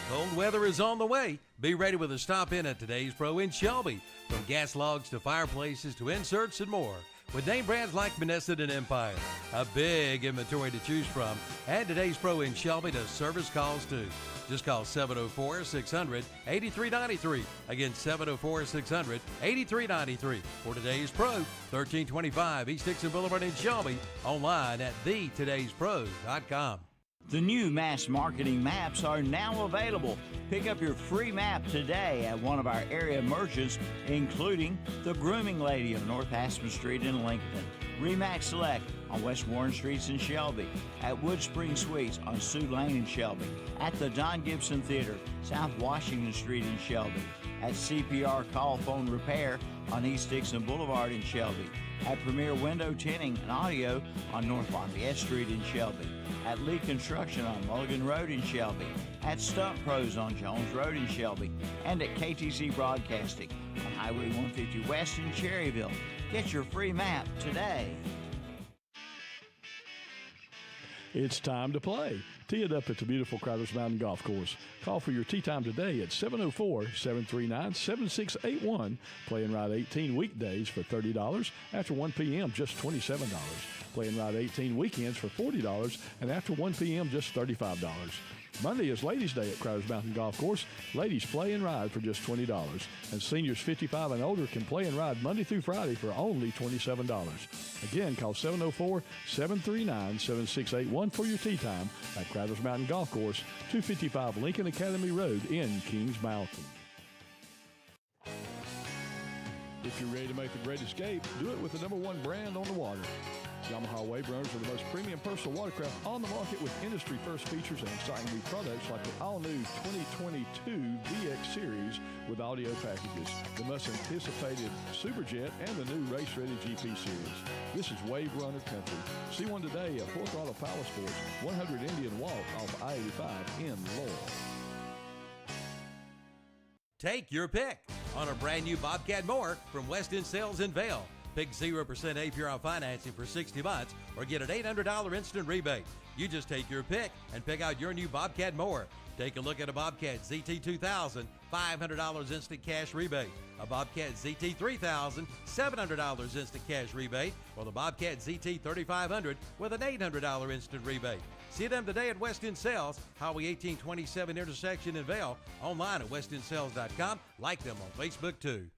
Cold weather is on the way. Be ready with a stop in at Today's Pro in Shelby. From gas logs to fireplaces to inserts and more. With name brands like Menneson and Empire. A big inventory to choose from. And Today's Pro in Shelby does service calls too. Just call 704-600-8393. Again, 704-600-8393. For Today's Pro, 1325 East Dixon Boulevard in Shelby. Online at thetodayspro.com. The new mass marketing maps are now available. Pick up your free map today at one of our area merchants, including the Grooming Lady on North Aspen Street in Lincoln, Remax Select on West Warren Streets in Shelby, at Wood Spring Suites on Sioux Lane in Shelby, at the Don Gibson Theater, South Washington Street in Shelby, at CPR Call Phone Repair on East Dixon Boulevard in Shelby, at Premier Window Tinting and Audio on North Lafayette Street in Shelby, at Lee Construction on Mulligan Road in Shelby, at Stunt Pros on Jones Road in Shelby, and at KTC Broadcasting on Highway 150 West in Cherryville. Get your free map today. It's time to play. Tee it up at the beautiful Crowder's Mountain Golf Course. Call for your tee time today at 704-739-7681. Play and ride 18 weekdays for $30. After 1 p.m., just $27. Play and ride 18 weekends for $40. And after 1 p.m., just $35. Monday is Ladies' Day at Crowder's Mountain Golf Course. Ladies play and ride for just $20. And seniors 55 and older can play and ride Monday through Friday for only $27. Again, call 704-739-7681 for your tee time at Crowder's Mountain Golf Course, 255 Lincoln Academy Road in Kings Mountain. If you're ready to make the great escape, do it with the #1 brand on the water. Yamaha Wave Runners are the most premium personal watercraft on the market with industry-first features and exciting new products like the all-new 2022 VX Series with audio packages, the much-anticipated Superjet, and the new race-ready GP Series. This is Wave Runner country. See one today at Full Throttle Power Sports, 100 Indian Walk off I-85 in Laurel. Take your pick on a brand new Bobcat mower from West End Sales in Vail. Pick 0% APR on financing for 60 months or get an $800 instant rebate. You just take your pick and pick out your new Bobcat mower. Take a look at a Bobcat ZT2000, $500 instant cash rebate. A Bobcat ZT3000, $700 instant cash rebate. Or the Bobcat ZT3500 with an $800 instant rebate. See them today at West End Sales, Highway 1827 intersection in Vail. Online at westendsales.com. Like them on Facebook too.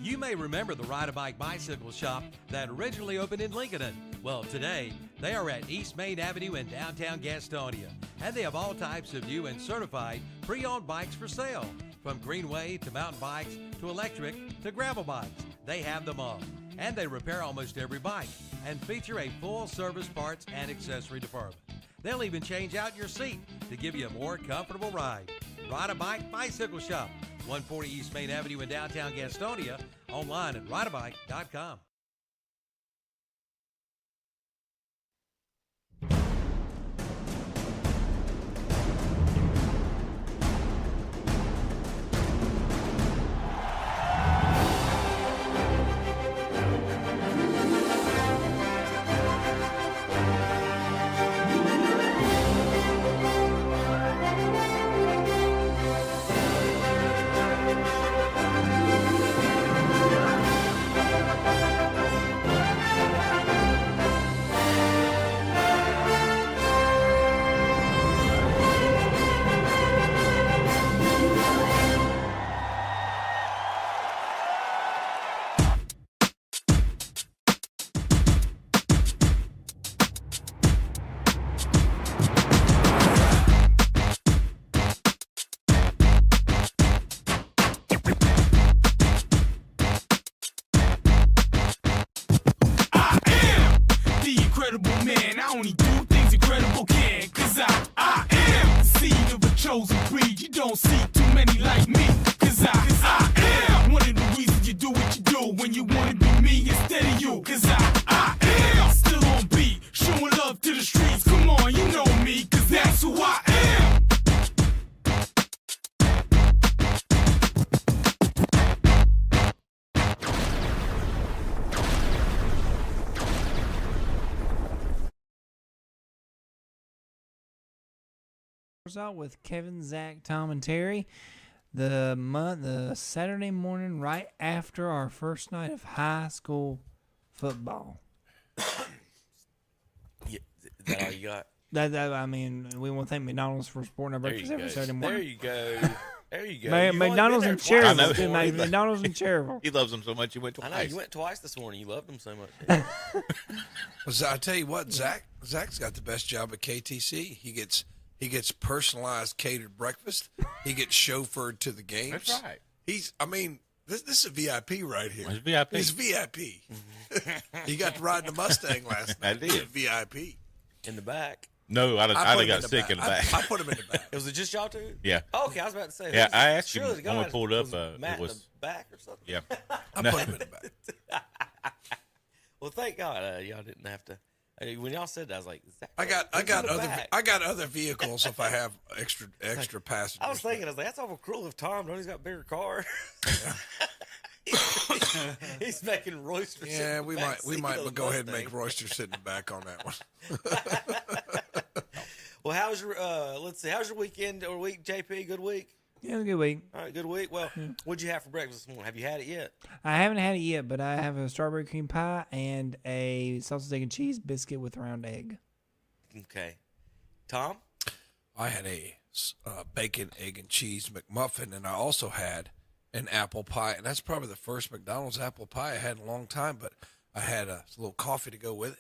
You may remember the Ride-A-Bike Bicycle Shop that originally opened in Lincoln. Well, today, they are at East Main Avenue in downtown Gastonia. And they have all types of new and certified pre-owned bikes for sale. From Greenway to mountain bikes to electric to gravel bikes. They have them all. And they repair almost every bike and feature a full-service parts and accessory department. They'll even change out your seat to give you a more comfortable ride. Ride-A-Bike Bicycle Shop, 140 East Main Avenue in downtown Gastonia. Online at rideabike.com. Chosen breed, you don't see too many like me. Cause I am one of the reasons you do what you do when you wanna be me instead of you. Cause I am still on beat, showing love to the streets. Come on, you know me, cause that's who I am. Out with Kevin, Zach, Tom, and Terry. The Saturday morning right after our first night of high school football. Yeah, is that all you got? I mean, we want to thank McDonald's for supporting our breakfast every Saturday morning. There you go. There you go. McDonald's in Cherryville. McDonald's in Cherryville. He loves them so much. You went twice. I know you went twice this morning. You loved them so much. Well, I tell you what, Zach's got the best job at KTC. He gets personalized catered breakfast. He gets chauffeured to the games. That's right. This is a VIP right here. It's VIP. He's VIP. He got to ride in the Mustang last night. I did. VIP. In the back. No, I got sick in the back. I put him in the back. Was it just y'all two? Yeah. Oh, okay, I was about to say. Yeah, I asked you surely when we God, pulled up. Matt It was in the back or something. yeah. I put him in the back. Well, thank God y'all didn't have to. When y'all said that, I was like, I got other vehicles if I have extra passengers. I was thinking, that's awful cruel of Tom. Don't he's got a bigger car? He's making Royster. Yeah, we might go ahead and make Royster sit in the back on that one. Well, how's your weekend or week, JP? Good week? Yeah, it was a good week. All right, good week. Well, what'd you have for breakfast this morning? Have you had it yet? I haven't had it yet, but I have a strawberry cream pie and a sausage, egg, and cheese biscuit with round egg. Okay. Tom? I had a bacon, egg, and cheese McMuffin, and I also had an apple pie, and that's probably the first McDonald's apple pie I had in a long time, but I had a little coffee to go with it.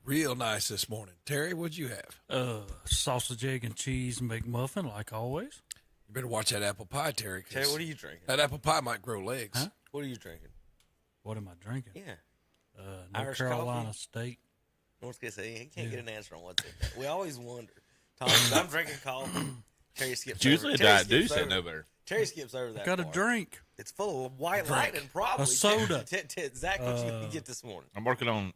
Real nice this morning. Terry, what'd you have? Sausage, egg, and cheese McMuffin, like always. You better watch that apple pie, Terry. Terry, what are you drinking? That apple pie might grow legs. Huh? What are you drinking? What am I drinking? Yeah. North Irish Carolina coffee? State. North Carolina. He can't get an answer on what's in there. We always wonder. Tom, I'm drinking coffee. Terry skips It's usually over. a Diet Dew said no better. Terry skips over that. Got a part. drink. It's full of white light and probably A soda. Zach, what you get this morning? I'm working on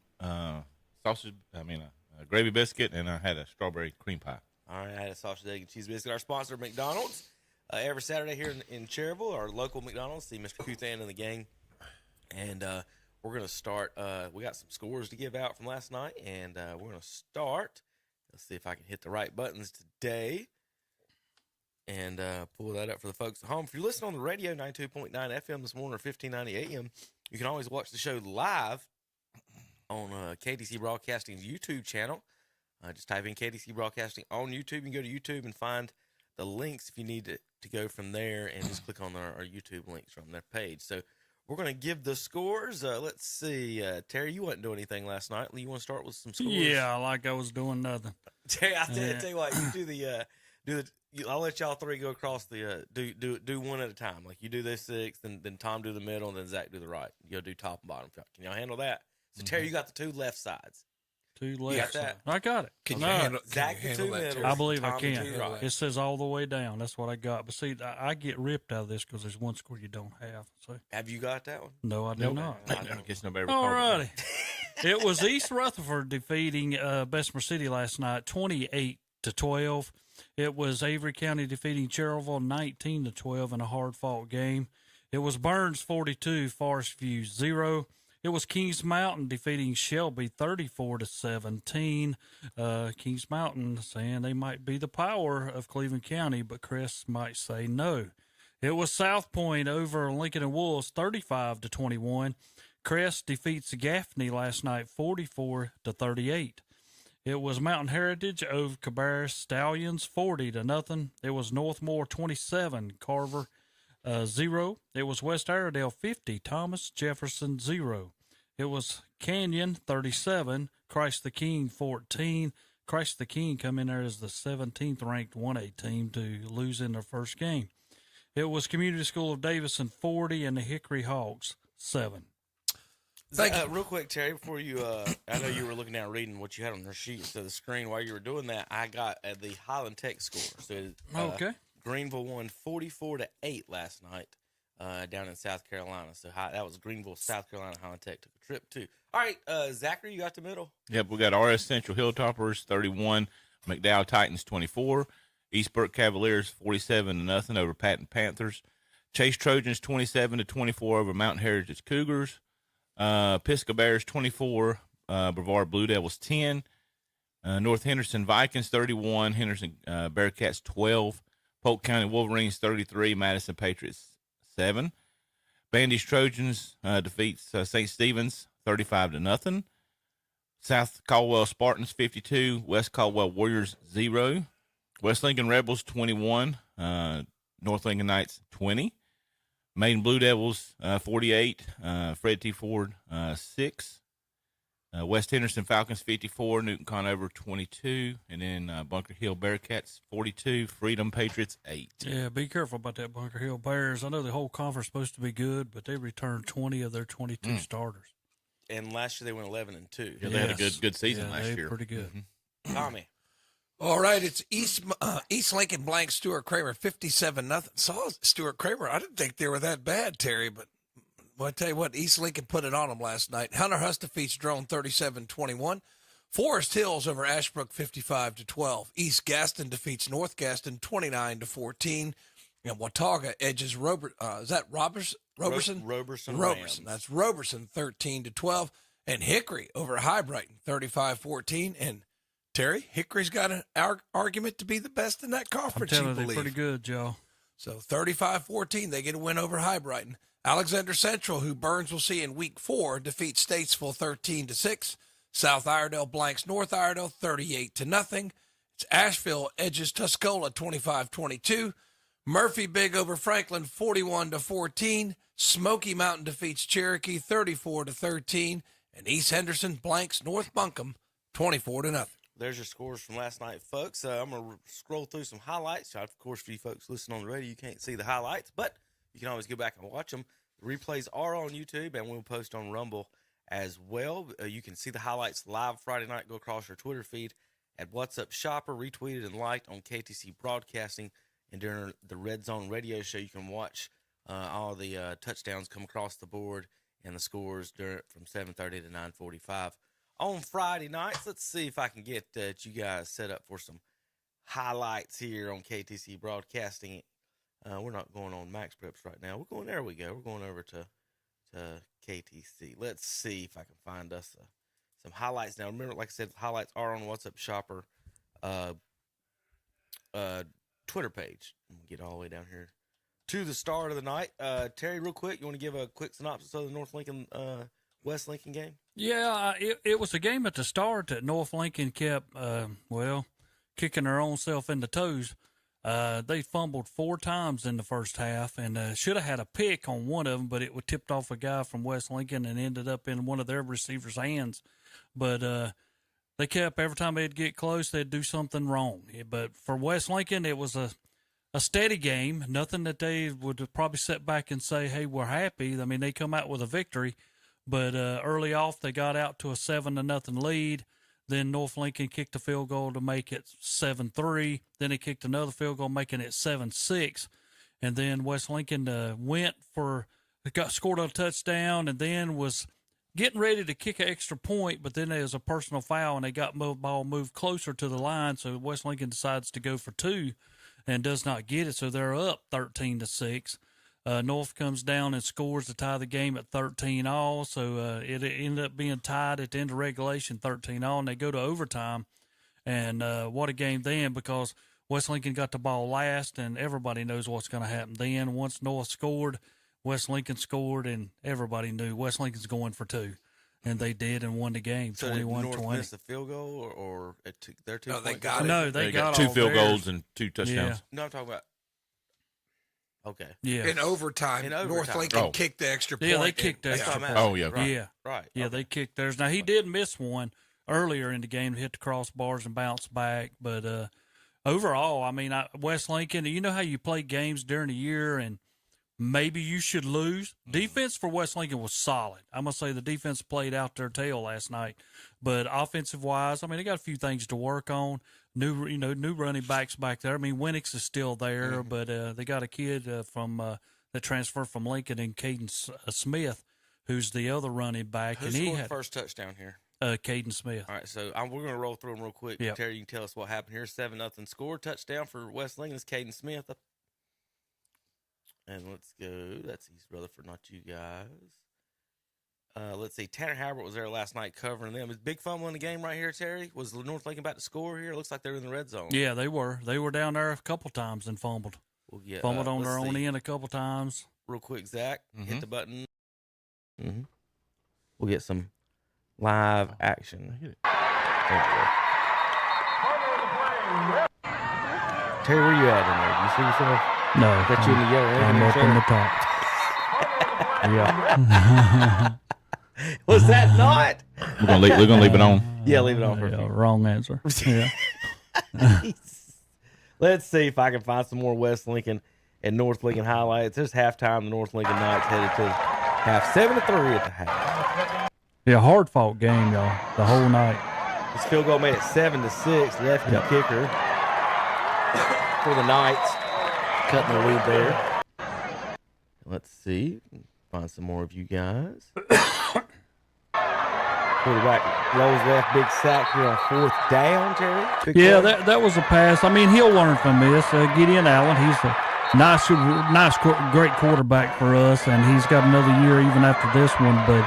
gravy biscuit, and I had a strawberry cream pie. All right, I had a sausage, egg, and cheese biscuit. Our sponsor, McDonald's. Every Saturday here in Cherryville, our local McDonald's. See Mr. Kuthan and the gang. And we're going to start. We got some scores to give out from last night, and we're going to start. Let's see if I can hit the right buttons today and pull that up for the folks at home. If you're listening on the radio, 92.9 FM this morning or 1590 AM, you can always watch the show live on KDC Broadcasting's YouTube channel. Just type in KDC Broadcasting on YouTube. You can go to YouTube and find the links if you need to go from there, and just click on our YouTube links from their page. So we're going to give the scores. Let's see. Terry, you wasn't doing anything last night. You want to start with some scores? Yeah, like I was doing nothing. Terry, I'll tell you what. You do the I'll let y'all three go across the do one at a time. Like you do this six, then Tom do the middle, and then Zach do the right. You'll do top and bottom. Can y'all handle that? So Terry, you got the two left sides. Two left. that? I got it. Can you No, handle Zach, the two that, middles. Terry? I believe I Tom, the can. two right. It says all the way down. That's what I got. But see, I get ripped out of this because there's one score you don't have. So Have you got that one? no, I do not. I guess nobody All recalled righty. It was East Rutherford defeating Bessemer City last night, 28-12. It was Avery County defeating Cherryville 19-12 in a hard-fought game. It was Burns 42, Forest View 0. It was Kings Mountain defeating Shelby 34-17. Kings Mountain saying they might be the power of Cleveland County, but Chris might say no. It was South Point over Lincoln and Wolves 35-21. Crest defeats Gaffney last night 44-38. It was Mountain Heritage over Cabarrus Stallions 40-0. It was Northmore 27, Carver 0. It was West Iredale 50, Thomas Jefferson 0. It was Canyon 37, Christ the King 14. Christ the King come in there as the 17th ranked 1A team to lose in their first game. It was Community School of Davison 40 and the Hickory Hawks 7. Thank you. Real quick, Terry, before you, I know you were looking down reading what you had on the sheet to the screen while you were doing that. I got the Highland Tech score. So Okay. Greenville won 44-8 last night down in South Carolina. So that was Greenville, South Carolina. Highland Tech took a trip too. All right, Zachary, you got the middle. Yep, we got RS Central Hilltoppers 31, McDowell Titans 24, East Burke Cavaliers 47-0 over Patton Panthers, Chase Trojans 27-24 over Mountain Heritage Cougars, Pisgah Bears 24, Brevard Blue Devils 10, North Henderson Vikings 31, Henderson Bearcats 12, Polk County Wolverines 33, Madison Patriots 7. Bandy's Trojans defeats St. Stephen's 35-0. South Caldwell Spartans 52, West Caldwell Warriors 0. West Lincoln Rebels 21, North Lincoln Knights 20. Maiden Blue Devils 48, Fred T. Ford 6. West Henderson Falcons 54, Newton Conover 22, and then Bunker Hill Bearcats 42, Freedom Patriots 8. Yeah, be careful about that Bunker Hill Bears. I know the whole conference is supposed to be good, but they returned 20 of their 22 starters. And last year they went 11-2. Yeah, they had a good season last year. Pretty good. Mm-hmm. Tommy. All right, it's East Lincoln blank Stuart Kramer 57-0. Saw Stuart Kramer. I didn't think they were that bad, Terry, but well, I tell you what, East Lincoln put it on them last night. Hunter Huss defeats Drone 37-21. Forest Hills over Ashbrook 55-12. East Gaston defeats North Gaston 29-14. And Watauga edges is that Roberson? Roberson. That's Roberson 13-12. And Hickory over High Brighton 35-14. And Terry, Hickory's got an argument to be the best in that conference. I'm telling you, they're pretty good, Joe. So 35-14, they get a win over High Brighton. Alexander Central, who Burns will see in Week 4, defeats Statesville 13-6. South Iredell blanks North Iredell 38-0. It's Asheville edges Tuscola 25-22. Murphy big over Franklin 41-14. Smoky Mountain defeats Cherokee 34-13. And East Henderson blanks North Buncombe 24-0. There's your scores from last night, folks. I'm going to scroll through some highlights. Of course, for you folks listening on the radio, you can't see the highlights, but you can always go back and watch them. The replays are on YouTube, and we'll post on Rumble as well. You can see the highlights live Friday night. Go across your Twitter feed at What's Up Shopper, retweeted and liked on KTC Broadcasting. And during the Red Zone radio show, you can watch all the touchdowns come across the board and the scores from 7:30 to 9:45 on Friday nights. Let's see if I can get you guys set up for some highlights here on KTC Broadcasting. We're not going on Max Preps right now. There we go. We're going over to KTC. Let's see if I can find us some highlights. Now, remember, like I said, the highlights are on What's Up Shopper Twitter page. We'll get all the way down here to the start of the night. Terry, real quick, you want to give a quick synopsis of the North Lincoln West Lincoln game? Yeah, it was a game at the start that North Lincoln kept, kicking their own self in the toes. They fumbled 4 times in the first half and should have had a pick on one of them, but it was tipped off a guy from West Lincoln and ended up in one of their receivers' hands. But they kept, every time they'd get close, they'd do something wrong. But for West Lincoln, it was a steady game, nothing that they would probably sit back and say, hey, we're happy. I mean, they come out with a victory, but early off they got out to a 7-0 lead. Then North Lincoln kicked a field goal to make it 7-3. Then they kicked another field goal, making it 7-6. And then West Lincoln scored a touchdown and then was getting ready to kick an extra point, but then there was a personal foul and they got the ball moved closer to the line. So West Lincoln decides to go for 2 and does not get it. So they're up 13-6. North comes down and scores to tie the game at 13-all. So it ended up being tied at the end of regulation, 13-all, and they go to overtime. And what a game then, because West Lincoln got the ball last, and everybody knows what's going to happen then. Once North scored, West Lincoln scored, and everybody knew West Lincoln's going for 2. And they did and won the game, 21-20. So did North miss the field goal or their 2 points? They got it. No, they got 2 all field theirs. goals and 2 touchdowns. Yeah. No, I'm talking about. Okay. Yeah. In overtime, North Lincoln kicked the extra point. Yeah, they kicked the extra point. Oh, yeah. Right. Yeah. Right. Yeah, Okay. they kicked theirs. Now, he did miss one earlier in the game, hit the crossbars and bounced back. But overall, I mean, West Lincoln, you know how you play games during the year and maybe you should lose? Defense for West Lincoln was solid. I'm going to say the defense played out their tail last night. But offensive-wise, I mean, they got a few things to work on. New running backs back there. I mean, Winnick is still there, but they got a kid that transferred from Lincoln, and Caden Smith, who's the other running back. Who and scored he the had first touchdown here? Caden Smith. All right, so we're going to roll through them real quick. Yep. Terry, you can tell us what happened here. 7-0 score. Touchdown for West Lincoln. It's Caden Smith. And let's go. That's East Rutherford, not you guys. Let's see. Tanner Howard was there last night covering them. Is Big Fumble in the game right here, Terry? Was North Lincoln about to score here? It looks like they were in the red zone. Yeah, they were. They were down there a couple times and fumbled. Fumbled on their own end a couple times. Real quick, Zach, hit the button. Mm-hmm. We'll get some live action. Terry, where you at in there? Do you see yourself? No. Got you in the yellow. I'm up in the top. Yeah. Was that not? We're gonna leave it on. Yeah, leave it on for a few. Wrong answer. Yeah. Let's see if I can find some more West Lincoln and North Lincoln highlights. There's halftime. The North Lincoln Knights headed to half, 7-3 at the half. Yeah, hard fought game, y'all, the whole night. This field goal made it 7-6. Lefty kicker for the Knights, cutting the lead there. Let's see, find some more of you guys. Quarterback rolls left, big sack here on 4th down, Terry. That was a pass. I mean, he'll learn from this. Gideon Allen, he's a nice, great quarterback for us, and he's got another year even after this one. But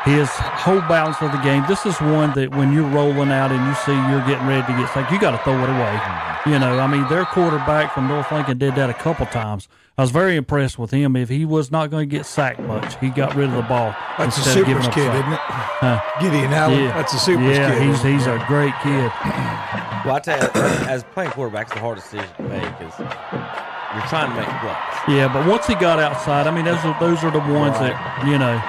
his whole balance of the game, this is one that when you're rolling out and you see you're getting ready to get sacked, you got to throw it away. You know, I mean, their quarterback from North Lincoln did that a couple times. I was very impressed with him. If he was not going to get sacked much, he got rid of the ball. That's a Supers kid, isn't it? Gideon Allen. Yeah. That's a Supers kid. Yeah, he's a great kid. Well, I tell you, as playing quarterback, it's the hardest decision to make because you're trying to make plays. Yeah, but once he got outside, I mean, those are the ones that, you know,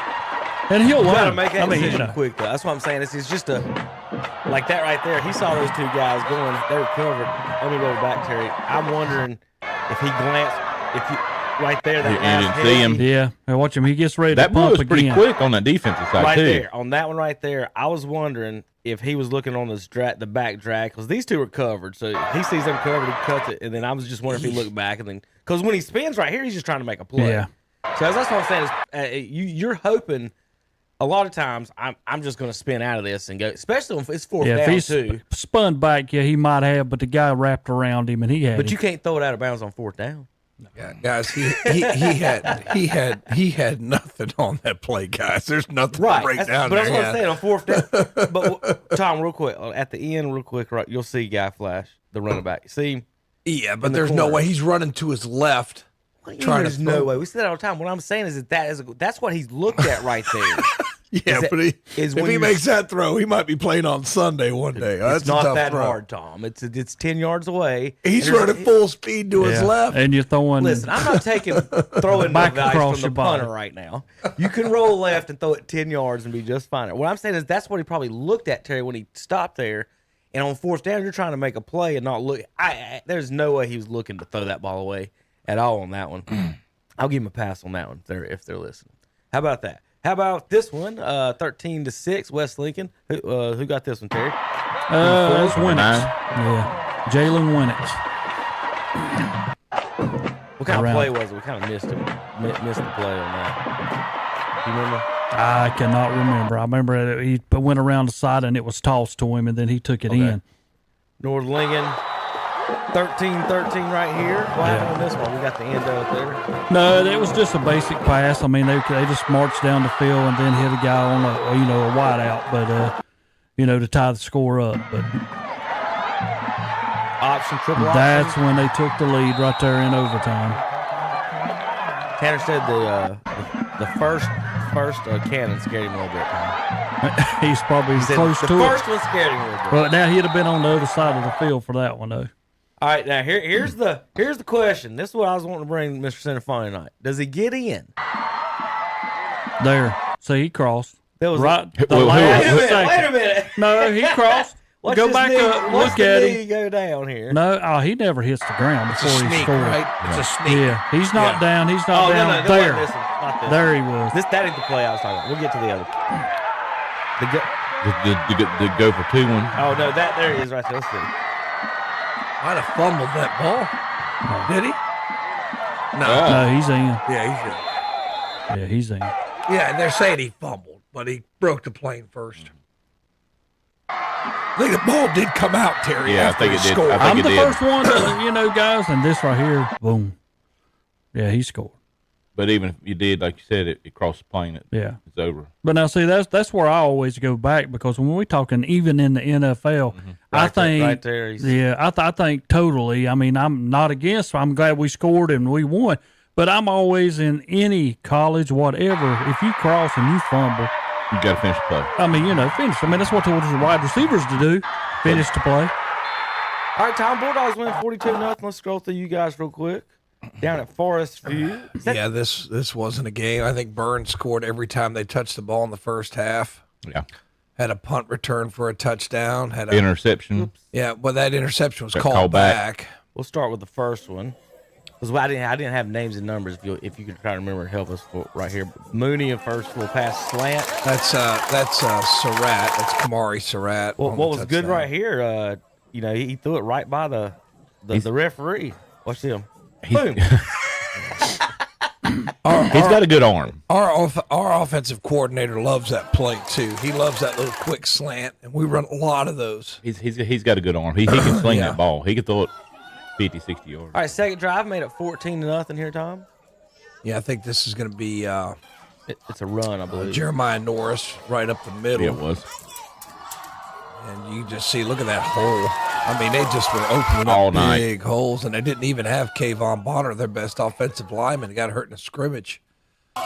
and he'll learn. You got to make that decision quick, though. That's what I'm saying. It's just like that right there. He saw those two guys going. They were covered. Let me go back, Terry. I'm wondering if he glanced. Right there, you didn't see him. Yeah, watch him. He gets ready to pump again. That was pretty quick on that defensive side, right too. Right there, on that one right there, I was wondering if he was looking on the back drag, because these two are covered. So he sees them covered, he cuts it, and then I was just wondering if he looked back. And then, because when he spins right here, he's just trying to make a play. Yeah. So that's what I'm saying is you're hoping a lot of times I'm just going to spin out of this and go, especially if it's 4th down, if he's too. Spun back, he might have, but the guy wrapped around him, and he had But him. you can't throw it out of bounds on 4th down. Yeah, guys, he had nothing on that play, guys. There's nothing to break down. But there. that's what I'm saying on 4th down. But Tom, real quick, at the end, real quick, right, you'll see guy flash the running back. See him? Yeah, but there's no way he's running to his left. There's no way. We say that all the time. What I'm saying is that's what he's looked at right there. Yeah, but if he makes that throw, he might be playing on Sunday one day. It's not that hard, Tom. It's 10 yards away. He's running full speed to his left. And you're throwing. Listen, I'm not throwing back advice across from the punter right now. You can roll left and throw it 10 yards and be just fine. What I'm saying is that's what he probably looked at, Terry, when he stopped there. And on 4th down, you're trying to make a play and not look. There's no way he was looking to throw that ball away at all on that one. I'll give him a pass on that one if they're listening. How about that? How about this one? 13-6, West Lincoln. Who got this one, Terry? That's Winnix. Yeah, Jalen Winnix. What kind of play was it? We kind of missed the play on that. Do you remember? I cannot remember. I remember he went around the side and it was tossed to him, and then he took it in. North Lincoln. 13-13 right here. What happened on this one? We got the end of it there. No, it was just a basic pass. I mean, they just marched down the field and then hit a guy on a wide out, but to tie the score up. But triple option. That's when they took the lead right there in overtime. Tanner said the first cannon scared him a little bit. He's probably close to it. The first one scared him a little bit. Well, now he'd have been on the other side of the field for that one, though. All right, now here's the question. This is what I was wanting to bring Mr. Centerfone tonight. Does he get in? There. See, he crossed. That was right. Wait a minute. No, he crossed. Go back up. Look at him. Go down here. No, he never hits the ground before he scored. Right? It's a sneak. Yeah, he's not down. He's not down. No, there. not this. There he was. That ain't the play I was talking about. We'll get to the other. The go for 2-1. Oh no, there he is right there. Let's see. Might have fumbled that ball. Did he? No, he's in. Yeah, he's in. Yeah, he's in. Yeah, they're saying he fumbled, but he broke the plane first. I think the ball did come out, Terry. Yeah, I think it did. I'm the first one, guys, and this right here, boom. Yeah, he scored. But even if you did, like you said, it crossed the plane. It's over. But now, see, that's where I always go back, because when we're talking even in the NFL, I think right there, I think totally. I mean, I'm not against. I'm glad we scored and we won. But I'm always in any college, whatever. If you cross and you fumble, you got to finish the play. I mean, finish. I mean, that's what they want the wide receivers to do. Finish the play. All right, Tom, Bulldogs win 42-0. Let's scroll through you guys real quick. Down at Forest View. Yeah, this wasn't a game. I think Burns scored every time they touched the ball in the first half. Yeah. Had a punt return for a touchdown. Had a interception. Yeah, well, that interception was called back. We'll start with the first one. Because I didn't have names and numbers. If you could try to remember, help us right here. Mooney, a first little pass slant. That's Surratt. That's Kamari Surratt. Well, what was good right here? He threw it right by the referee. Watch him. Boom. He's got a good arm. Our offensive coordinator loves that play too. He loves that little quick slant, and we run a lot of those. He's got a good arm. He can sling that ball. He can throw it 50, 60 yards. All right, second drive made it 14-0 here, Tom. Yeah, I think this is going to be. It's a run, I believe. Jeremiah Norris right up the middle. Yeah, it was. And you just see, look at that hole. I mean, they just were opening all up night. Big holes, and they didn't even have Kayvon Bonner, their best offensive lineman. He got hurt in a scrimmage. I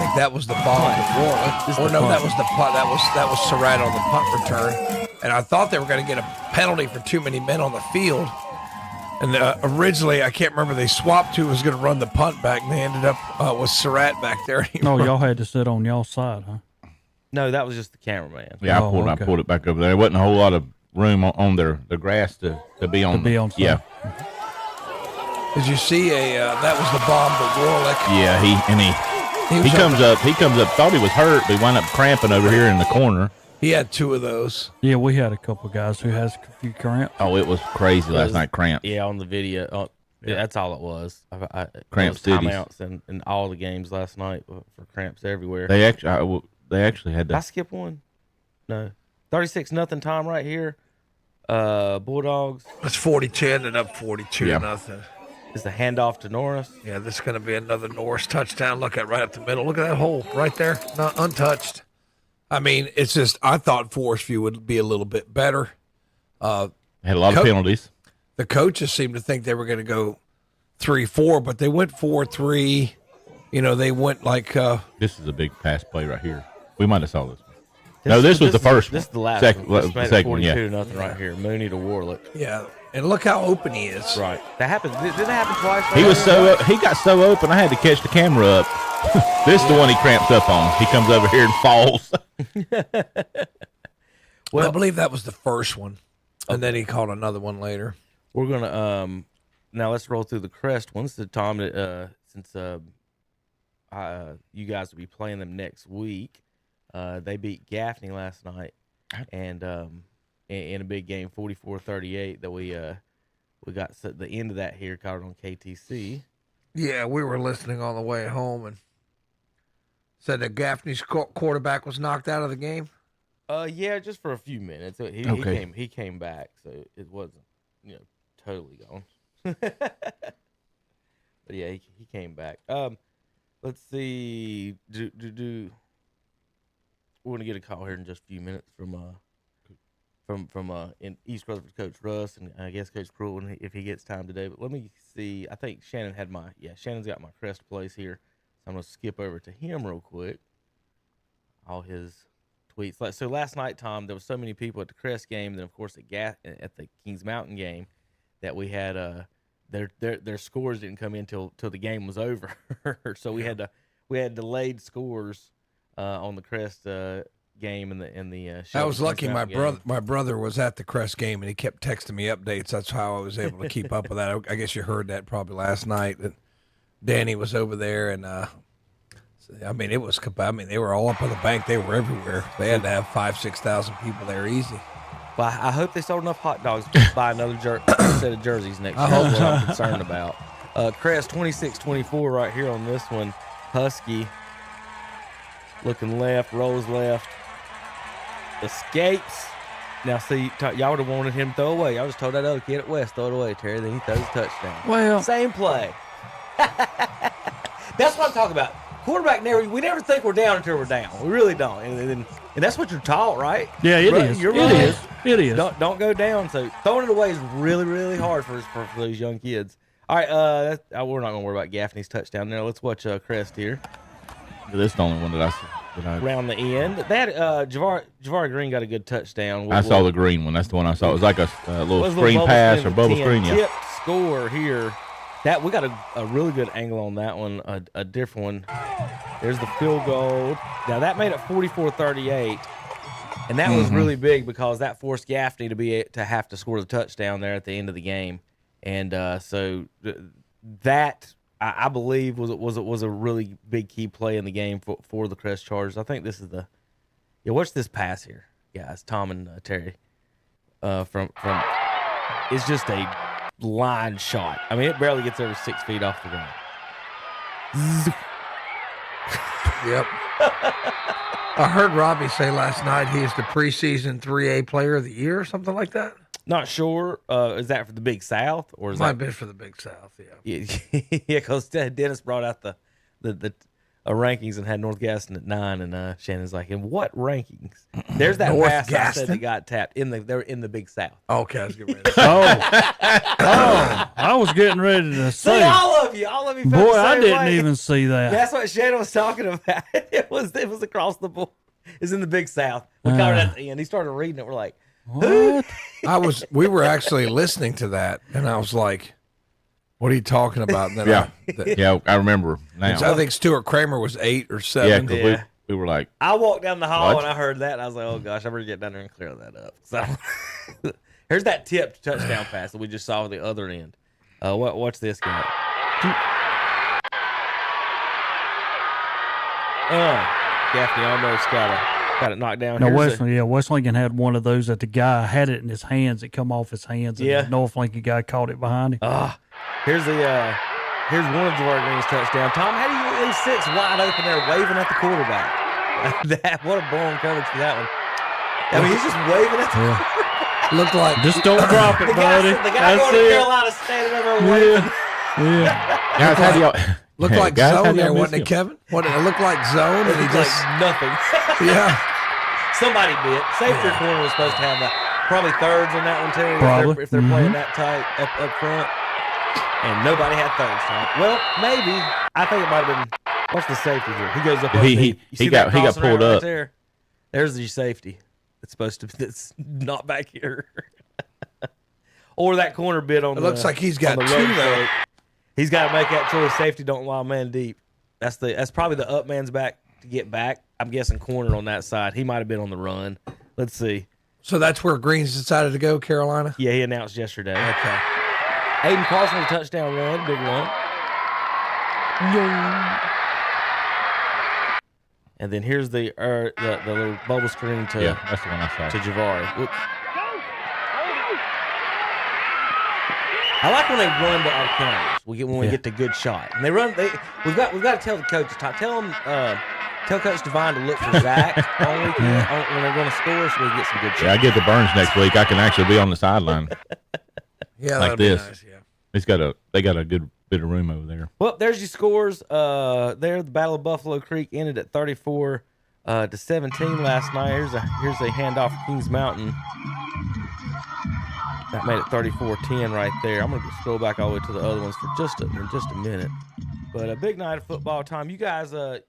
think that was the bomb to Warwick. Or no, that was the punt. That was Surratt on the punt return. And I thought they were going to get a penalty for too many men on the field. And originally, I can't remember, they swapped who was going to run the punt back, and they ended up with Surratt back there. No, y'all had to sit on y'all's side, huh? No, that was just the cameraman. Yeah, I pulled it back over there. There wasn't a whole lot of room on their grass to be on. Yeah. Did you see that was the bomb to Warwick? Yeah, he comes up. He comes up. Thought he was hurt, but he wound up cramping over here in the corner. He had two of those. Yeah, we had a couple guys who has a few cramps. Oh, it was crazy last night. Cramps. Yeah, on the video. Yeah, that's all it was. Cramps cities. Timeouts and all the games last night for cramps everywhere. They actually had Did I skip one? No. 36-0 Tom right here. Bulldogs. It's 40-10 and up 42-0. Is the handoff to Norris? Yeah, this is going to be another Norris touchdown. Look at right up the middle. Look at that hole right there, not untouched. I mean, it's just I thought Forest View would be a little bit better. Had a lot of penalties. The coaches seemed to think they were going to go 3-4, but they went 4-3. They went like. This is a big pass play right here. We might have saw this one. This was the first one. This is the last one. The second one, yeah. 42-0 right here. Mooney to Warwick. Yeah, and look how open he is. Right. That happened. Did that happen twice? He got so open, I had to catch the camera up. This is the one he cramps up on. He comes over here and falls. Well, I believe that was the first one, and then he caught another one later. We're gonna now let's roll through the crest ones. The Tom, since you guys will be playing them next week. They beat Gaffney last night, and in a big game, 44-38. That we got the end of that here, caught it on KTC. Yeah, we were listening on the way home and said that Gaffney's quarterback was knocked out of the game. Yeah, just for a few minutes. He came back, so it wasn't totally gone. But yeah, he came back. Let's see. We're gonna get a call here in just a few minutes from in East Rutherford Coach Russ, and I guess Coach Pruitt if he gets time today. But let me see. I think Shannon's got my crest place here, so I'm gonna skip over to him real quick. All his tweets. So last night, Tom, there was so many people at the crest game, and then of course at the Kings Mountain game, that we had their scores didn't come in till the game was over, so we had delayed scores. On the Crest game in the I was lucky. My brother was at the Crest game, and he kept texting me updates. That's how I was able to keep up with that. I guess you heard that probably last night that Danny was over there, and it was. They were all up on the bank. They were everywhere. They had to have 5,000-6,000 people there easy. Well, I hope they sold enough hot dogs to buy another set of jerseys next year. That's what I'm concerned about. Crest 26-24 right here on this one. Husky. Looking left, rolls left, escapes. Now, see, y'all would have wanted him to throw away. Y'all just told that other kid at West, throw it away, Terry. Then he throws a touchdown. Well, same play. That's what I'm talking about. Quarterback we never think we're down until we're down. We really don't, and that's what you're taught, right? Yeah, it is. You're It right. is. It is. Don't go down. So throwing it away is really, really hard for those young kids. All right, we're not gonna worry about Gaffney's touchdown there. Let's watch Crest here. This is the only one that I see. Around the end, that Javari Green got a good touchdown. I saw the green one. That's the one I saw. It was like a little screen pass or bubble screen. Yeah. Tip score here. That we got a really good angle on that one. A different one. There's the field goal. Now that made it 44-38, and that was really big because that forced Gaffney to have to score the touchdown there at the end of the game, and so that. I believe was a really big key play in the game for the Crest Chargers. I think this is watch this pass here, guys. Tom and Terry, from it's just a line shot. I mean, it barely gets over 6 feet off the ground. Yep. I heard Robbie say last night he's the preseason 3A player of the year or something like that. Not sure. Is that for the Big South or is Might that be for the Big South? Yeah. Yeah, because Dennis brought out the rankings and had North Gaston at 9, and Shannon's like, "In what rankings?" There's that North pass I Gaston? said that got tapped they're in the Big South. Okay, I was getting ready. I was getting ready to say. See, all of you felt Boy, the I same didn't way. even see that. That's what Shannon was talking about. It was across the board. It's in the Big South. We covered it at the end. He started reading it. We're like, What? We were actually listening to that, and I was like, "What are you talking about?" And then Yeah, I remember now. I think Stuart Kramer was 8 or 7. Yeah, because Yeah. we were like, I walked down the hall What? and I heard that, and I was like, oh gosh, I better get down there and clear that up. So here's that tipped touchdown pass that we just saw at the other end. Watch this guy. Gaffney almost got it knocked down. No, Here's West Lincoln had one of those that the guy had it in his hands. It come off his hands, and Yeah. the North Lincoln guy caught it behind him. here's one of Javar Green's touchdown. Tom, how do you leave 6 wide open there waving at the quarterback? What a blown coverage for that one. I mean, he's just waving at the quarterback. Looked like Just don't drop it, The buddy. guy going to Carolina standing over there waving. Yeah. guys, how do y'all? looked Hey, like guys, how zone do y'all there, miss wasn't it, him? Kevin? It looked like zone, and he It's just like nothing. yeah. Somebody did. Safety or corner was supposed to have that. Probably thirds in that one too. Probably. If they're playing that tight up front, and nobody had thirds. Tom. Well, maybe. I think it might have been. What's the safety here? He goes up. He underneath. You see that got crossing pulled around right up. there. There's your safety. It's supposed to be. It's not back here. Or that corner bit on. It looks like he's got on the 2 road though. fake. He's got to make that choice. Safety don't lie man deep. That's probably the up man's back to get back. I'm guessing corner on that side. He might have been on the run. Let's see. So that's where Green's decided to go, Carolina. Yeah, he announced yesterday. Okay. Aiden Carson with a touchdown run, big run. And then here's the little bubble screen to Yeah, that's the one I saw. to Javari. Whoops. I like when they run to our counters. When we get the good shot, and they run. We've got to tell the coach. Tell him. Tell Coach Devine to look for Zach only when they're going to score, so we get some good shots. Yeah, I get the Burns next week. I can actually be on the sideline. Yeah, Like that'd this. be nice. Yeah. They got a good bit of room over there. Well, there's your scores. There, the Battle of Buffalo Creek ended at 34 to 17 last night. Here's a handoff for Kings Mountain. That made it 34-10 right there. I'm gonna scroll back all the way to the other ones for just a minute. But a big night of football time. You guys, one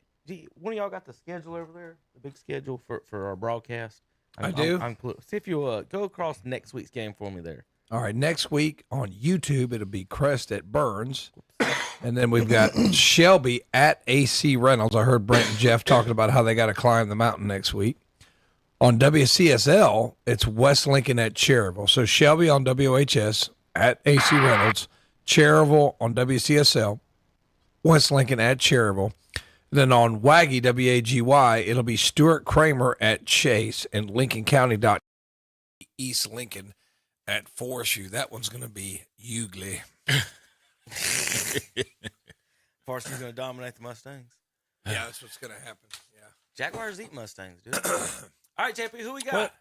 of y'all got the schedule over there? The big schedule for our broadcast. I do. See if you go across next week's game for me there. All right, next week on YouTube, it'll be Crest at Burns. And then we've got Shelby at AC Reynolds. I heard Brent and Jeff talking about how they got to climb the mountain next week. On WCSL, it's West Lincoln at Cherryville. So Shelby on WHS at AC Reynolds, Cherryville on WCSL, West Lincoln at Cherryville. Then on Waggy, WAGY, it'll be Stuart Kramer at Chase and Lincoln County. East Lincoln at Forest U. That one's going to be ugly. Varsity going to dominate the Mustangs. Yeah, that's what's going to happen. Yeah. Jaguars eat Mustangs, dude. All right, JP, who we got?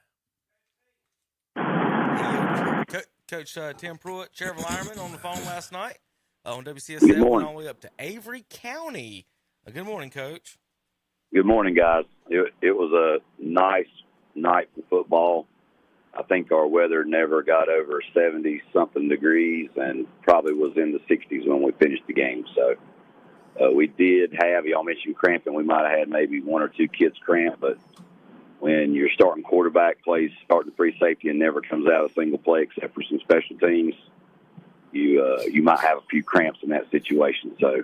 Coach Tim Pruitt, Cherryville Ironman on the phone last night. on WCSL. Good Went morning. all the way up to Avery County. Good morning, Coach. Good morning, guys. It was a nice night for football. I think our weather never got over 70-something degrees and probably was in the 60s when we finished the game. So we did have, y'all mentioned cramping. We might have had maybe one or two kids cramp, but when your starting quarterback plays starting free safety and never comes out a single play except for some special teams, you might have a few cramps in that situation. So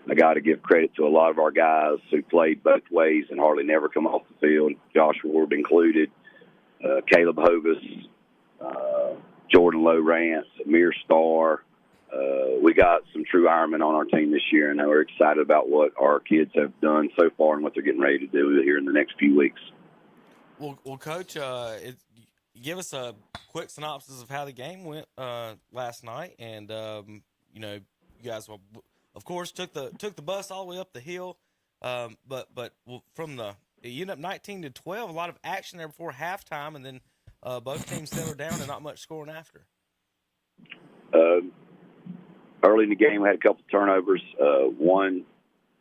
I got to give credit to a lot of our guys who played both ways and hardly never come off the field, Josh Ward included, Caleb Hovis, Jordan Lowrance, Amir Starr. We got some true Ironmen on our team this year, and we're excited about what our kids have done so far and what they're getting ready to do here in the next few weeks. Well, Coach, give us a quick synopsis of how the game went last night, and you guys, of course, took the bus all the way up the hill, but from you end up 19-12, a lot of action there before halftime, and then both teams settled down and not much scoring after. Early in the game, we had a couple turnovers. One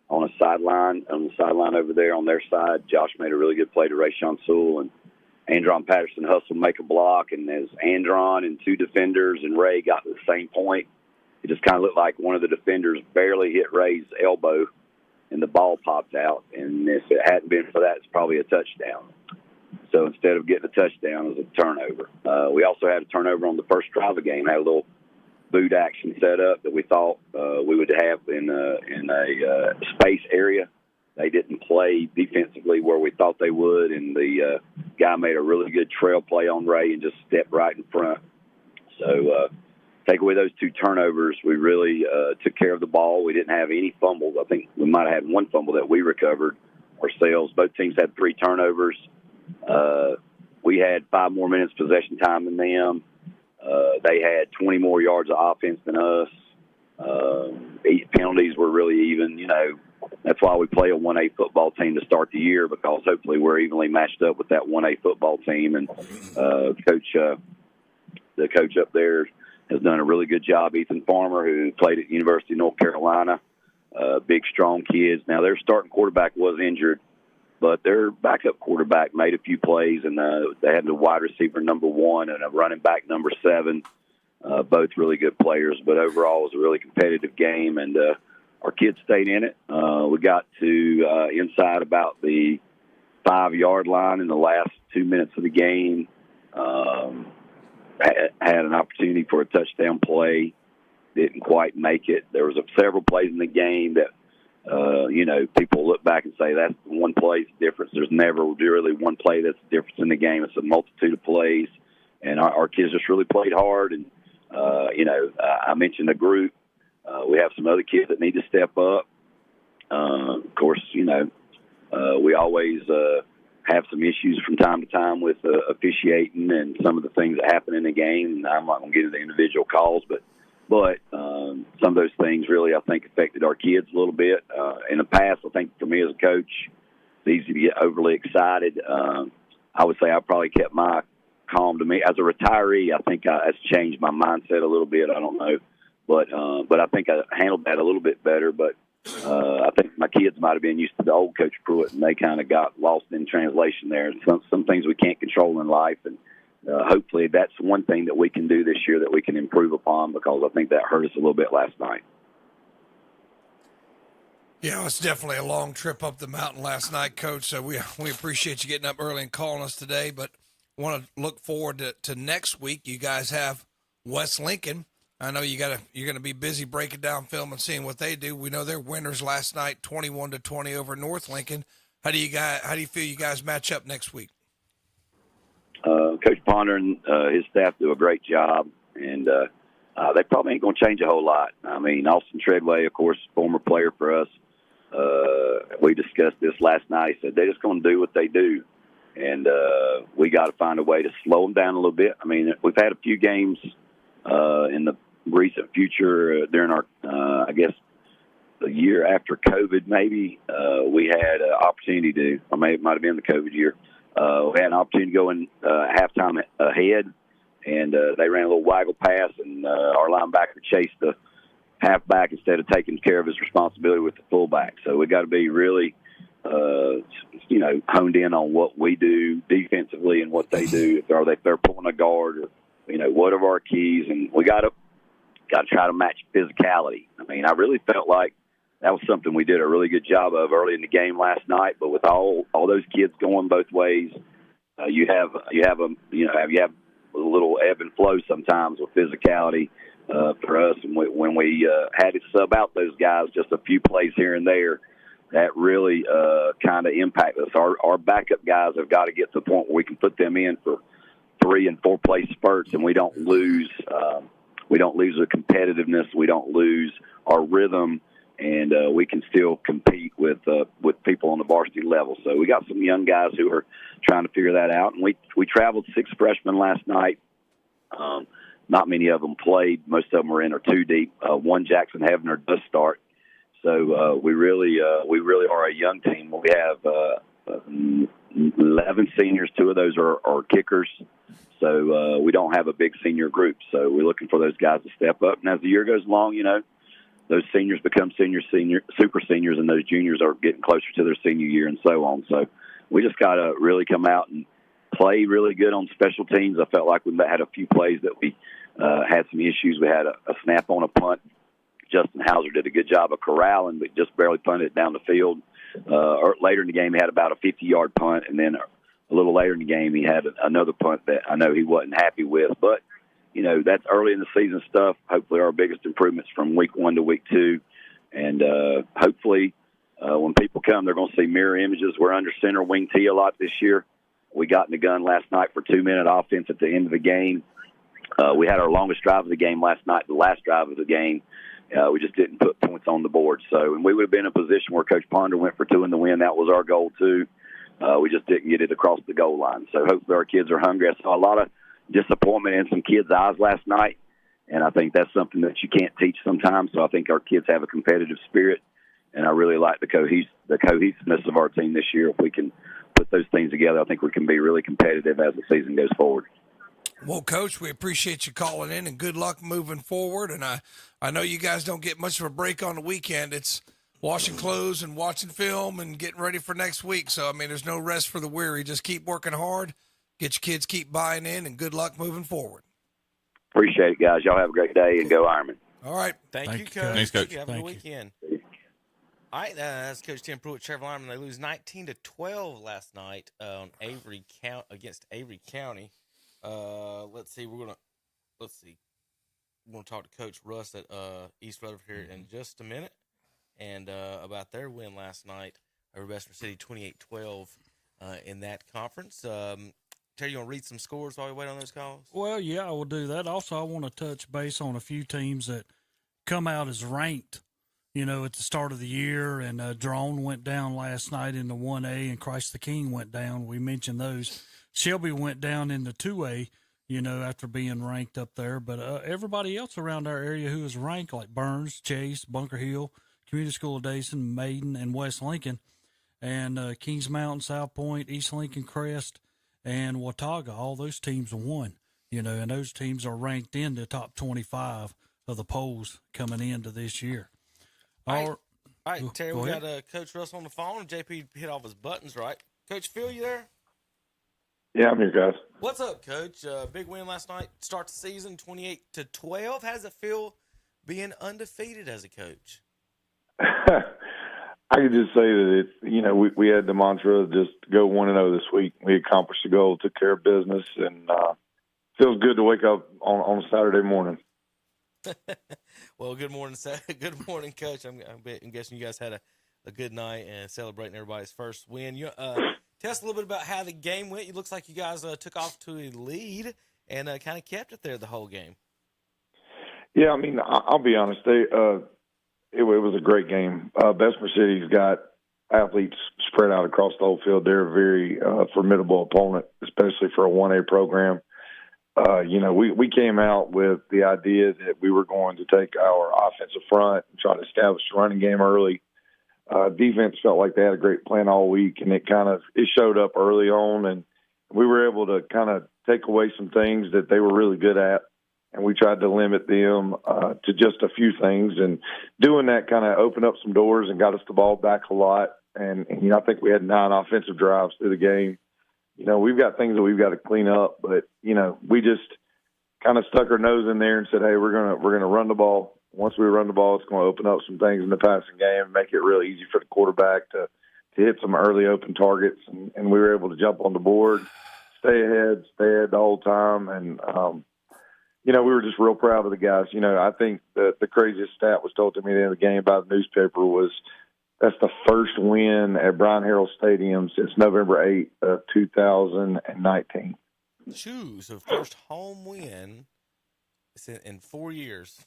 on the sideline over there on their side. Josh made a really good play to Rayshon Sewell, and Andron Patterson hustled, make a block, and as Andron and two defenders and Ray got to the same point, it just kind of looked like one of the defenders barely hit Ray's elbow, and the ball popped out. And if it hadn't been for that, it's probably a touchdown. So instead of getting a touchdown, it was a turnover. We also had a turnover on the first drive of the game. Had a little boot action set up that we thought we would have in a space area. They didn't play defensively where we thought they would, and the guy made a really good trail play on Ray and just stepped right in front. So take away those two turnovers, we really took care of the ball. We didn't have any fumbles. I think we might have had one fumble that we recovered ourselves. Both teams had 3 turnovers. We had 5 more minutes possession time than them. They had 20 more yards of offense than us. 8 penalties were really even. That's why we play a 1A football team to start the year, because hopefully we're evenly matched up with that 1A football team. And the coach up there has done a really good job, Ethan Farmer, who played at University of North Carolina. Big, strong kids. Now, their starting quarterback was injured, but their backup quarterback made a few plays, and they had the wide receiver number 1 and a running back number 7, both really good players. But overall, it was a really competitive game, and our kids stayed in it. We got to inside about the 5-yard line in the last 2 minutes of the game. Had an opportunity for a touchdown play, didn't quite make it. There was several plays in the game that people look back and say that's one play's difference. There's never really one play that's the difference in the game. It's a multitude of plays, and our kids just really played hard. And I mentioned a group. We have some other kids that need to step up. Of course, we always have some issues from time to time with officiating and some of the things that happen in the game. And I'm not going to get into individual calls, but some of those things really, I think, affected our kids a little bit. In the past, I think for me as a coach, it's easy to get overly excited. I would say I probably kept my calm to me. As a retiree, I think that's changed my mindset a little bit. I don't know. But I think I handled that a little bit better. But I think my kids might have been used to the old Coach Pruitt, and they kind of got lost in translation there. Some things we can't control in life, and hopefully that's one thing that we can do this year that we can improve upon, because I think that hurt us a little bit last night. Yeah, it was definitely a long trip up the mountain last night, Coach. So we appreciate you getting up early and calling us today, but want to look forward to next week. You guys have West Lincoln. I know you're going to be busy breaking down film and seeing what they do. We know they're winners last night, 21-20 over North Lincoln. How do you feel you guys match up next week? Coach Ponder and his staff do a great job, and they probably ain't going to change a whole lot. I mean, Austin Treadway, of course, former player for us. We discussed this last night. He said they're just going to do what they do, and we got to find a way to slow them down a little bit. I mean, we've had a few games in the recent future during our, I guess, the year after COVID, maybe we had an opportunity to, or maybe it might have been the COVID year. We had an opportunity to go in halftime ahead, and they ran a little waggle pass, and our linebacker chased the halfback instead of taking care of his responsibility with the fullback. So we got to be really, honed in on what we do defensively and what they do. If they're pulling a guard, or what are our keys, and we got to try to match physicality. I mean, I really felt like that was something we did a really good job of early in the game last night. But with all those kids going both ways, you have a little ebb and flow sometimes with physicality for us. And when we had to sub out those guys just a few plays here and there, that really kind of impacted us. Our backup guys have got to get to the point where we can put them in for 3 and 4 play spurts, and we don't lose the competitiveness. We don't lose our rhythm, and we can still compete with people on the varsity level. So we got some young guys who are trying to figure that out. And we traveled 6 freshmen last night. Not many of them played. Most of them were in or 2 deep. One Jackson Hevener does start. So we really are a young team. We have 11 seniors. 2 of those are kickers. So we don't have a big senior group. So we're looking for those guys to step up. And as the year goes along, those seniors become super seniors, and those juniors are getting closer to their senior year and so on. So we just got to really come out and play really good on special teams. I felt like we had a few plays that we had some issues. We had a snap on a punt. Justin Hauser did a good job of corralling, but just barely punted it down the field. Later in the game, he had about a 50-yard punt, and then a little later in the game, he had another punt that I know he wasn't happy with. But, that's early in the season stuff. Hopefully our biggest improvements from week 1 to week 2. And hopefully when people come, they're going to see mirror images. We're under center wing T a lot this year. We got in the gun last night for 2-minute offense at the end of the game. We had our longest drive of the game last night, the last drive of the game. We just didn't put points on the board. So, and we would have been in a position where Coach Ponder went for 2 in the win. That was our goal, too. We just didn't get it across the goal line. So hopefully our kids are hungry. I saw a lot of disappointment in some kids' eyes last night, and I think that's something that you can't teach sometimes. So I think our kids have a competitive spirit, and I really like the cohesiveness of our team this year. If we can put those things together, I think we can be really competitive as the season goes forward. Well, Coach, we appreciate you calling in, and good luck moving forward. And I know you guys don't get much of a break on the weekend. It's washing clothes and watching film and getting ready for next week. So, there's no rest for the weary. Just keep working hard, get your kids keep buying in, and good luck moving forward. Appreciate it, guys. Y'all have a great day, and go Ironman. All right. Thank you, Coach. Thanks, Coach. Have a good weekend. All right, that's Coach Tim Pruitt, Chevrolet Ironman. They lose 19-12 last night on against Avery County. Let's see. We're gonna talk to Coach Russ at East Rutherford here in just a minute, and about their win last night over Bessemer City, 28-12 in that conference. Terry, you want to read some scores while we wait on those calls? Well, yeah, I will do that. Also, I want to touch base on a few teams that come out as ranked, at the start of the year. And Drone went down last night in the 1A, and Christ the King went down. We mentioned those. Shelby went down in the 2A, after being ranked up there. But everybody else around our area who is ranked, like Burns, Chase, Bunker Hill, Community School of Dayton, Maiden, and West Lincoln, and Kings Mountain, South Point, East Lincoln, Crest, and Watauga, all those teams won, and those teams are ranked in the top 25 of the polls coming into this year. All right, Terry, we got Coach Russ on the phone. JP hit all his buttons right. Coach Phil, you there? Yeah, I'm here, guys. What's up, Coach? Big win last night. Start the season 28-12. How does it feel being undefeated as a coach? I could just say that we had the mantra of just go 1-0 this week. We accomplished the goal, took care of business, and feels good to wake up on a Saturday morning. Well, good morning, good morning, Coach. I'm guessing you guys had a good night and celebrating everybody's first win. Tell us a little bit about how the game went. It looks like you guys took off to a lead and kind of kept it there the whole game. Yeah, I'll be honest. It was a great game. Bessemer City's got athletes spread out across the whole field. They're a very formidable opponent, especially for a 1A program. We came out with the idea that we were going to take our offensive front and try to establish a running game early. Defense felt like they had a great plan all week, and it showed up early on, and we were able to kind of take away some things that they were really good at. and we tried to limit them to just a few things. And doing that kind of opened up some doors and got us the ball back a lot. And I think we had 9 offensive drives through the game. We've got things that we've got to clean up, but we just kind of stuck our nose in there and said, hey, we're gonna run the ball. Once we run the ball, it's going to open up some things in the passing game and make it real easy for the quarterback to hit some early open targets. And we were able to jump on the board, stay ahead the whole time. And, we were just real proud of the guys. I think the craziest stat was told to me at the end of the game by the newspaper was that's the first win at Brian Harrell Stadium since November 8th of 2019. So first home win in 4 years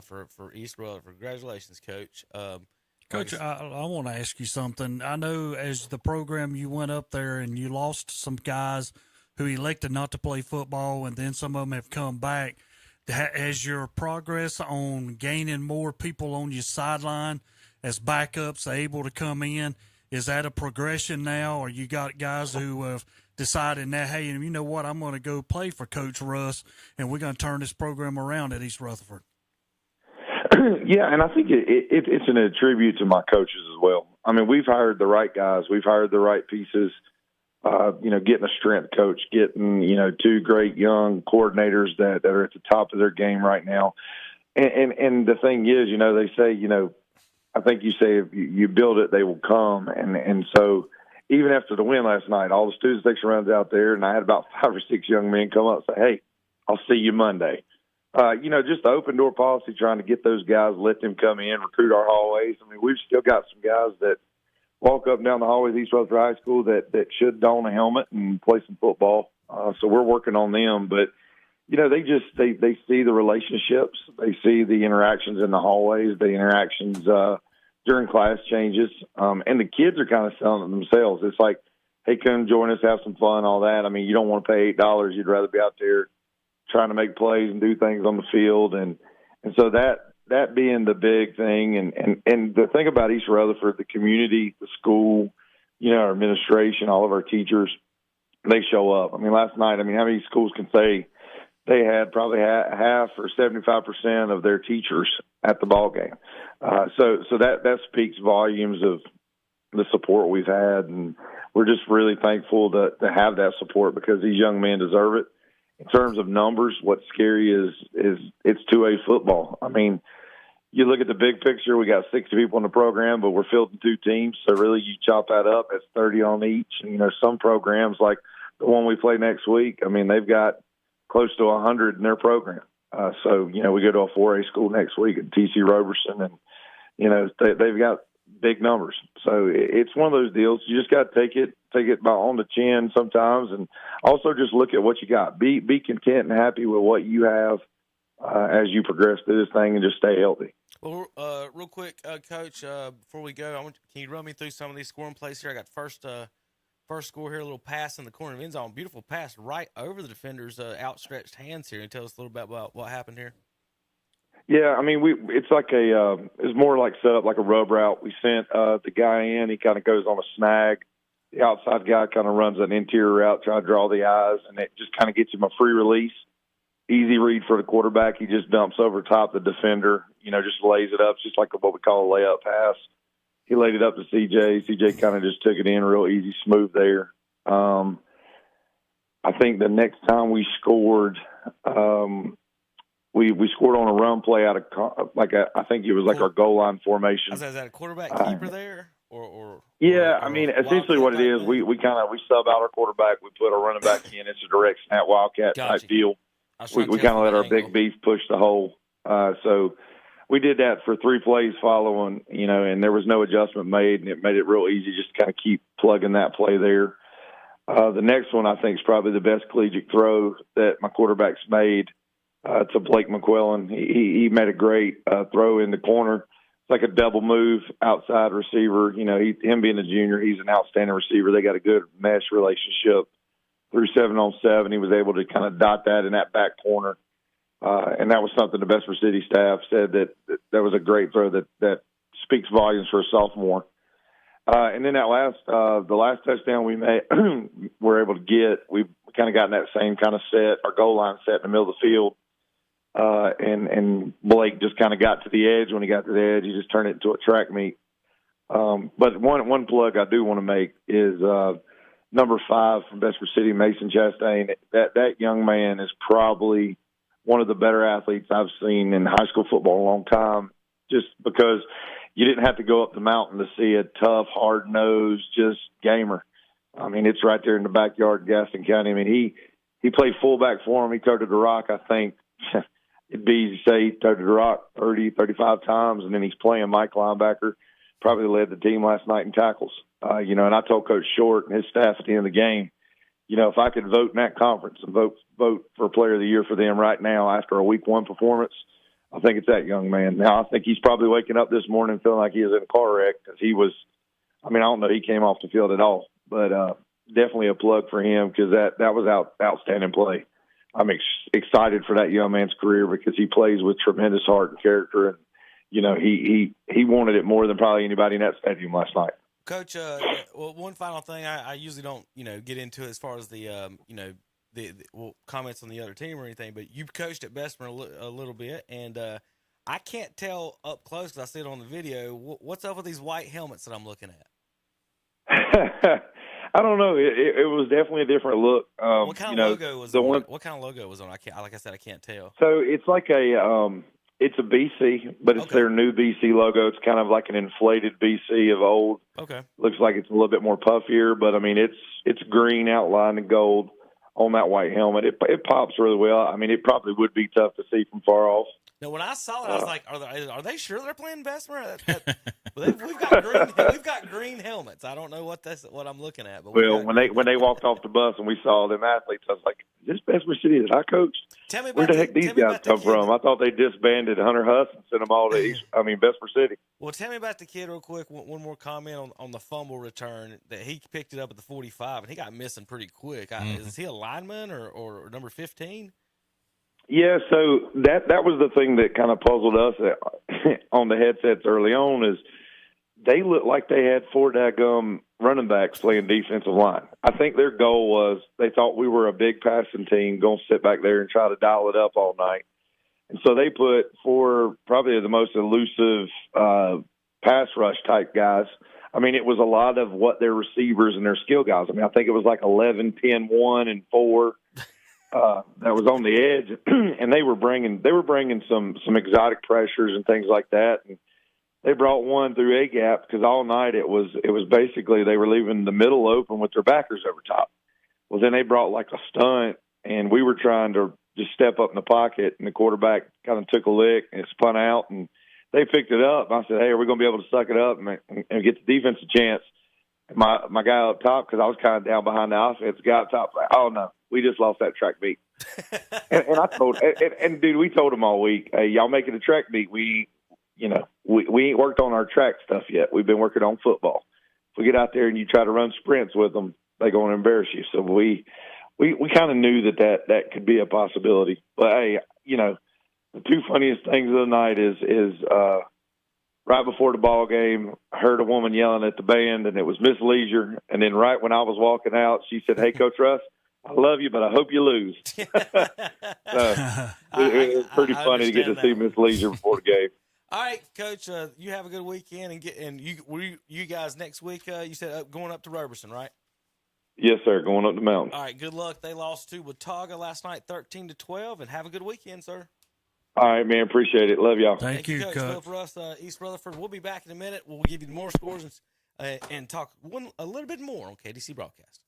for East Rutherford. Congratulations, Coach. Coach, I want to ask you something. I know as the program you went up there and you lost some guys who elected not to play football, and then some of them have come back. Has your progress on gaining more people on your sideline as backups able to come in, is that a progression now, or you got guys who have decided now, hey, you know what, I'm going to go play for Coach Russ, and we're going to turn this program around at East Rutherford? Yeah, and I think it's a tribute to my coaches as well. I mean, we've hired the right guys. We've hired the right pieces, getting a strength coach, getting, 2 great young coordinators that are at the top of their game right now. And the thing is, they say, I think you say if you build it, they will come. And so even after the win last night, all the student section runs out there, and I had about 5 or 6 young men come up and say, hey, I'll see you Monday. Just the open door policy, trying to get those guys, let them come in, recruit our hallways. I mean, we've still got some guys that walk up and down the hallways of East Rutherford High School that should don a helmet and play some football. So we're working on them. But, they see the relationships. They see the interactions in the hallways, the interactions during class changes. And the kids are kind of selling it themselves. It's like, hey, come join us, have some fun, all that. I mean, you don't want to pay $8. You'd rather be out there trying to make plays and do things on the field. And so that being the big thing. And the thing about East Rutherford, the community, the school, our administration, all of our teachers, they show up. I mean, last night, how many schools can say they had probably half or 75% of their teachers at the ball game? So that speaks volumes of the support we've had. And we're just really thankful to have that support because these young men deserve it. In terms of numbers, what's scary is it's 2A football. I mean, you look at the big picture, we got 60 people in the program, but we're fielding 2 teams. So really you chop that up, it's 30 on each. And, some programs like the one we play next week, they've got close to 100 in their program. So we go to a 4A school next week at TC Roberson, and, they've got big numbers. So it's one of those deals. You just got to take it by on the chin sometimes, and also just look at what you got. Be content and happy with what you have as you progress through this thing, and just stay healthy. Well, real quick, Coach, before we go, can you run me through some of these scoring plays here? I got first score here, a little pass in the corner of the end zone. Beautiful pass right over the defender's outstretched hands here. And tell us a little bit about what happened here. Yeah, it's like it's more like set up like a rub route. We sent the guy in. He kind of goes on a snag. The outside guy kind of runs an interior route, try to draw the eyes, and it just kind of gets him a free release. Easy read for the quarterback. He just dumps over top the defender, just lays it up. It's just like what we call a layup pass. He laid it up to CJ. CJ kind of just took it in real easy, smooth there. I think the next time we scored, we scored on a run play out of I think it was like our goal line formation. Is that a quarterback keeper there? Yeah, essentially what it is, we sub out our quarterback. We put our running back in. It's a direct snap wildcat type deal. We kind of let our big beef push the hole. So we did that for 3 plays following, and there was no adjustment made, and it made it real easy just to kind of keep plugging that play there. The next one I think is probably the best collegiate throw that my quarterback's made to Blake McQuillan. He made a great throw in the corner. It's like a double move outside receiver. Him being a junior, he's an outstanding receiver. They got a good mesh relationship. Through 7-on-7, he was able to kind of dot that in that back corner. And that was something the Bessemer City staff said that was a great throw that speaks volumes for a sophomore. And then the last touchdown we made, we're able to get, we kind of got in that same kind of set, our goal line set in the middle of the field. and Blake just kind of got to the edge. When he got to the edge, he just turned it into a track meet. But one plug I do want to make is number 5 from Bessemer City, Mason Chastain. That young man is probably one of the better athletes I've seen in high school football in a long time, just because you didn't have to go up the mountain to see a tough, hard-nosed, just gamer. I mean, it's right there in the backyard in Gaston County. I mean, he played fullback for him. He toted the rock, I think. It'd be easy to say he toted the rock 30, 35 times, and then he's playing Mike linebacker. Probably led the team last night in tackles. And I told Coach Short and his staff at the end of the game, if I could vote in that conference and vote for Player of the Year for them right now after a Week 1 performance, I think it's that young man. Now, I think he's probably waking up this morning feeling like he was in a car wreck because he was – I don't know, he came off the field at all. But definitely a plug for him because that was outstanding play. I'm excited for that young man's career because he plays with tremendous heart and character, and he wanted it more than probably anybody in that stadium last night. Coach, well, one final thing, I usually don't get into as far as the comments on the other team or anything, but you coached at Bessemer a little bit, and I can't tell up close because I see it on the video. What's up with these white helmets that I'm looking at? I don't know. It was definitely a different look. What kind of logo was on? What kind of logo was on? Like I said, I can't tell. So it's like it's a BC, but it's their new BC logo. It's kind of like an inflated BC of old. Okay. Looks like it's a little bit more puffier, but it's green outlined in gold on that white helmet. It pops really well. It probably would be tough to see from far off. Now, when I saw it, I was like, "Are they sure they're playing Bessemer?" We've got green helmets. I don't know what I'm looking at. But when they walked off the bus and we saw them athletes, I was like, "Is this Bessemer City that I coached? Where the heck these guys come from?" I thought they disbanded Hunter Huss and sent them all to Bessemer City. Well, tell me about the kid real quick. One more comment on the fumble return that he picked it up at the 45 and he got missing pretty quick. Is he a lineman or number 15? Yeah, so that was the thing that kind of puzzled us on the headsets early on is they looked like they had 4 daggum running backs playing defensive line. I think their goal was they thought we were a big passing team going to sit back there and try to dial it up all night. And so they put 4 probably the most elusive pass rush type guys. It was a lot of what their receivers and their skill guys. I think it was like 11, 10, 1, and 4. That was on the edge, and they were bringing some exotic pressures and things like that. And they brought one through A gap because all night it was basically they were leaving the middle open with their backers over top. Well, then they brought like a stunt, and we were trying to just step up in the pocket, and the quarterback kind of took a lick and it spun out, and they picked it up. I said, "Hey, are we going to be able to suck it up and get the defense a chance?" And my guy up top, because I was kind of down behind the offense, guy up top, like, "Oh no, we just lost that track meet." and I told, and dude, we told him all week, "Hey, y'all making a track meet? We ain't worked on our track stuff yet. We've been working on football. If we get out there and you try to run sprints with them, they're going to embarrass you." So we kind of knew that could be a possibility. But hey, the 2 funniest things of the night is right before the ball game, I heard a woman yelling at the band, and it was Miss Leisure. And then right when I was walking out, she said, "Hey, Coach Russ, I love you, but I hope you lose." It was pretty funny to get to see Miss Leisure before the game. All right, Coach, you have a good weekend, and you guys next week. You said going up to Roberson, right? Yes, sir. Going up the mountain. All right. Good luck. They lost to Watauga last night, 13-12, and have a good weekend, sir. All right, man. Appreciate it. Love y'all. Thank you, Coach. Phil for us, East Rutherford. We'll be back in a minute. We'll give you more scores and talk a little bit more on KDC Broadcast.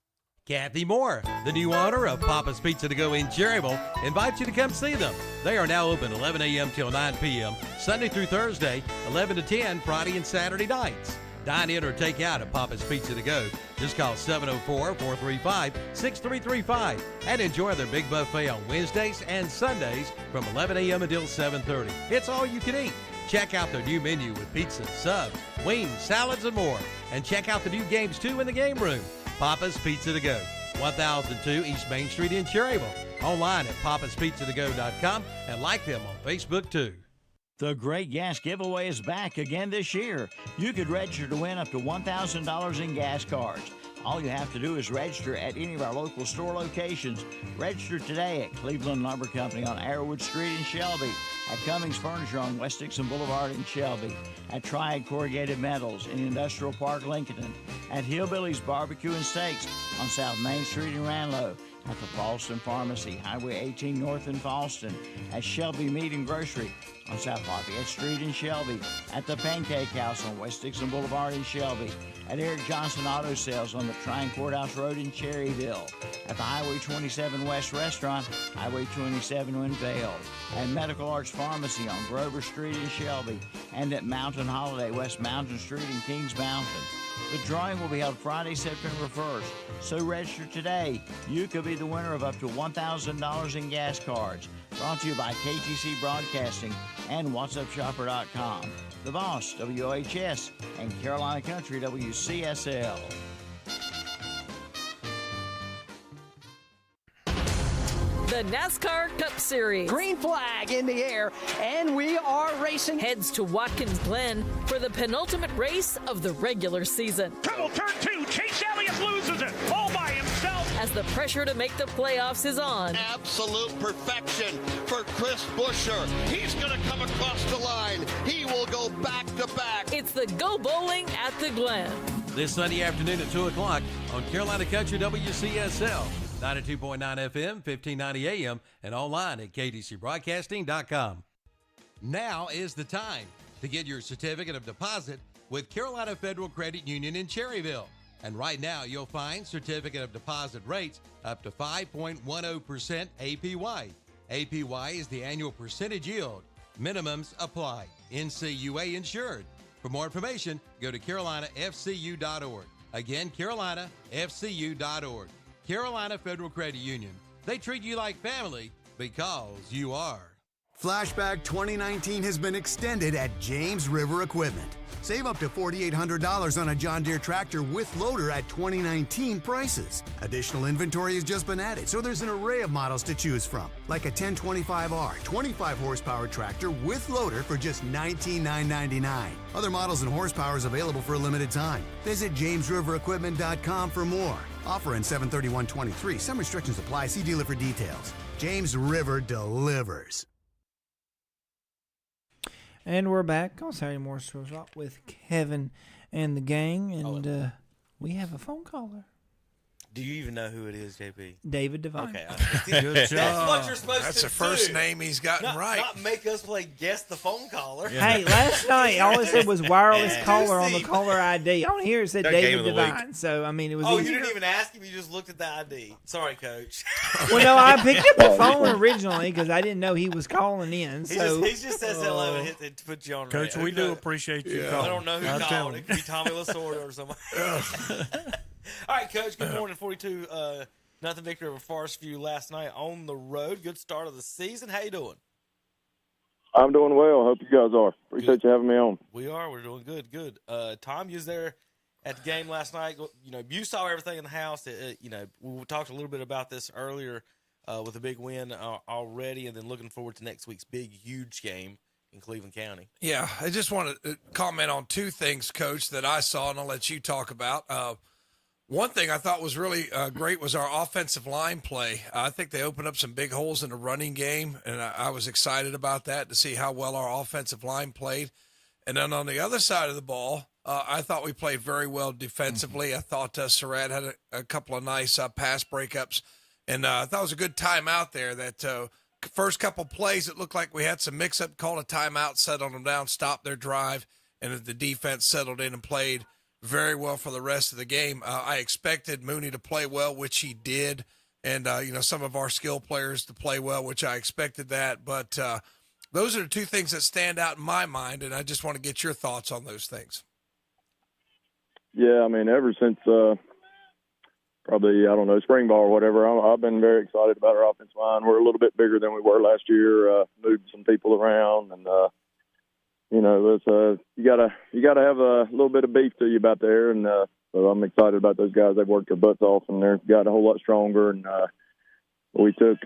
Kathy Moore, the new owner of Papa's Pizza to Go in Cherryville, invites you to come see them. They are now open 11 a.m. till 9 p.m., Sunday through Thursday, 11 to 10, Friday and Saturday nights. Dine in or take out at Papa's Pizza to Go. Just call 704-435-6335 and enjoy their big buffet on Wednesdays and Sundays from 11 a.m. until 7:30. It's all you can eat. Check out their new menu with pizza, subs, wings, salads, and more. And check out the new games, too, in the game room. Papa's Pizza to Go, 1002 East Main Street in Cherryville. Online at papaspizzatogo.com and like them on Facebook, too. The Great Gas Giveaway is back again this year. You could register to win up to $1,000 in gas cards. All you have to do is register at any of our local store locations. Register today at Cleveland Lumber Company on Arrowwood Street in Shelby, at Cummings Furniture on West Dixon Boulevard in Shelby, at Triad Corrugated Metals in Industrial Park, Lincoln, at Hillbilly's Barbecue and Steaks on South Main Street in Ranlow, at the Falston Pharmacy, Highway 18 North in Falston, at Shelby Meat and Grocery on South Lafayette Street in Shelby, at the Pancake House on West Dixon Boulevard in Shelby, at Eric Johnson Auto Sales on the Tryon Courthouse Road in Cherryville, at the Highway 27 West Restaurant, Highway 27 in Vale, at Medical Arts Pharmacy on Grover Street in Shelby, and at Mountain Holiday, West Mountain Street in Kings Mountain. The drawing will be held Friday, September 1st, so register today. You could be the winner of up to $1,000 in gas cards. Brought to you by KTC Broadcasting and WhatsUpShopper.com. The Boss, WOHS, and Carolina Country, WCSL. The NASCAR Cup Series. Green flag in the air, and we are racing. Heads to Watkins Glen for the penultimate race of the regular season. Trouble turn 2, Chase Elliott loses it all by himself. As the pressure to make the playoffs is on. Absolute perfection for Chris Buescher. He's going to come across the line. He will go back to back. It's the Go Bowling at the Glen. This Sunday afternoon at 2 o'clock on Carolina Country WCSL. 92.9 FM, 1590 AM, and online at kdcbroadcasting.com. Now is the time to get your certificate of deposit with Carolina Federal Credit Union in Cherryville. And right now, you'll find certificate of deposit rates up to 5.10% APY. APY is the annual percentage yield. Minimums apply. NCUA insured. For more information, go to carolinafcu.org. Again, carolinafcu.org. Carolina Federal Credit Union. They treat you like family because you are. Flashback 2019 has been extended at James River Equipment. Save up to $4,800 on a John Deere tractor with loader at 2019 prices. Additional inventory has just been added, so there's an array of models to choose from, like a 1025R 25 horsepower tractor with loader for just $19,999. Other models and horsepower is available for a limited time. Visit JamesRiverEquipment.com for more. Offer in 7/31/23. Some restrictions apply. See dealer for details. James River delivers. And we're back on Saturday Morning Sports Talk with Kevin and the gang, and we have a phone caller. Do you even know who it is, JP? David Devine. Okay. Good job. That's what you're supposed That's to do. the first name he's gotten right. Not make us play guess the phone caller. Hey, last night all it said was wireless caller on the caller ID. On here it said David Devine. So, I mean, it was Oh, easy. you didn't even ask him. You just looked at the ID. Sorry, Coach. Well, no, I picked up the phone originally because I didn't know he was calling in. He So just says hello and hit put you on. Coach, we do appreciate you calling. I don't know who called. It could be Tommy Lasorda or somebody. All right, Coach. Good morning. 42 nothing victory over Forest View last night on the road. Good start of the season. How you doing? I'm doing well. Hope you guys are. Appreciate you having me on. We are. We're doing good. Good. Tom, you was there at the game last night. You know, you saw everything in the house. You know, we talked a little bit about this earlier with a big win already, and then looking forward to next week's big, huge game in Cleveland County. Yeah, I just want to comment on two things, Coach, that I saw, and I'll let you talk about. One thing I thought was really great was our offensive line play. I think they opened up some big holes in the running game, and I was excited about that to see how well our offensive line played. And then on the other side of the ball, I thought we played very well defensively. I thought Surratt had a couple of nice pass breakups, and I thought it was a good timeout there. That first couple plays, it looked like we had some mix-up, called a timeout, settled them down, stopped their drive, and the defense settled in and played very well for the rest of the game. I expected Mooney to play well, which he did, and some of our skill players to play well, which I expected that. But those are the two things that stand out in my mind, and I just want to get your thoughts on those things. Yeah, I mean, ever since probably, spring ball or whatever, I've been very excited about our offensive line. We're a little bit bigger than we were last year, moved some people around, and you gotta have a little bit of beef to you about there, and so I'm excited about those guys. They've worked their butts off, and they've got a whole lot stronger. And we took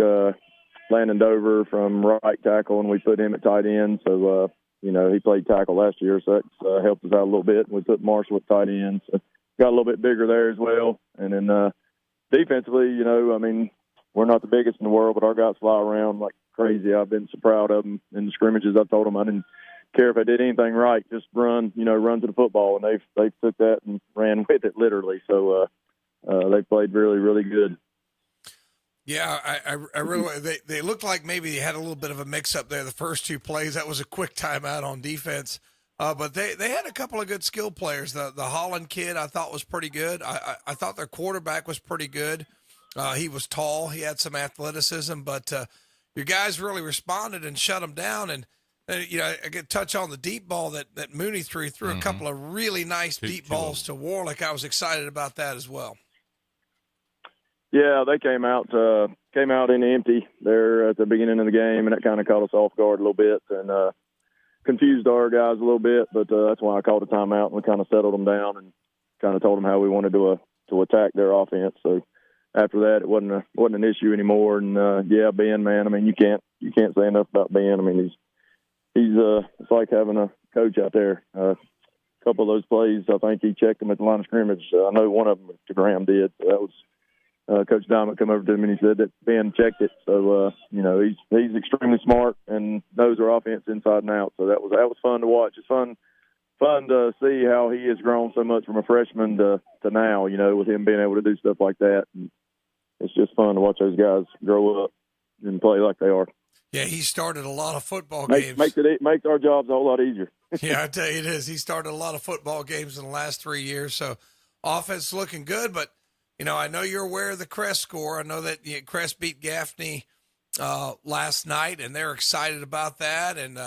Landon Dover from right tackle, and we put him at tight end. So he played tackle last year, so that's helped us out a little bit. And we put Marshall at tight end. So got a little bit bigger there as well. And then defensively, you know, I mean, we're not the biggest in the world, but our guys fly around like crazy. I've been so proud of them in the scrimmages. I've told them I didn't care if I did anything right, just run to the football, and they took that and ran with it literally. So they played really, really good. Yeah, I really they looked like maybe they had a little bit of a mix up there the first two plays. That was a quick timeout on defense. But they had a couple of good skill players. The Holland kid I thought was pretty good. I thought their quarterback was pretty good. He was tall. He had some athleticism, but your guys really responded and shut them down. And you know, I could touch on the deep ball that Mooney threw. He threw a couple of really nice deep balls to Warlick. I was excited about that as well. Yeah, they came out in empty there at the beginning of the game, and that kind of caught us off guard a little bit and confused our guys a little bit. But that's why I called a timeout, and we kind of settled them down and kind of told them how we wanted to attack their offense. So after that, it wasn't an issue anymore. And Ben, man, I mean, you can't say enough about Ben. I mean, he's it's like having a coach out there. A couple of those plays, I think he checked them at the line of scrimmage. I know one of them, Graham did. So that was. Coach Diamond come over to him and he said that Ben checked it. So, you know, he's extremely smart and knows our offense inside and out. So that was fun to watch. It's fun to see how he has grown so much from a freshman to now, you know, with him being able to do stuff like that. And it's just fun to watch those guys grow up and play like they are. Yeah, he started a lot of football games. Makes our jobs a whole lot easier. Yeah, I tell you it is. He started a lot of football games in the last 3 years. So offense looking good, but you know, I know you're aware of the Crest score. I know that Crest beat Gaffney last night, and they're excited about that. And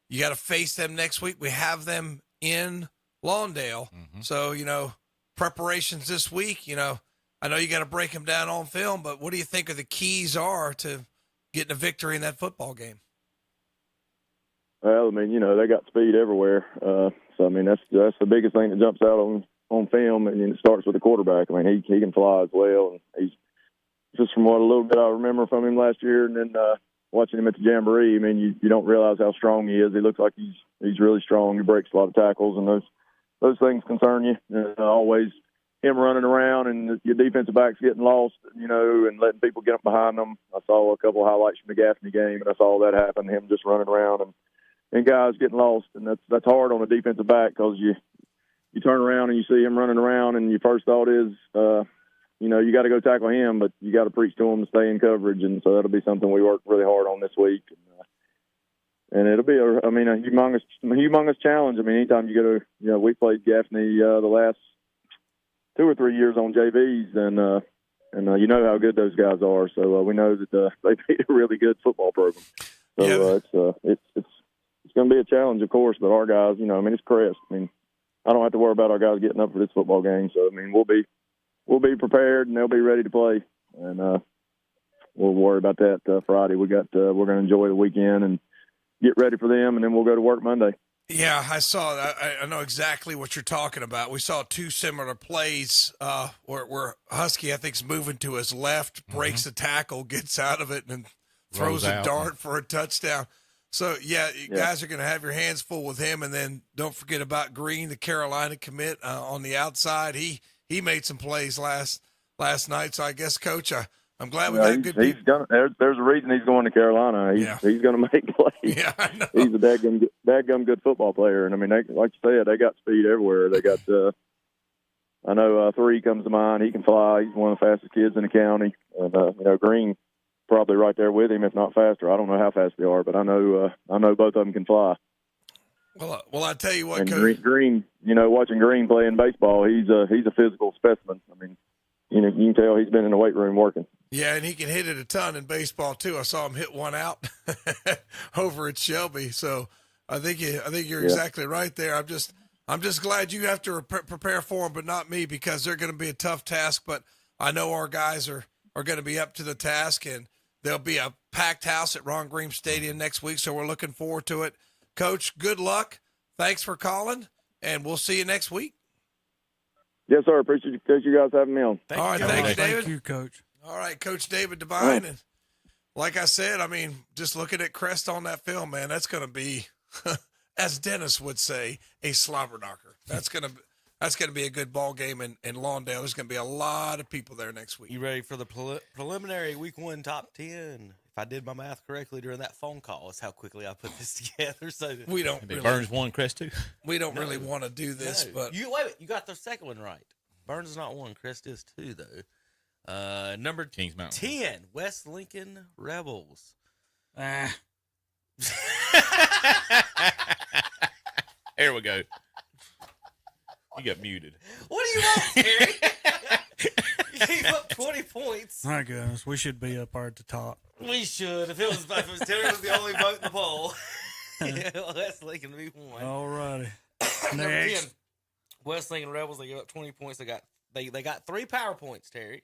you got to face them next week. We have them in Lawndale. So, you know, preparations this week, you know, I know you got to break them down on film, but what do you think are the keys are to getting a victory in that football game? Well, I mean, you know, they got speed everywhere. So, I mean, that's the biggest thing that jumps out on film, and it starts with the quarterback. I mean, he can fly as well, and he's just from what a little bit I remember from him last year, and then watching him at the Jamboree. I mean, you don't realize how strong he is. He looks like he's really strong. He breaks a lot of tackles, and those things concern you. And always him running around and your defensive backs getting lost, you know, and letting people get up behind them. I saw a couple of highlights from the Gaffney game, and I saw that happen. Him just running around and guys getting lost, and that's hard on a defensive back because you turn around and you see him running around, and your first thought is, you know, you got to go tackle him, but you got to preach to him to stay in coverage, and so that'll be something we work really hard on this week. And it'll be a humongous challenge. I mean, anytime you go to, you know, we played Gaffney the last 2 or 3 years on JVs, and you know how good those guys are. So we know that they beat a really good football program. So it's going to be a challenge, of course, but our guys, you know, I mean, it's Crest. I mean, I don't have to worry about our guys getting up for this football game. So, I mean, we'll be prepared, and they'll be ready to play. And we'll worry about that Friday. We're going to enjoy the weekend and get ready for them, and then we'll go to work Monday. Yeah, I saw that. I know exactly what you're talking about. We saw 2 similar plays where Husky, I think, is moving to his left, breaks a tackle, gets out of it, and throws a dart for a touchdown. So, yeah, you guys are going to have your hands full with him. And then don't forget about Green, the Carolina commit on the outside. He made some plays last night. So I guess, Coach, I'm glad we got good people. There's a reason he's going to Carolina. He's going to make plays. Yeah, I know. He's a dadgum good football player. And, I mean, like you said, they got speed everywhere. They got I know 3 comes to mind. He can fly. He's one of the fastest kids in the county. And, you know, Green probably right there with him, if not faster. I don't know how fast they are, but I know both of them can fly. Well, I tell you what, and Coach. Green, you know, watching Green playing baseball, he's a physical specimen. I mean, you know, you can tell he's been in the weight room working. Yeah, and he can hit it a ton in baseball too. I saw him hit one out over at Shelby. So I think you're exactly right there. I'm just glad you have to prepare for them, but not me, because they're going to be a tough task. But I know our guys are going to be up to the task, and there'll be a packed house at Ron Green Stadium next week. So we're looking forward to it. Coach, good luck. Thanks for calling, and we'll see you next week. Yes, sir. Appreciate you guys having me on. All right, thank you, David. Thank you, Coach. All right, Coach David Devine. And like I said, I mean, just looking at Crest on that film, man, that's going to be, as Dennis would say, a slobber knocker. That's going That's going to be a good ball game in Lawndale. There's going to be a lot of people there next week. You ready for the preliminary week 1 top 10? If I did my math correctly during that phone call, is how quickly I put this together. So we don't really, Burns 1, Crest 2. We don't really want to do this, but you wait. You got the second one right. Burns is not 1. Crest is 2, though. Number Kings Mountain. 10, West Lincoln Rebels. There we go. You got muted. What do you want, Terry? You gave up 20 points. My goodness, we should be up there at the top. We should. If it was Terry was the only vote in the poll. West Lincoln be 1. All righty. Number Next. 10, West Lincoln Rebels. They gave up 20 points. They got 3 power points, Terry.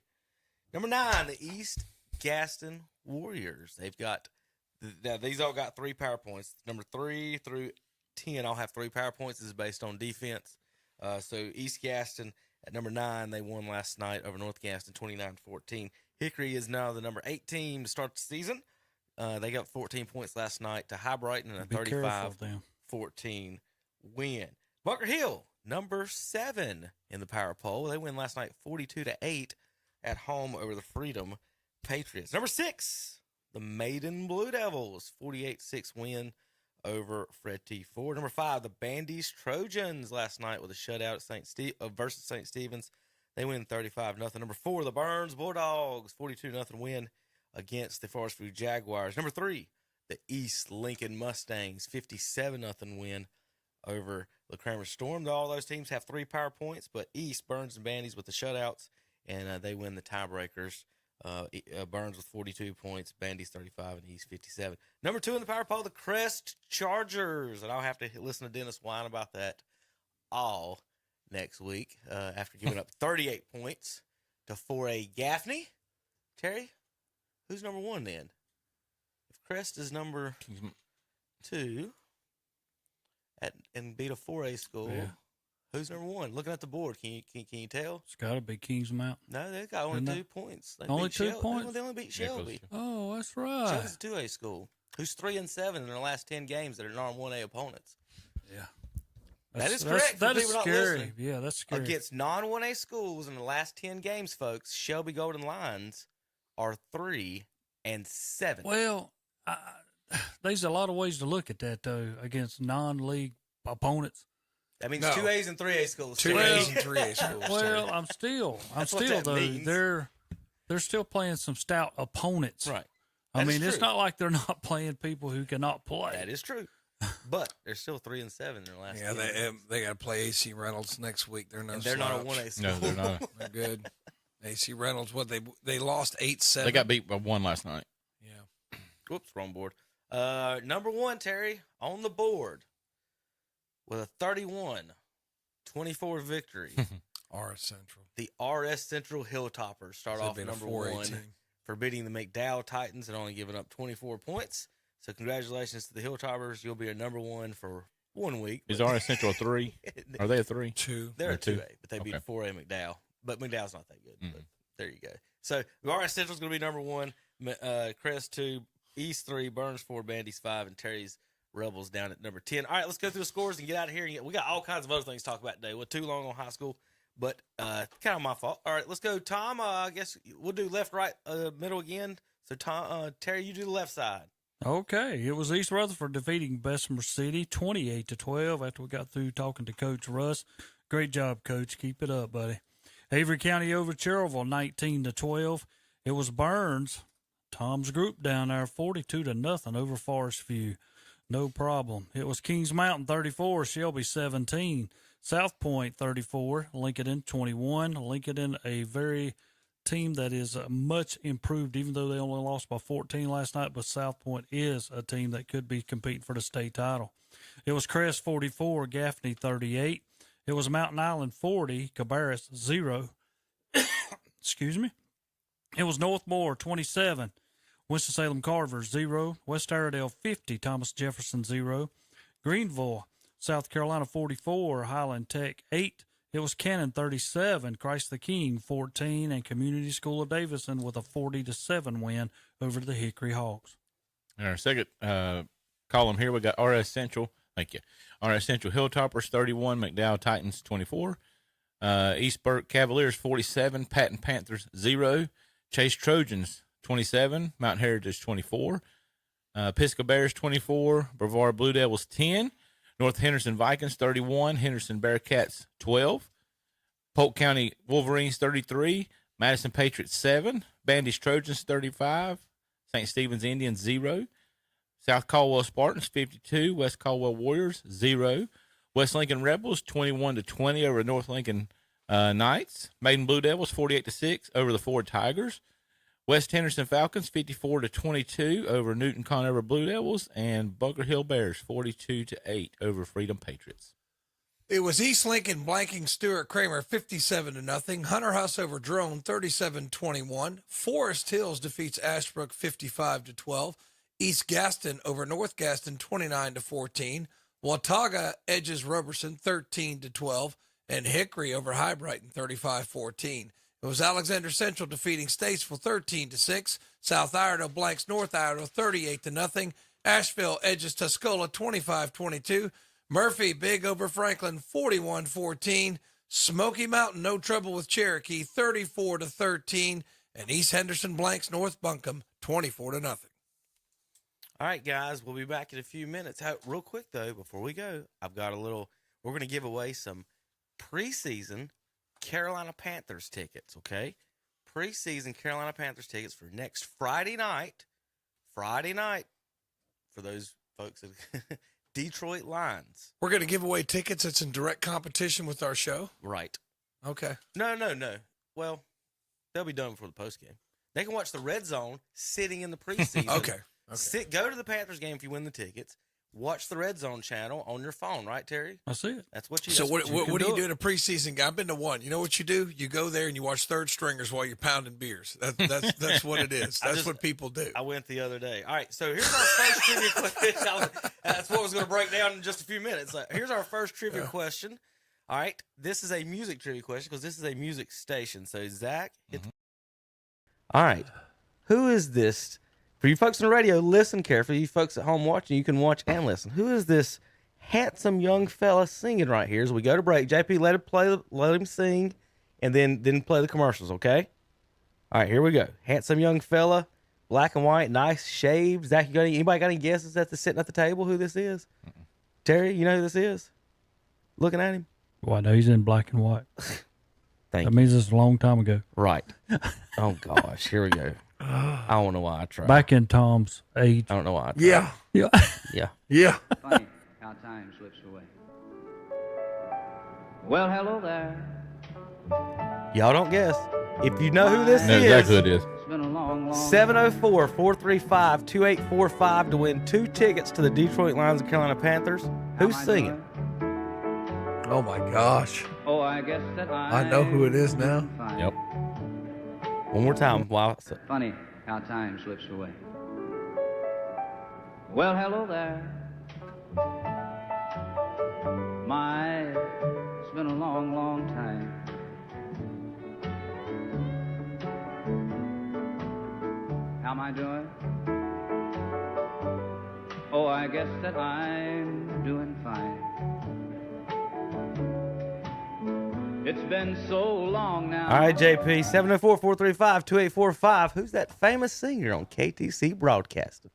Number 9, the East Gaston Warriors. They've got these all got 3 power points. Number 3 through 10 all have 3 power points. This is based on defense. So East Gaston at number 9, they won last night over North Gaston 29-14. Hickory is now the number 8 team to start the season. They got 14 points last night to High Brighton and a 35-14 win. Bunker Hill, number 7 in the power poll. They win last night 42-8 at home over the Freedom Patriots. Number 6, the Maiden Blue Devils, 48-6 win over Fred T. Ford. Number 5, the Bandy's Trojans last night with a shutout at versus St. Stephen's. They win 35-0. Number 4, the Burns Bulldogs, 42-0 win against the Forest View Jaguars. Number 3, the East Lincoln Mustangs, 57-0 win over the Kramer Storm. All those teams have 3 power points, but East, Burns, and Bandy's with the shutouts, and they win the tiebreakers. Burns with 42 points, Bandy's 35, and East 57. Number 2 in the power poll, the Crest Chargers, and I'll have to listen to Dennis whine about that all next week after giving up 38 points to 4A Gaffney. Terry, who's number 1 then? If Crest is number 2 and beat a 4A school, who's number 1? Looking at the board, can you tell? It's got to be Kings Mountain. No, they got only 2 points. They only beat 2 points? They only beat Shelby. Oh, that's right. Shelby's a 2A school who's 3-7 in their last 10 games that are non-1A opponents. Yeah. That is correct. That is scary. Yeah, that's scary. Against non-1A schools in the last 10 games, folks, Shelby Golden Lions are 3-7. Well, there's a lot of ways to look at that, though, against non-league opponents. That means 2As and 3A schools. 2As and 3A schools. Well, I'm still though means. they're still playing some stout opponents. Right. I mean, it's not like they're not playing people who cannot play. That is true. But they're still 3-7 in their last. Yeah, they got to play AC Reynolds next week. They're not a 1A school. No, they're not. They're good. AC Reynolds, they lost 8-7. They got beat by 1 last night. Yeah. Whoops, wrong board. Number 1, Terry, on the board with a 31-24 victory. RS Central. The RS Central Hilltoppers start off number 1 for beating the McDowell Titans and only giving up 24 points. So congratulations to the Hilltoppers. You'll be a number 1 for 1 week. Is RS Central a 3? Are they a 3? 2. They're a 2A, but they beat 4A McDowell. But McDowell's not that good. But there you go. So RS Central's going to be number 1, Crest 2, East 3, Burns 4, Bandy's 5, and Terry's Rebels down at number 10. All right, let's go through the scores and get out of here. We got all kinds of other things to talk about today. We're too long on high school, but kind of my fault. All right, let's go. Tom, I guess we'll do left, right, middle again. So, Tom, Terry, you do the left side. Okay, it was East Rutherford defeating Bessemer City 28-12 after we got through talking to Coach Russ. Great job, Coach. Keep it up, buddy. Avery County over Cherylville 19-12. It was Burns, Tom's group down there, 42-0 over Forest View. No problem. It was Kings Mountain 34, Shelby 17. South Point 34, Lincoln 21. Lincoln, a very team that is much improved, even though they only lost by 14 last night, but South Point is a team that could be competing for the state title. It was Crest 44, Gaffney 38. It was Mountain Island 40, Cabarrus 0. Excuse me. It was Northmore 27, Winston-Salem Carver 0, West Iredell 50, Thomas Jefferson 0, Greenville, South Carolina 44, Highland Tech 8. It was Cannon 37, Christ the King 14, and Community School of Davison with a 40-7 win over the Hickory Hawks. In our second column here, we got RS Central. Thank you. RS Central Hilltoppers 31, McDowell Titans 24. East Burke Cavaliers 47, Patton Panthers 0, Chase Trojans 27, Mount Heritage 24, Pisgah Bears 24, Brevard Blue Devils 10, North Henderson Vikings 31, Henderson Bearcats 12, Polk County Wolverines 33, Madison Patriots 7, Bandish Trojans 35, St. Stephen's Indians 0, South Caldwell Spartans 52, West Caldwell Warriors 0, West Lincoln Rebels 21-20 over North Lincoln Knights, Maiden Blue Devils 48-6 over the Ford Tigers, West Henderson Falcons 54-22 over Newton Conover Blue Devils, and Bunker Hill Bears 42-8 over Freedom Patriots. It was East Lincoln blanking Stuart Kramer 57-0. Hunter Huss over Drone 37-21. Forest Hills defeats Ashbrook 55-12. East Gaston over North Gaston 29-14. Watauga edges Roberson 13-12. And Hickory over High Brighton 35-14. It was Alexander Central defeating Statesville 13-6. South Iredell blanks North Iredell 38-0. Asheville edges Tuscola 25-22. Murphy big over Franklin 41-14. Smoky Mountain no trouble with Cherokee 34-13. And East Henderson blanks North Buncombe 24-0. All right, guys, we'll be back in a few minutes. Real quick though, before we go, we're going to give away some preseason Carolina Panthers tickets, okay? Preseason Carolina Panthers tickets for next Friday night. For those folks that Detroit Lions. We're going to give away tickets that's in direct competition with our show? Right. Okay. No. Well, they'll be done before the postgame. They can watch the Red Zone sitting in the preseason. Okay. Go to the Panthers game if you win the tickets. Watch the Red Zone channel on your phone, right, Terry? I see it. That's what you. So what do you do in a preseason game? I've been to one. You know what you do? You go there and you watch third stringers while you're pounding beers. That's what it is. That's what people do. I went the other day. All right, so here's our first trivia question. That's what I was going to break down in just a few minutes. Here's our first trivia question. All right, this is a music trivia question because this is a music station. So Zach, all right, who is this? For you folks on the radio, listen carefully. You folks at home watching, you can watch and listen. Who is this handsome young fella singing right here as we go to break? JP, let him sing, and then play the commercials, okay? All right, here we go. Handsome young fella, black and white, nice shaved. Zach, anybody got any guesses sitting at the table who this is? Terry, you know who this is? Looking at him? Well, I know he's in black and white. That means it's a long time ago. Right. Oh, gosh. Here we go. I don't know why I tried. Back in Tom's age. I don't know why I tried. Yeah. Funny how time slips away. Well, hello there. Y'all don't guess. If you know who this is. Exactly who it is. It's been a long, long 704-435-2845 to win 2 tickets to the Detroit Lions and Carolina Panthers. Who's singing? Oh, my gosh. Oh, I guess that I know who it is now. Yep. One more time. Wow. Funny how time slips away. Well, hello there. It's been a long, long time. How am I doing? Oh, I guess that I'm doing fine. It's been so long now. All right, JP, 704-435-2845. Who's that famous singer on KTC Broadcasting?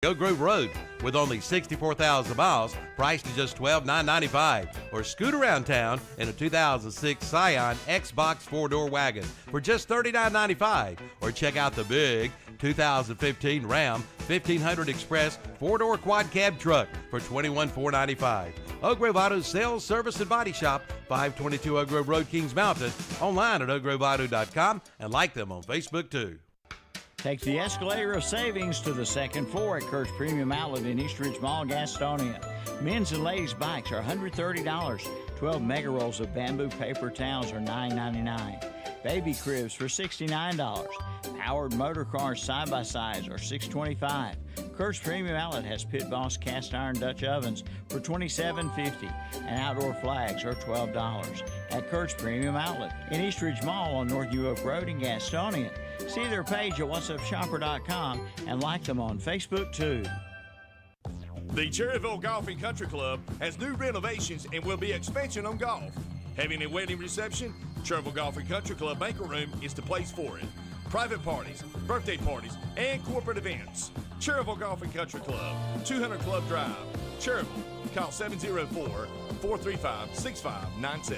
Oak Grove Road with only 64,000 miles, priced to just $12,995. Or scoot around town in a 2006 Scion Xbox 4-door wagon for just $39,995. Or check out the big 2015 Ram 1500 Express 4-door quad cab truck for $21,495. Oak Grove Auto Sales, Service, and Body Shop, 522 Oak Grove Road, Kings Mountain. Online at oakgroveauto.com and like them on Facebook too. Take the escalator of savings to the second floor at Kurt's Premium Outlet in East Ridge Mall, Gastonia. Men's and ladies' bikes are $130. 12 mega rolls of bamboo paper towels are $9.99. Baby cribs for $69. Powered motor cars side-by-sides are $625. Kurt's Premium Outlet has Pit Boss cast iron Dutch ovens for $27.50 and outdoor flags are $12 at Kurt's Premium Outlet in Eastridge Mall on North New Oak Road in Gastonia. See their page at whatsupshopper.com and like them on Facebook too. The Cherryville Golf and Country Club has new renovations and will be expansion on golf. Having a wedding reception? Cherryville Golf and Country Club banquet room is the place for it. Private parties, birthday parties, and corporate events. Cherryville Golf and Country Club, 200 Club Drive, Cherryville. Call 704-435-6597.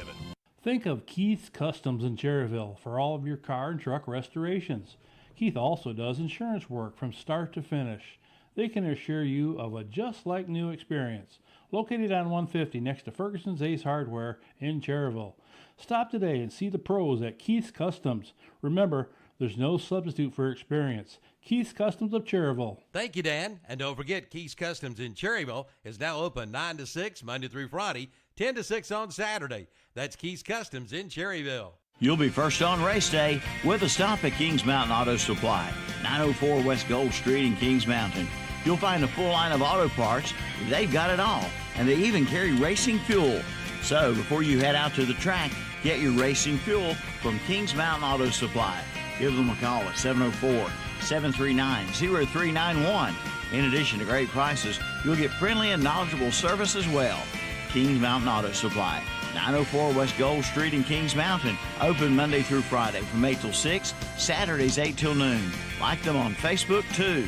Think of Keith's Customs in Cherryville for all of your car and truck restorations. Keith also does insurance work from start to finish. They can assure you of a just-like-new experience. Located on 150 next to Ferguson's Ace Hardware in Cherryville. Stop today and see the pros at Keith's Customs. Remember, there's no substitute for experience. Keith's Customs of Cherryville. Thank you, Dan. And don't forget, Keith's Customs in Cherryville is now open 9 to 6, Monday through Friday, 10 to 6 on Saturday. That's Keith's Customs in Cherryville. You'll be first on race day with a stop at Kings Mountain Auto Supply, 904 West Gold Street in Kings Mountain. You'll find a full line of auto parts. They've got it all, and they even carry racing fuel. So before you head out to the track, get your racing fuel from Kings Mountain Auto Supply. Give them a call at 704-739-0391. In addition to great prices, you'll get friendly and knowledgeable service as well. Kings Mountain Auto Supply, 904 West Gold Street in Kings Mountain. Open Monday through Friday from 8 till 6, Saturdays 8 till noon. Like them on Facebook too.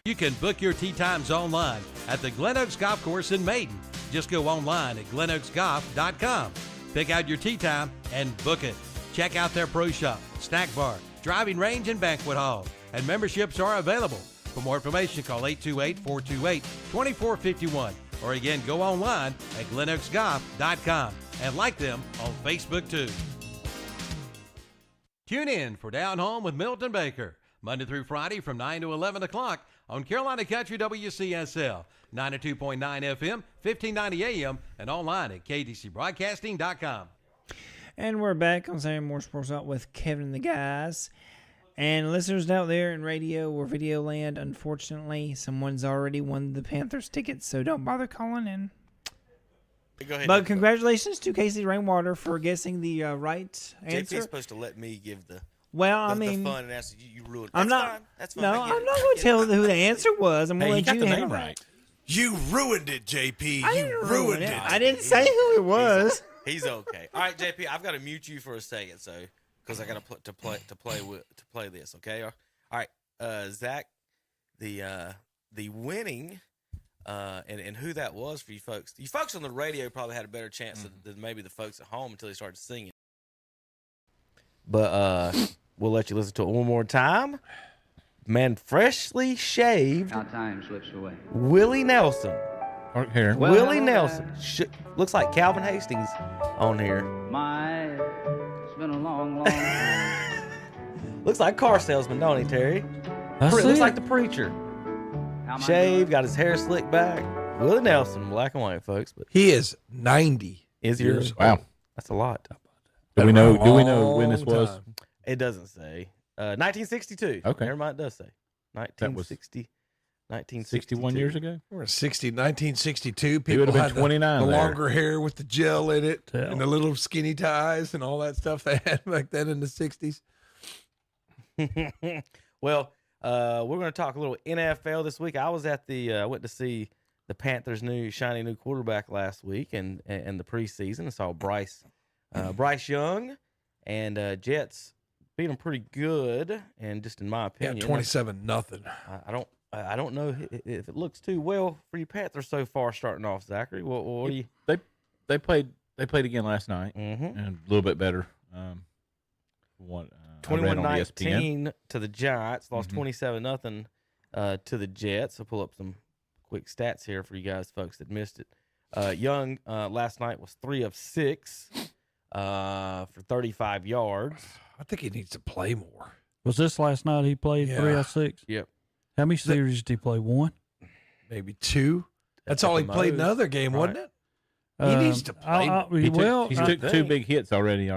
You can book your tee times online at the Glen Oaks Golf Course in Maiden. Just go online at glenoaksgolf.com. Pick out your tee time and book it. Check out their pro shop, snack bar, driving range, and banquet hall. And memberships are available. For more information, call 828-428-2451. Or again, go online at glenoaksgolf.com and like them on Facebook too. Tune in for Down Home with Milton Baker, Monday through Friday from 9 to 11 o'clock on Carolina Country WCSL, 92.9 FM, 1590 AM, and online at kdcbroadcasting.com. And we're back on Saturday Morning Sports Talk with Kevin and the guys. And listeners out there in radio or video land, unfortunately, someone's already won the Panthers tickets, so don't bother calling in. Go ahead. But congratulations to Casey Rainwater for guessing the right answer. JP's supposed to let me give the the fun and ask you ruined. I'm not. Fine. That's fine. No, I'm not going to tell who the answer was. I'm going to let you handle it. You ruined it, JP. I You ruined it. I didn't say who it was. He's okay. All right, JP, I've got to mute you for a second, so because I got to play this. Okay. All right, Zach, the winning. And who that was for you folks. You folks on the radio probably had a better chance than maybe the folks at home until they started singing. But we'll let you listen to it one more time. Man, freshly shaved. How time slips away. Willie Nelson. Dark hair. Willie Nelson. Looks like Calvin Hastings on here. It's been a long, long time. Looks like car salesman, don't he, Terry? That's Looks it. like the preacher. Shaved, got his hair slicked back. Willie Nelson, black and white, folks. But he is 90 years old. Wow, that's a lot. Do we know when this was? It doesn't say. 1962. Okay, never mind. It does say 1960. 61 years ago. We're 1962. He People would have been had 29. The there. longer hair with the gel in it, and the little skinny ties, and all that stuff they had back then in the 60s. Well, we're going to talk a little NFL this week. I was at went to see the Panthers' shiny new quarterback last week, and the preseason. I saw Bryce Young, and Jets beat them pretty good, and just in my opinion, 27-0. I don't know if it looks too well for you Panthers so far starting off, Zachary. What do you? They played again last night, and a little bit better. 21-19 to the Giants. Lost 27-0 to the Jets. I'll pull up some quick stats here for you guys, folks that missed it. Young last night was 3 of 6 for 35 yards. I think he needs to play more. Was this last night he played 3 out of 6? Yep. How many series did he play? 1? Maybe 2. That's all he played in the other game, wasn't it? He needs to play. He took 2 big hits already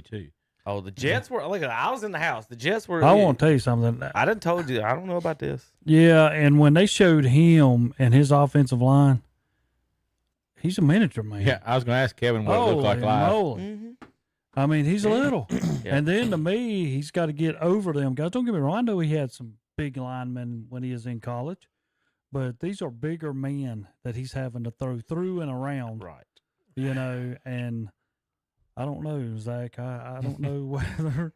too. Oh, the Jets were. Look, I was in the house. The Jets were. I want to tell you something. I done told you. I don't know about this. Yeah, and when they showed him and his offensive line, he's a miniature man. Yeah, I was going to ask Kevin what it looked like live. Mm-hmm. I mean, he's little. Yeah. And then to me, he's got to get over them guys. Don't get me wrong. I know he had some big linemen when he was in college, but these are bigger men that he's having to throw through and around. Right. You know, and I don't know, Zach. I don't know whether.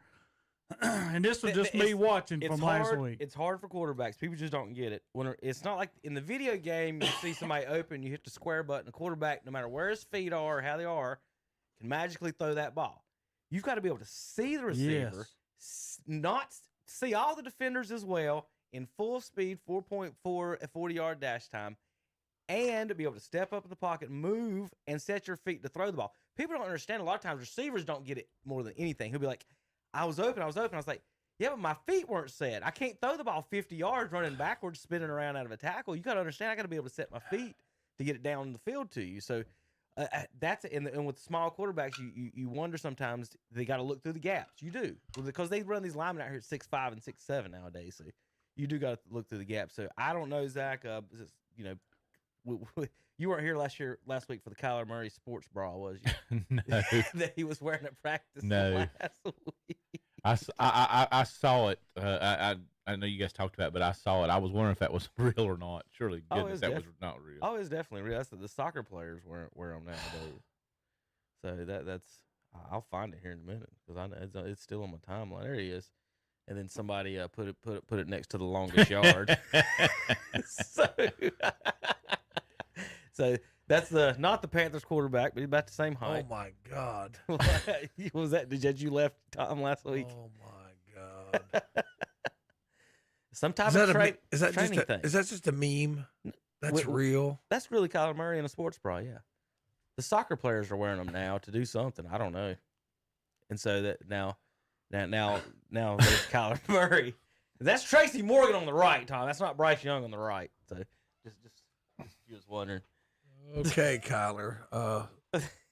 And this was just me watching from last week. It's hard for quarterbacks. People just don't get it. It's not like in the video game, you see somebody open, you hit the square button. The quarterback, no matter where his feet are or how they are, can magically throw that ball. You've got to be able to see the receiver, not see all the defenders as well in full speed, 4.4 40-yard dash time, and be able to step up in the pocket, move, and set your feet to throw the ball. People don't understand. A lot of times receivers don't get it more than anything. He'll be like, I was open. I was like, yeah, but my feet weren't set. I can't throw the ball 50 yards running backwards, spinning around out of a tackle. You got to understand, I got to be able to set my feet to get it down the field to you. So that's and with small quarterbacks, you wonder sometimes they got to look through the gaps. You do, because they run these linemen out here at 6'5" and 6'7" nowadays. So you do got to look through the gaps. So I don't know, Zach. You weren't here last week for the Kyler Murray sports bra, was you? No. That he was wearing at practice No. last week. I saw it. I know you guys talked about it, but I saw it. I was wondering if that was real or not. Surely, goodness, that was not real. Oh, it's definitely real. That's the soccer players wear them nowadays. So that's I'll find it here in a minute because I know it's still on my timeline. There he is. And then somebody put it next to the longest yard. So that's not the Panthers quarterback, but he's about the same height. Oh my God! Was that? Did you left Tom last week? Oh my God! Some type of training thing. Is that just a meme? That's real. That's really Kyler Murray in a sports bra. Yeah, the soccer players are wearing them now to do something. I don't know. And so that now there's Kyler Murray. That's Tracy Morgan on the right, Tom. That's not Bryce Young on the right. So just you was wondering. Okay, Kyler.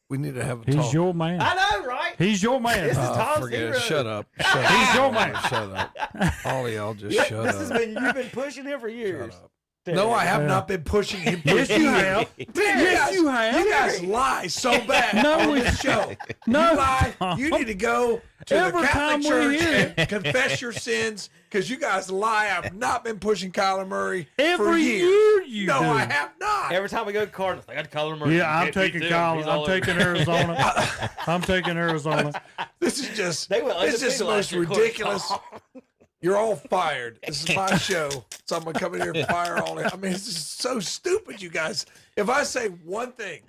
We need to have a talk. He's your man. I know, right? He's your man. This is Tom's forget hero. it. Shut up. He's your man. Shut up. All of y'all just shut up. You've been pushing him for years. Shut up. No, I have not been pushing him. Yes, you have. Yes, you have. You guys lie so bad on this show. No, you lie. You need to go to Every the Catholic time we Church hear and confess your sins because you guys lie. I've not been pushing Kyler Murray for Every years. year you No, do. I have not. Every time we go to Cardinals, I got Kyler Murray. Yeah, I'm taking Kyler. I'm taking Arizona. I'm taking Arizona. This is just They went this is the undefeated most last year, ridiculous. You're all fired. This is my show. So I'm going to come in here and fire all in. I mean, this is so stupid, you guys. If I say one thing,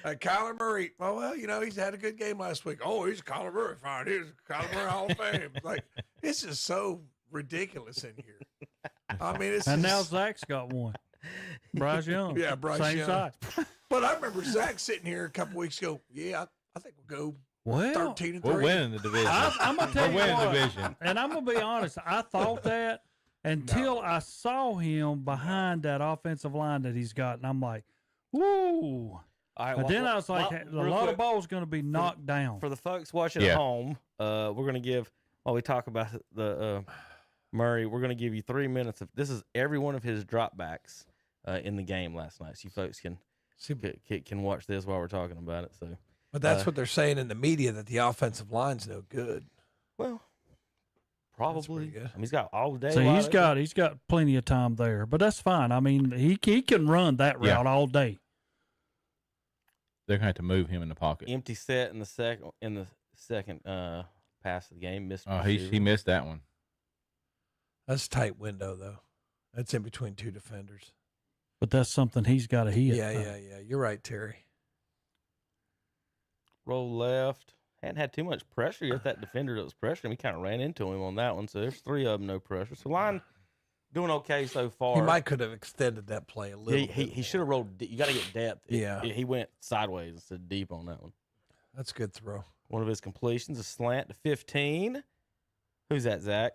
Kyler Murray, well, he's had a good game last week. Oh, he's Kyler Murray fired. He's Kyler Murray Hall of Fame. Like, it's just so ridiculous in here. I mean, it's And just, now Zach's got one. Bryce Young. Yeah, Bryce Same Young. side. But I remember Zach sitting here a couple weeks ago. Yeah, I think we'll go Well, 13-3. We're winning the division. I'm gonna tell We're you winning the what, division. and I'm gonna be honest. I thought that until I saw him behind that offensive line that he's got, and I'm like, "Woo!" All right, But then I was like, a lot of balls going to be knocked down. For the folks watching at home, we're going to give, while we talk about the Murray, we're going to give you 3 minutes of this is every one of his dropbacks in the game last night. So you folks can watch this while we're talking about it. So, But that's what they're saying in the media, that the offensive line's no good. Well, probably. Good. I mean, he's got all day. So he's got plenty of time there, but that's fine. I mean, he can run that route all day. They're going to have to move him in the pocket. Empty set in the second pass of the game. Missed. Oh, he missed that one. That's a tight window, though. That's in between two defenders. But that's something he's got to hit. Yeah. You're right, Terry. Roll left. Hadn't had too much pressure yet. That defender that was pressuring, we kind of ran into him on that one. So there's 3 of them, no pressure. So line doing okay so far. He might could have extended that play a little bit. He should have rolled. You got to get depth. Yeah. He went sideways instead of deep on that one. That's a good throw. One of his completions, a slant to 15. Who's that, Zach?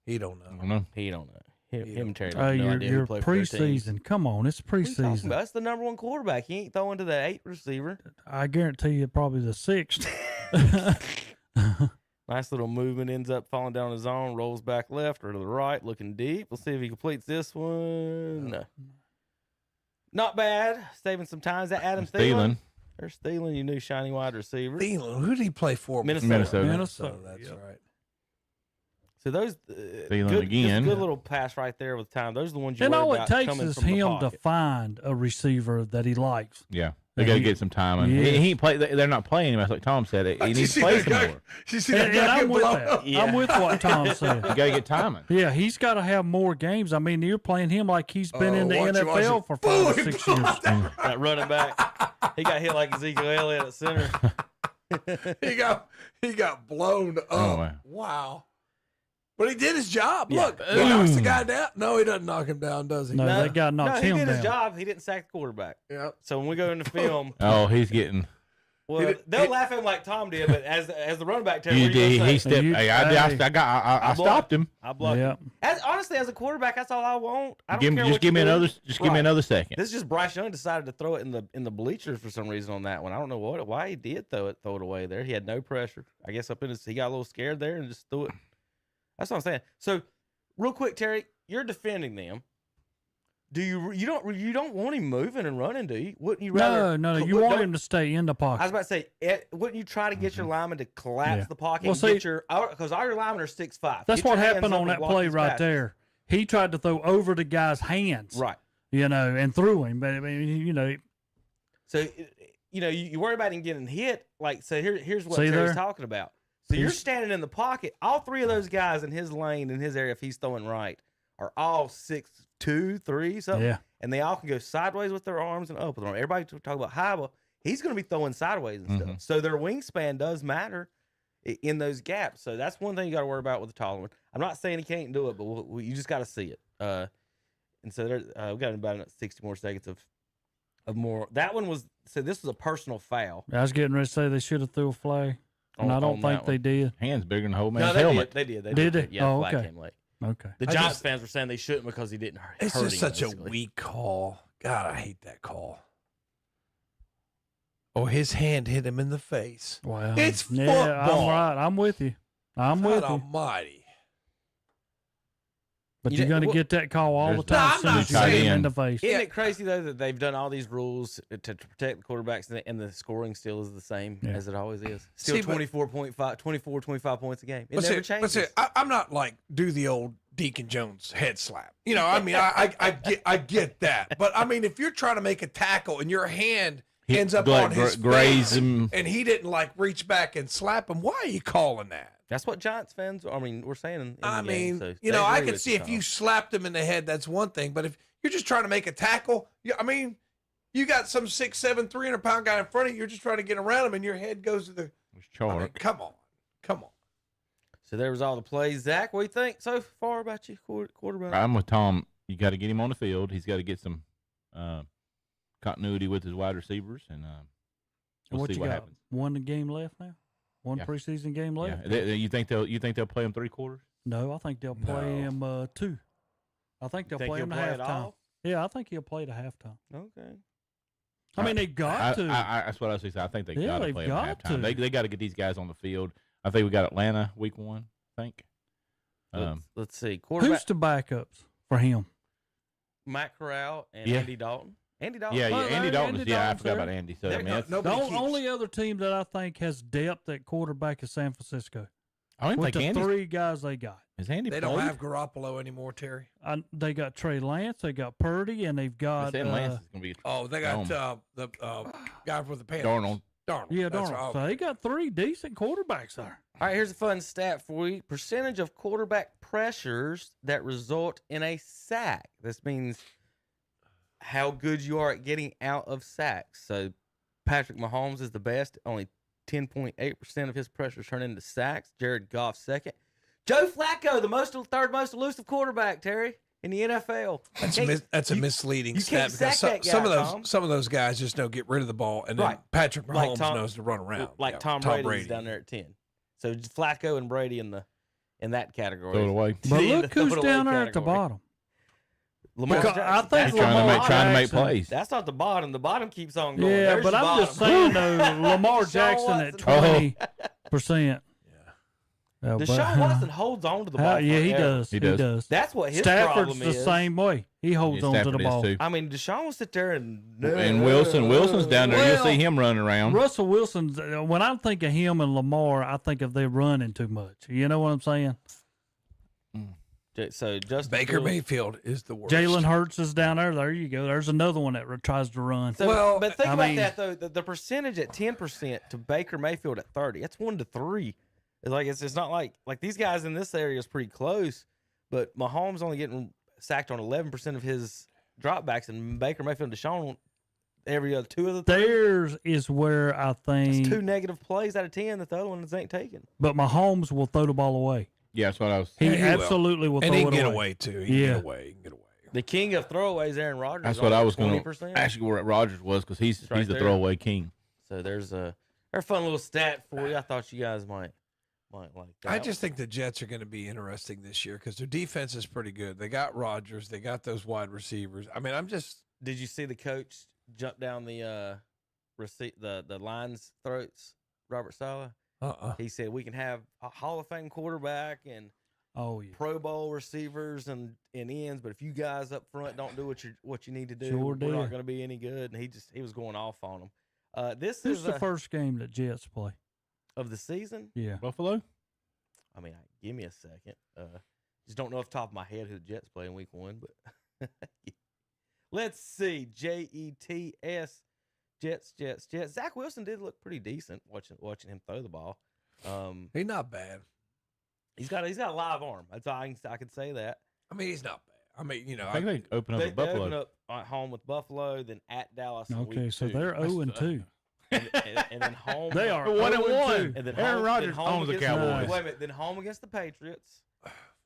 He don't know. I don't know. He don't know. Him and Terry don't have no idea You're who played for their teams. preseason. Come on, it's preseason. That's the number 1 quarterback. He ain't throwing to the 8th receiver. I guarantee you, probably the 6th. Nice little movement, ends up falling down his own, rolls back left or to the right, looking deep. We'll see if he completes this one. No. Not bad. Saving some time. Is that Adam Thielen? There's Thielen, your new shiny wide receiver. Thielen, who did he play for? Minnesota. That's right. So those Thielen again. Good little pass right there with time. Those are the ones you And worry all about it takes coming is from the him to pocket. find a receiver that he likes. Yeah. They got to get some time. And he play. They're not playing him. Like Tom said, he needs to play some more. And I'm with that. Yeah. I'm with what Tom said. You got to get timing. Yeah, he's got to have more games. I mean, you're playing him like he's been in the watch it, watch NFL it. for 5 or 6 years. That running back, he got hit like Ezekiel Elliott at center. He got blown up. Oh, wow. But he did his job. Yeah. Look, he knocks the guy down. No, he doesn't knock him down, does he? No, that guy knocks he him did his down. job. He didn't sack the quarterback. Yeah. So when we go into film, Oh, he's getting. well, they'll laugh at him like Tom did, but as the running back, Terry, He what are you did. gonna He say? stepped. I stopped him. I blocked Yeah. him. Honestly, as a quarterback, that's all I want. I don't Give care me, what just give me you do. another. Just give me Right. another second. This is just Bryce Young decided to throw it in the bleachers for some reason on that one. I don't know why he did throw it away there. He had no pressure. I guess he got a little scared there and just threw it. That's what I'm saying. So, real quick, Terry, you're defending them. Do you don't want him moving and running, do you? Wouldn't you rather? No. You want him to stay in the pocket. I was about to say, wouldn't you try to get your lineman to collapse Yeah. the pocket Well, and see, get your because all your linemen are 6'5". That's Get what your hands happened up on and that block play these right passes. there. He tried to throw over the guy's hands. Right. And threw him. But, I mean, So, you worry about him getting hit. Like, so here's what See Terry's there? talking about. So you're standing in the pocket. All three of those guys in his lane, in his area, if he's throwing right, are all 6'2", 3, something. Yeah. And they all can go sideways with their arms and up with their arms. Everybody talk about high, but he's going to be throwing sideways and stuff. So their wingspan does matter in those gaps. So that's one thing you got to worry about with the taller one. I'm not saying he can't do it, but you just got to see it. And so we've got about 60 more seconds of more. That one was this was a personal foul. I was getting ready to say they should have threw a flag, and I don't think they did. Hands bigger than the whole man's No, they helmet. did. They Did did. they? Yeah, Oh, the flag okay. came late. Okay. The Giants fans were saying they shouldn't because he didn't hurt It's him, just such basically. a weak call. God, I hate that call. Oh, his hand hit him in the face. Wow. It's Yeah, football. I'm right. I'm with you. I'm God with you. almighty. But You you're know, going to well, get that call all the there's- time. No, as soon I'm as not you hit him saying- in the face. Isn't it crazy though that they've done all these rules to protect the quarterbacks and the scoring still is the same as it always is? Still See, but- 25 points a game. It But never see, changes. I'm not like do the old Deacon Jones head slap. I mean, I get that. But I mean, if you're trying to make a tackle and your hand ends up like on his graze face him. and he didn't like reach back and slap him, why are you calling that? That's what Giants fans. I mean, we're saying. In I the mean, game, so you they know, I agree can with see if Tom. you slapped him in the head, that's one thing. But if you're just trying to make a tackle, I mean, you got some 6'7", 300-pound guy in front of you. You're just trying to get around him, and your head goes to the. I mean, come on. So there was all the plays. Zach, what do you think so far about you quarterback? I'm with Tom. You got to get him on the field. He's got to get some continuity with his wide receivers, and we'll what see you what got? happens. One game left now. One Yeah. preseason game left. Yeah. You think they'll play him 3 quarters? No, I think they'll play him 2. I think they'll think play he'll him to play at halftime. all? Yeah, I think he'll play to halftime. Okay. I mean, they got to. That's what I was saying. I think they Yeah, got to they've play him got at halftime. to. They got to get these guys on the field. I think we got Atlanta week 1. I think. Let's see. Quarterback Who's the backups for him? Matt Corral and Yeah. Andy Dalton. Andy Dalton. Yeah, Andy Dalton's. Andy Yeah, I Dalton's forgot there. about Andy. So I There- mean, no, that's, no, The Nobody keeps- only other team that I think has depth at quarterback is San Francisco. I don't With think the Andy's. 3 guys they got. Is Andy? They don't played? have Garoppolo anymore, Terry. They got Trey Lance, they got Purdy, and they've I got said Lance is going to be. Oh, they got the guy with the Panthers. Darnold. yeah, That's Darnold. right. So they got 3 decent quarterbacks there. All right, here's a fun stat for you. Percentage of quarterback pressures that result in a sack. This means how good you are at getting out of sacks. So Patrick Mahomes is the best. Only 10.8% of his pressures turn into sacks. Jared Goff second. Joe Flacco, the third most elusive quarterback, Terry, in the NFL. That's a misleading you stat can't sack because that guy, some of those guys just don't get rid of the ball, and then Right. Patrick Like Mahomes Tom- knows to run around. Like Yeah, Tom Brady's down there at 10. So Flacco and Brady in that category. Throw it away. But In the look who's throw it down away there at the category. bottom. Lamar Because Jackson. I think That's Lamar trying to make Jackson- plays. That's not the bottom. The bottom keeps on going. Yeah, There's but the I'm just bottom. saying though, Lamar Deshaun Jackson at Watson. 20%. Deshaun Watson holds on to the ball. Yeah, he does. He does. That's what his Stafford's problem the is. same way. He holds on to the ball. I mean, Deshaun will sit there and Wilson's down there. You'll see him running around. Russell Wilson's. When I think of him and Lamar, I think of them running too much. You know what I'm saying? So Justin Baker Mayfield is the worst. Jalen Hurts is down there. There you go. There's another one that tries to run. So, but think about that though. The percentage at 10% to Baker Mayfield at 30. That's 1 to 3. It's like it's not like these guys in this area is pretty close, but Mahomes only getting sacked on 11% of his dropbacks, and Baker Mayfield and Deshaun every other 2 of the 3. Theirs is where I think That's 2 negative plays out of 10 that the other ones ain't taking. But Mahomes will throw the ball away. Yeah, that's what I was. He absolutely will throw it away. And he can get away too. He can get away. The king of throwaways, Aaron Rodgers. That's what I was going 20%. to ask you where Rodgers was because he's right the there. throwaway king. So there's a fun little stat for you. I thought you guys might like that. I just think the Jets are going to be interesting this year because their defense is pretty good. They got Rodgers. They got those wide receivers. I mean, Did you see the coach jump down the line's throats? Robert Saleh. He said we can have a Hall of Fame quarterback and Pro Bowl receivers and ends, but if you guys up front don't do what you need to do, we're not going to be any good. And he was going off on them. This is the first game that Jets play of the season. Yeah, Buffalo. I mean, give me a second. Just don't know off the top of my head who the Jets play in Week 1, but let's see. Jets. Jets. Zach Wilson did look pretty decent watching him throw the ball. he's not bad. He's got a live arm. That's all I can say that. I mean, he's not bad. I mean, I think they open up at Buffalo. They open up at home with Buffalo, then at Dallas. Okay, week so 2. they're 0-2. And then home. They are 1-1. And then Aaron Rodgers home owns the against Cowboys. Wait a minute. Then home against the Patriots,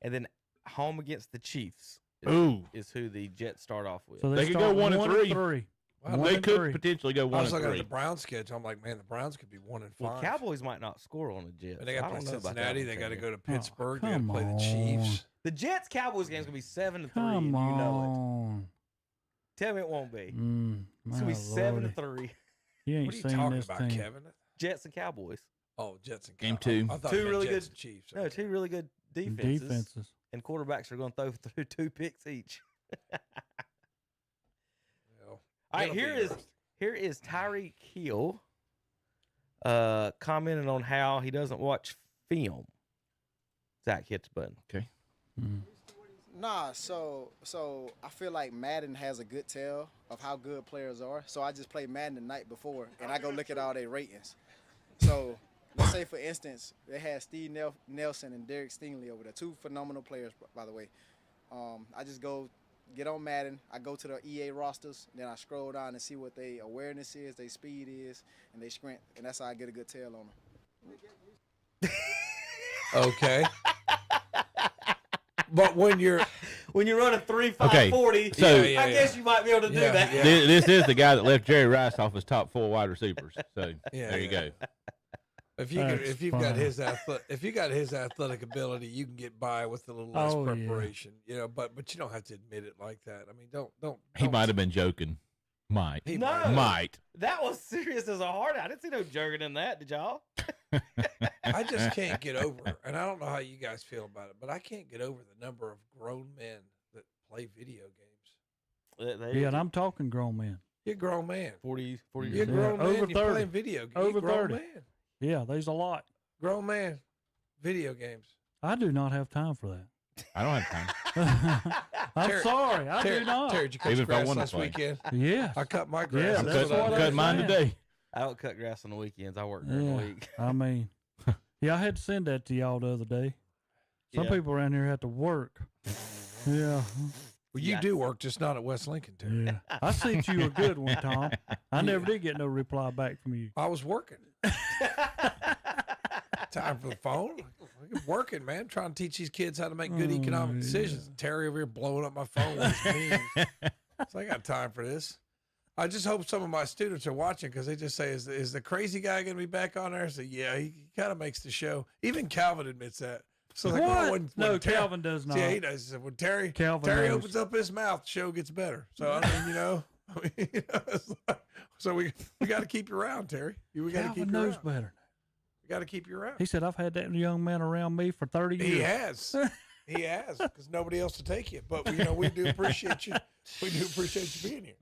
and then home against the Chiefs. Is who the Jets start off with. So they could go 1-3. Wow, they could potentially go 1-3. I was looking at the Browns schedule. I'm like, man, the Browns could be 1-5. Well, Cowboys might not score on the Jets. But they got to play Cincinnati. They got to go to Pittsburgh. Oh, they got to play the Chiefs. The Jets Cowboys game's gonna be 7-3. Come and you know on. it. Tell me it won't be. It's gonna be 7-3. You ain't What are you seen talking this about, team. Kevin? Jets and Cowboys. Oh, Jets and Game Cowboys. 2. I thought Two you meant really Jets good and Chiefs. No, 2 really good defenses. Defenses. And quarterbacks are gonna throw through 2 picks each. Well, all right, it'll be here is Tyreek Hill commenting on how he doesn't watch film. Zach, hit the button. Okay. Nah, so I feel like Madden has a good tell of how good players are. So I just play Madden the night before, and I go look at all their ratings. So let's say, for instance, they had Steve Nelson and Derek Stingley over there, 2 phenomenal players, by the way. I just go get on Madden. I go to the EA rosters, then I scroll down and see what their awareness is, their speed is, and their strength, and that's how I get a good tell on them. Okay. But when you're running 3.540, so I guess you might be able to do that. Yeah. This is the guy that left Jerry Rice off his top 4 wide receivers. So there you go. If you got his athletic ability, you can get by with a little less preparation. You know, but you don't have to admit it like that. I mean, don't. He might have been joking. Might. That was serious as a heart. I didn't see no joking in that. Did y'all? I just can't get over, and I don't know how you guys feel about it, but I can't get over the number of grown men that play video games. Yeah, and I'm talking grown men. You're a grown man. 40 You're a grown man. Over You're 30. playing video games. Over grown 30. Man. Yeah, there's a lot. Grown man. Video games. I do not have time for that. I don't have time. I'm sorry, I do not. Terry, did you cut your grass last weekend? Yeah. I cut my grass. Yeah, that's what cut mine today. I don't cut grass on the weekends. I work during the week. I mean, I had to send that to y'all the other day. Some people around here have to work. Yeah. Well, you do work, just not at West Lincoln, Terry. Yeah. I sent you a good one, Tom. I never did get no reply back from you. I was working. Time for the phone. I'm working, man. Trying to teach these kids how to make good economic decisions. Terry over here blowing up my phone with his memes. So I got time for this. I just hope some of my students are watching because they just say, is the crazy guy going to be back on there? I say, yeah, he kind of makes the show. Even Calvin admits that. So like, what? When Calvin does not. Yeah, he does. When Terry knows. opens up his mouth, the show gets better. So I mean, so we got to keep you around, Terry. We got to keep you knows around. better. We got to keep you around. He said, I've had that young man around me for 30 years. He has. He has, because nobody else to take you. But, we do appreciate you. We do appreciate you being here.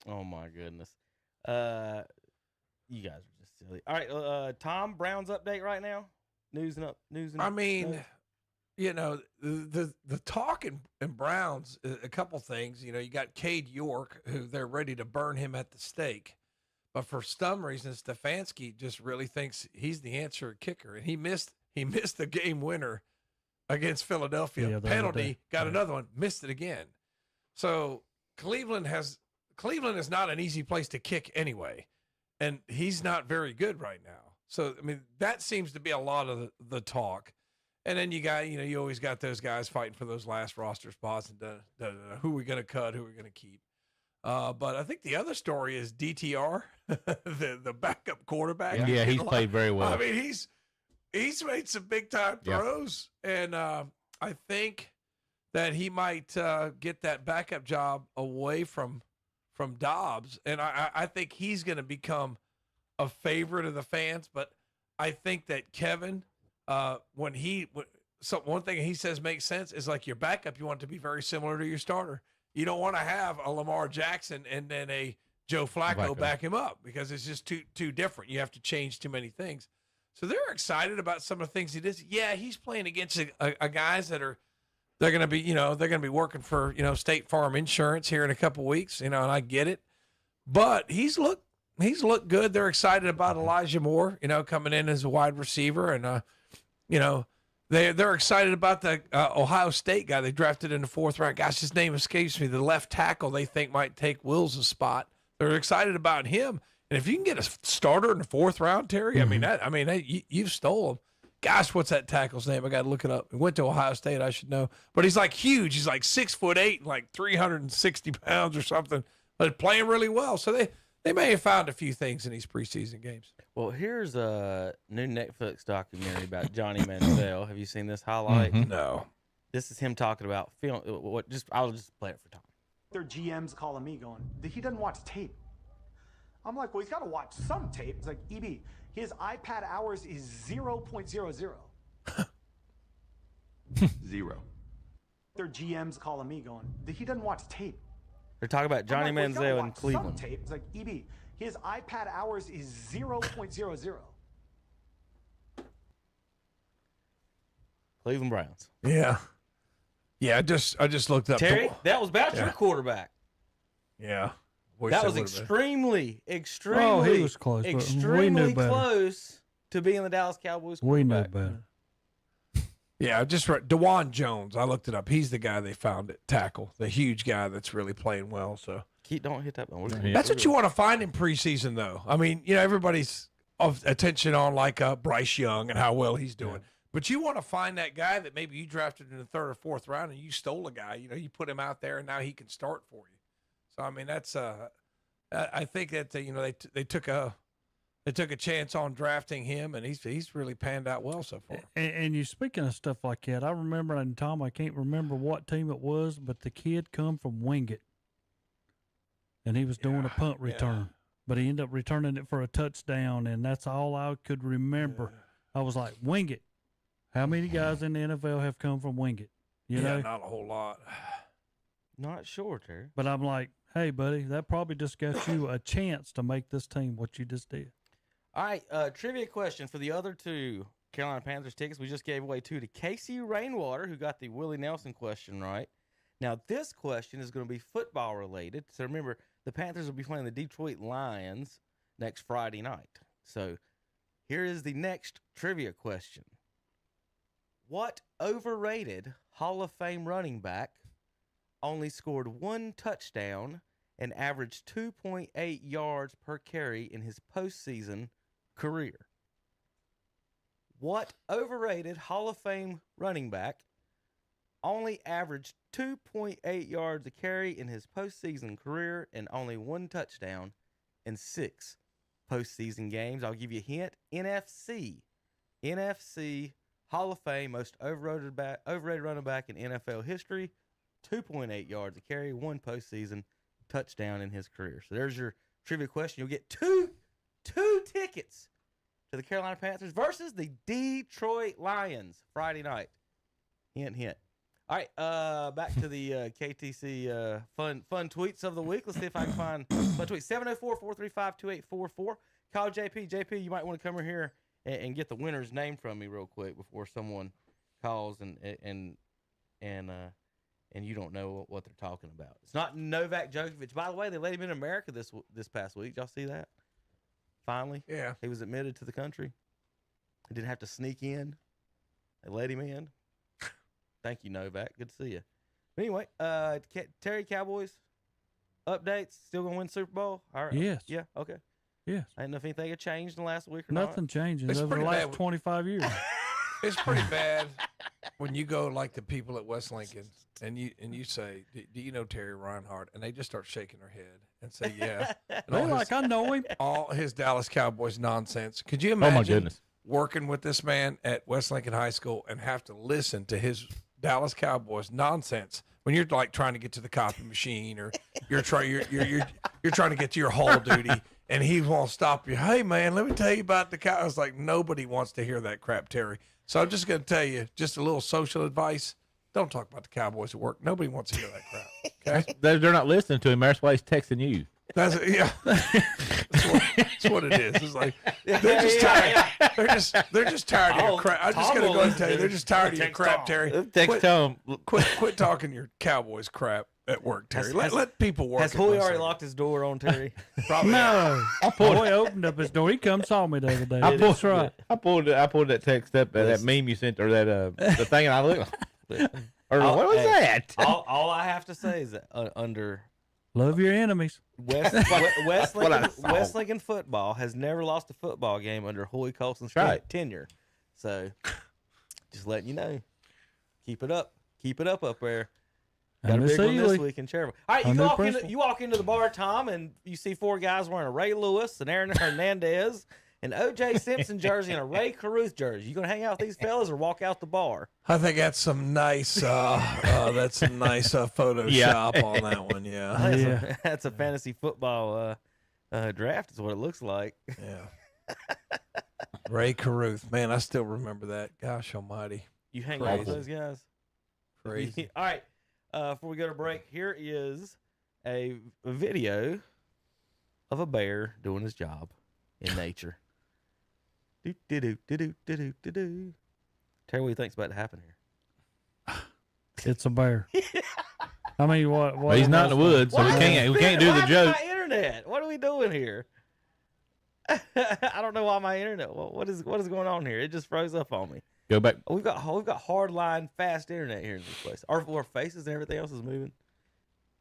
Oh, my goodness. You guys are just silly. All right, Tom, Brown's update right now? News and notes? The talk in Browns, a couple things. You got Cade York, who they're ready to burn him at the stake. But for some reason, Stefanski just really thinks he's the answer kicker. And he missed the game winner against Philadelphia. Yeah, penalty, got another one, missed it again. So Cleveland is not an easy place to kick anyway. And he's not very good right now. So, that seems to be a lot of the talk. And then you always got those guys fighting for those last roster spots and who are we going to cut, who are we going to keep. But I think the other story is DTR, the backup quarterback. Yeah, he's played very well. He's made some big time throws, and I think that he might get that backup job away from Dobbs, and I think he's going to become a favorite of the fans. But I think that Kevin, one thing he says makes sense is like your backup, you want it to be very similar to your starter. You don't want to have a Lamar Jackson and then a Joe Flacco back him up, because it's just too different. You have to change too many things. So they're excited about some of the things he does. Yeah, he's playing against a guys that they're going to be working for State Farm Insurance here in a couple weeks. And I get it, but he's looked good. They're excited about Elijah Moore, coming in as a wide receiver, and They're excited about the Ohio State guy they drafted in the 4th round. Gosh, his name escapes me. The left tackle they think might take Wills' spot. They're excited about him. And if you can get a starter in the 4th round, Terry, you've stole him. Gosh, what's that tackle's name? I got to look it up. He went to Ohio State. I should know. But he's like huge. He's like 6'8" and like 360 pounds or something. But playing really well. So they may have found a few things in these preseason games. Well, here's a new Netflix documentary about Johnny Manziel. Have you seen this highlight? No. This is him talking about film. I'll just play it for Tom. Their GM's calling me going, he doesn't watch tape. I'm like, well, he's got to watch some tape. It's like, EB, his iPad hours is 0.00. 0. Their GM's calling me going, he doesn't watch tape. They're talking about Johnny Manziel in Cleveland. Some tape. It's like, EB, his iPad hours is 0.00. Cleveland Browns. Yeah. Yeah, I just looked up. Terry, that was about your quarterback. Yeah. That was extremely he was close, extremely close to being the Dallas Cowboys quarterback. We knew better. Yeah, I just read DeJuan Jones. I looked it up. He's the guy they found at tackle, the huge guy that's really playing well. So don't hit that one. That's what you want to find in preseason, though. Everybody's of attention on Bryce Young and how well he's doing. Yeah. But you want to find that guy that maybe you drafted in the 3rd or 4th round and you stole a guy. You put him out there and now he can start for you. So that's I think that they took a chance on drafting him, and he's really panned out well so far. And you speaking of stuff like that, I remember, and Tom, I can't remember what team it was, but the kid come from Wingate, and he was doing a punt return, but he ended up returning it for a touchdown, and that's all I could remember. I was like, Wingate. How many guys in the NFL have come from Wingate? You know? Not a whole lot. Not sure, Terry. But I'm like, hey, buddy, that probably just got you a chance to make this team what you just did. All right, trivia question for the other 2 Carolina Panthers tickets. We just gave away 2 to Casey Rainwater, who got the Willie Nelson question right. Now, this question is going to be football related. So remember, the Panthers will be playing the Detroit Lions next Friday night. So here is the next trivia question. What overrated Hall of Fame running back only scored 1 touchdown and averaged 2.8 yards per carry in his postseason career? What overrated Hall of Fame running back only averaged 2.8 yards a carry in his postseason career and only 1 touchdown in 6 postseason games? I'll give you a hint. NFC Hall of Fame, most overrated running back in NFL history, 2.8 yards a carry, 1 postseason touchdown in his career. So there's your trivia question. You'll get two tickets to the Carolina Panthers versus the Detroit Lions Friday night. Hint, hint. All right, back to the KTC fun tweets of the week. Let's see if I can find fun tweets. 704-435-2844. Call JP. JP, you might want to come over here and get the winner's name from me real quick before someone calls and you don't know what they're talking about. It's not Novak Djokovic. By the way, they let him in America this past week. Did y'all see that? Finally, yeah, he was admitted to the country. He didn't have to sneak in. They let him in. Thank you, Novak. Good to see you. But anyway, Terry, Cowboys updates. Still gonna win Super Bowl? All right. Yes. Yeah. Okay. Yes. I didn't know if anything had changed in the last week or Nothing not. changes It's over the pretty last bad. 25 years. It's pretty bad when you go like the people at West Lincoln and you say, "Do you know Terry Reinhardt?" And they just start shaking their head and say, "Yeah." And They're like, I know him. All his Dallas Cowboys nonsense. Could you imagine? Oh my goodness. Working with this man at West Lincoln High School and have to listen to his Dallas Cowboys nonsense when you're like trying to get to the copy machine or you're trying to get to your hall duty and he won't stop you. Hey man, let me tell you about the Cowboys. I was like, nobody wants to hear that crap, Terry. So I'm just going to tell you just a little social advice. Don't talk about the Cowboys at work. Nobody wants to hear that crap. Okay? They're not listening to him. That's why he's texting you. That's it, yeah. That's what it is. It's like they're just tired. They're just tired of your crap. I'm just gonna go and tell you, they're just tired of your crap, Terry. Text Tom. Quit talking your Cowboys crap at work, Terry. Let people work. Has Hoy already locked his door on Terry? Probably. No. Boy opened up his door. He come saw me the other day. That's right. I pulled that text up, that meme you sent, or that the thing, and I looked. Or what was that? All I have to say is that under love your enemies. West Lincoln football has never lost a football game under Hoy Colson's tenure. So, just letting you know, keep it up up there. Got a big one this week in Cherville. All right, you walk into the bar, Tom, and you see four guys wearing a Ray Lewis, an Aaron Hernandez, an O.J. Simpson jersey, and a Ray Caruth jersey. You gonna hang out with these fellas or walk out the bar? I think that's some nice. That's some nice Photoshop on that one. Yeah, that's a fantasy football draft. Is what it looks like. Yeah. Ray Caruth, man, I still remember that. Gosh Almighty, you hang out with those guys. Crazy. All right. Before we go to break, here is a video of a bear doing his job in nature. Terry, what do you think's about to happen here? It's a bear. I mean, what? Well, he's not in the woods, so we can't do the joke. My internet. What are we doing here? I don't know why my internet. What is going on here? It just froze up on me. Go back. We've got hard line fast internet here in this place. Our faces and everything else is moving.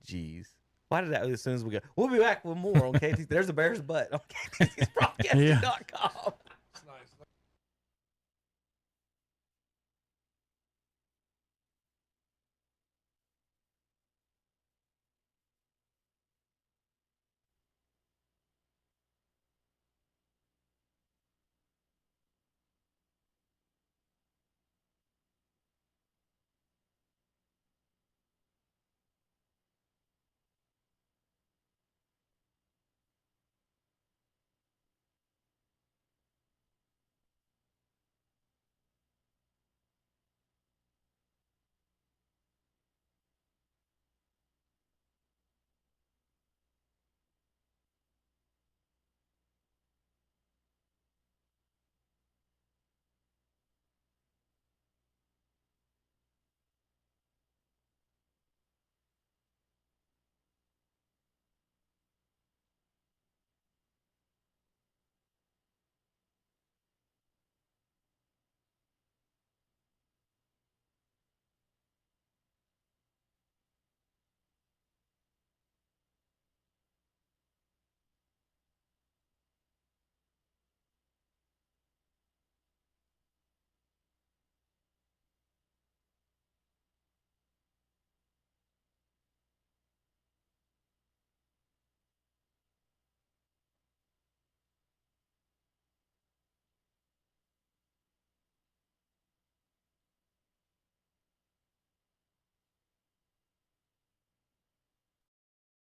Jeez. Why did that as soon as we go? We'll be back with more on KT. There's a bear's butt on KTSBroadcasting.com.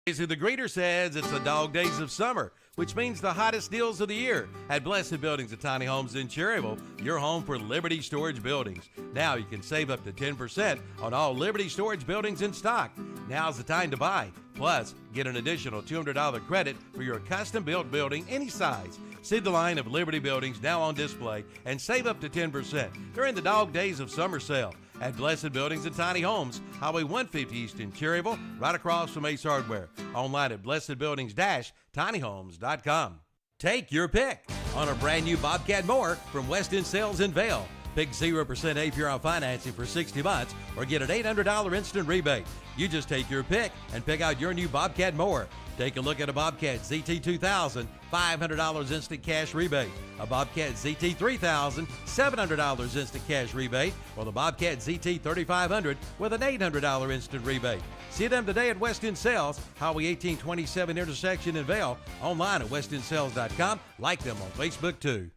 The greeter says it's the dog days of summer, which means the hottest deals of the year at Blessed Buildings and Tiny Homes in Cherryville, your home for Liberty Storage Buildings. Now you can save up to 10% on all Liberty Storage buildings in stock. Now's the time to buy. Plus, get an additional $200 credit for your custom-built building any size. See the line of Liberty buildings now on display and save up to 10% during the dog days of summer sale at Blessed Buildings and Tiny Homes, Highway 150 East in Cherryville, right across from Ace Hardware. Online at blessedbuildings-tinyhomes.com. Take your pick on a brand new Bobcat mower from West End Sales in Vail. Pick 0% APR on financing for 60 months or get an $800 instant rebate. You just take your pick and pick out your new Bobcat mower. Take a look at a Bobcat ZT2000, $500 instant cash rebate. A Bobcat ZT3000, $700 instant cash rebate. Or the Bobcat ZT3500 with an $800 instant rebate. See them today at West End Sales, Highway 1827 intersection in Vail. Online at westendsales.com. Like them on Facebook too.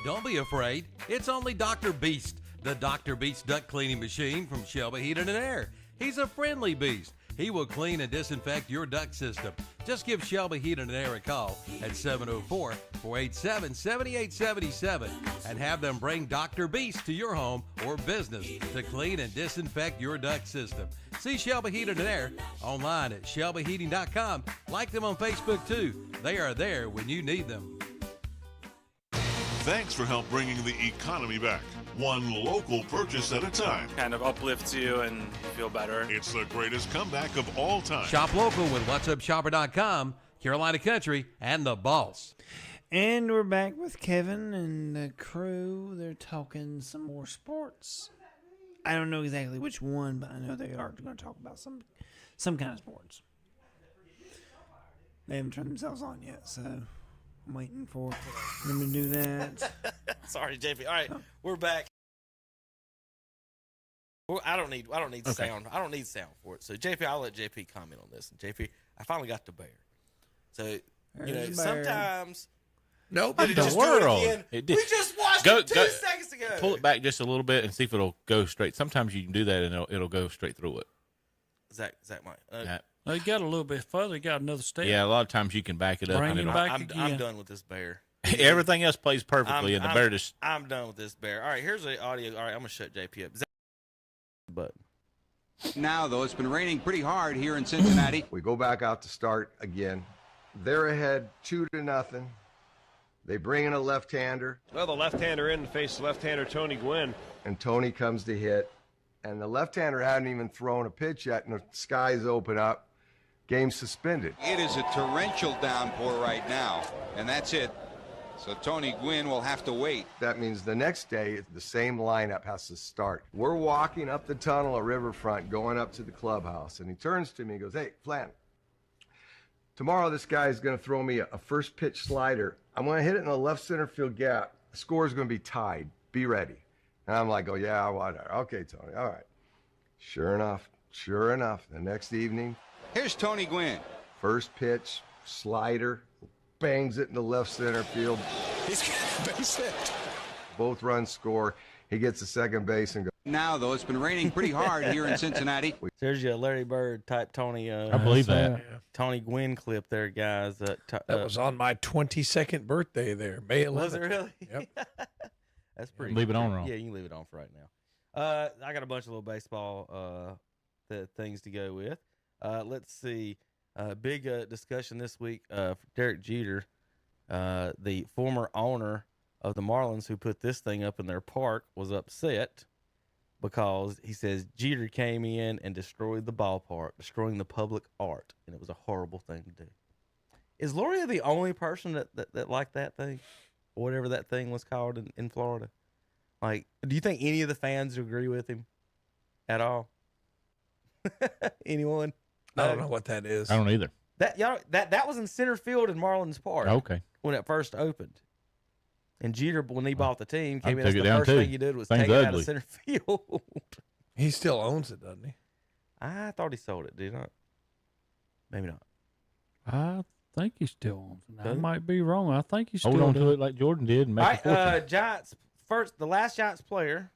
Don't be afraid. It's only Dr. Beast, the Dr. Beast duct cleaning machine from Shelby Heating and Air. He's a friendly beast. He will clean and disinfect your duct system. Just give Shelby Heating and Air a call at 704-487-7877 and have them bring Dr. Beast to your home or business to clean and disinfect your duct system. See Shelby Heating and Air online at shelbyheating.com. Like them on Facebook too. They are there when you need them. Thanks for help bringing the economy back. One local purchase at a time. Kind of uplifts you and you feel better. It's the greatest comeback of all time. Shop local with whatsupshopper.com, Carolina Country, and The Boss. And we're back with Kevin and the crew. They're talking some more sports. I don't know exactly which one, but I know they are going to talk about some kind of sports. They haven't turned themselves on yet, so I'm waiting for them to do that. Sorry, JP. All right, we're back. I don't need sound. I don't need sound for it. So JP, I'll let JP comment on this. And JP, I finally got the bear. So sometimes. Nope. Did it just do it again? We just watched it 2 seconds ago. Pull it back just a little bit and see if it'll go straight. Sometimes you can do that and it'll go straight through it. Zach might. You got a little bit further. You got another step. Yeah, a lot of times you can back it up. Bring it back again. I'm done with this bear. Everything else plays perfectly, and the bear just. I'm done with this bear. All right, here's the audio. All right, I'm gonna shut JP up. But now, though, it's been raining pretty hard here in Cincinnati. We go back out to start again. They're ahead 2-0. They bring in a left-hander. Well, the left-hander in to face left-hander Tony Gwynn. And Tony comes to hit. And the left-hander hadn't even thrown a pitch yet, and the skies open up. Game suspended. It is a torrential downpour right now, and that's it. So Tony Gwynn will have to wait. That means the next day, the same lineup has to start. We're walking up the tunnel at Riverfront, going up to the clubhouse, and he turns to me and goes, "Hey, Flan, tomorrow this guy is going to throw me a first pitch slider. I'm going to hit it in the left center field gap. The score is going to be tied. Be ready." And I'm like, "Oh, yeah, whatever. Okay, Tony, all right." Sure enough, the next evening. Here's Tony Gwynn. First pitch, slider, bangs it in the left center field. He's got a base hit. Both runs score. He gets to second base and goes. Now, though, it's been raining pretty hard here in Cincinnati. There's your Larry Bird type Tony. I believe that. Tony Gwynn clip there, guys. That was on my 22nd birthday there, May 11th. Was it really? Yep. That's pretty. Leave it on, Ron. Yeah, you can leave it on for right now. I got a bunch of little baseball things to go with. Let's see. Big discussion this week for Derek Jeter, the former owner of the Marlins who put this thing up in their park, was upset because he says Jeter came in and destroyed the ballpark, destroying the public art, and it was a horrible thing to do. Is Loria the only person that liked that thing, or whatever that thing was called in Florida? Like, do you think any of the fans agree with him at all? Anyone? I don't know what that is. I don't either. That was in center field in Marlins Park. Okay. When it first opened. And Jeter, when he bought the team, came in. Took The it down first too. thing he did was Thing's take it out ugly. of center field. He still owns it, doesn't he? I thought he sold it. Did he not? Maybe not. I think he still owns it. I Does he? might be wrong. I think he still Hold on does. to it like Jordan did and make All a fortune. right, Giants first. The last Giants player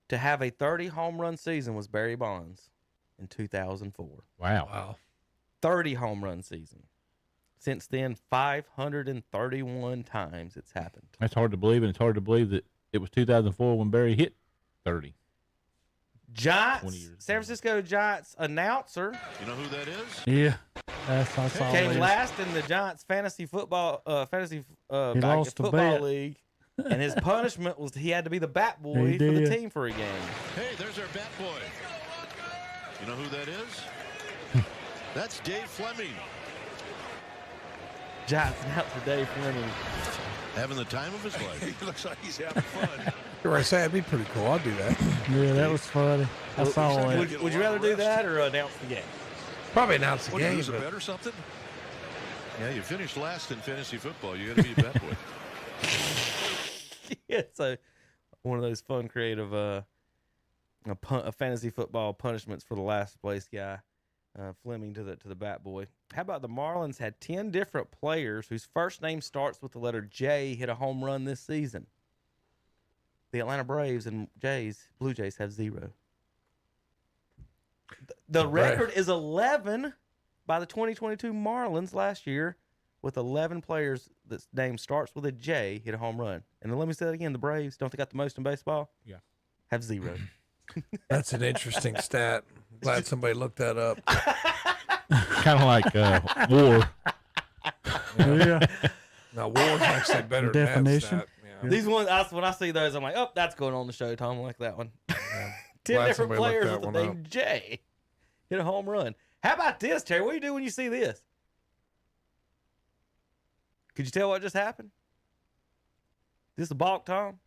to have a 30 home run season was Barry Bonds in 2004. Wow. 30 home run season. Since then, 531 times it's happened. That's hard to believe, and it's hard to believe that it was 2004 when Barry hit 30. Giants, San Francisco Giants announcer. You know who that is? Yeah, that's I saw. Came this. last in the Giants fantasy football lost a football bet. league, and his punishment was he had to be the bat boy He for the did. team for a game. Hey, there's our bat boy. You know who that is? That's Dave Fleming. Giants announcer Dave Fleming. Having the time of his life. He looks like he's having fun. You're right, say that'd be pretty cool. I'll do that. Yeah, that was funny. I saw it. Would you rather do that or announce the game? Probably announce the What, do you game. use a but- bet or something? Yeah, you finished last in fantasy football. You got to be a bet boy. Yeah, so one of those fun, creative fantasy football punishments for the last place guy, Fleming to the bat boy. How about the Marlins had 10 different players whose first name starts with the letter J hit a home run this season? The Atlanta Braves and Blue Jays have 0. The record is 11 by the 2022 Marlins last year, with 11 players that's name starts with a J hit a home run. And then let me say that again: the Braves, don't they got the most in baseball? Yeah, have 0. That's an interesting stat. Glad somebody looked that up. Kind of like war. Yeah. Now, war's actually better than Definition. that stat. Yeah. These ones, when I see those, I'm like, oh, that's going on the show, Tom. I like that one. 10 Glad different somebody looked players that with the one name J hit a home run. How about this, Terry? What do you do when you see this? Could you tell what just happened? This a balk, Tom?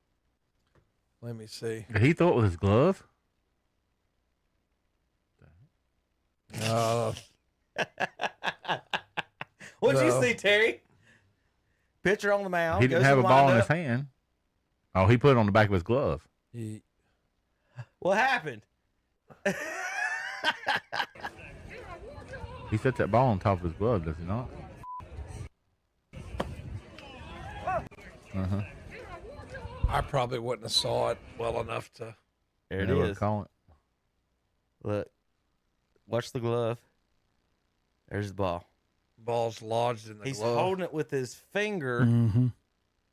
Let me see. Did he throw it with his glove? What'd you No. see, Terry? Pitcher on the mound. He didn't goes have to a ball in wind his up. hand. Oh, he put it on the back of his glove. What happened? He set that ball on top of his glove, does he not? Uh-huh. I probably wouldn't have saw it well enough to. There it Never is. call it. Look. Watch the glove. There's the ball. Ball's lodged in the He's glove. holding it with his finger Mm-hmm.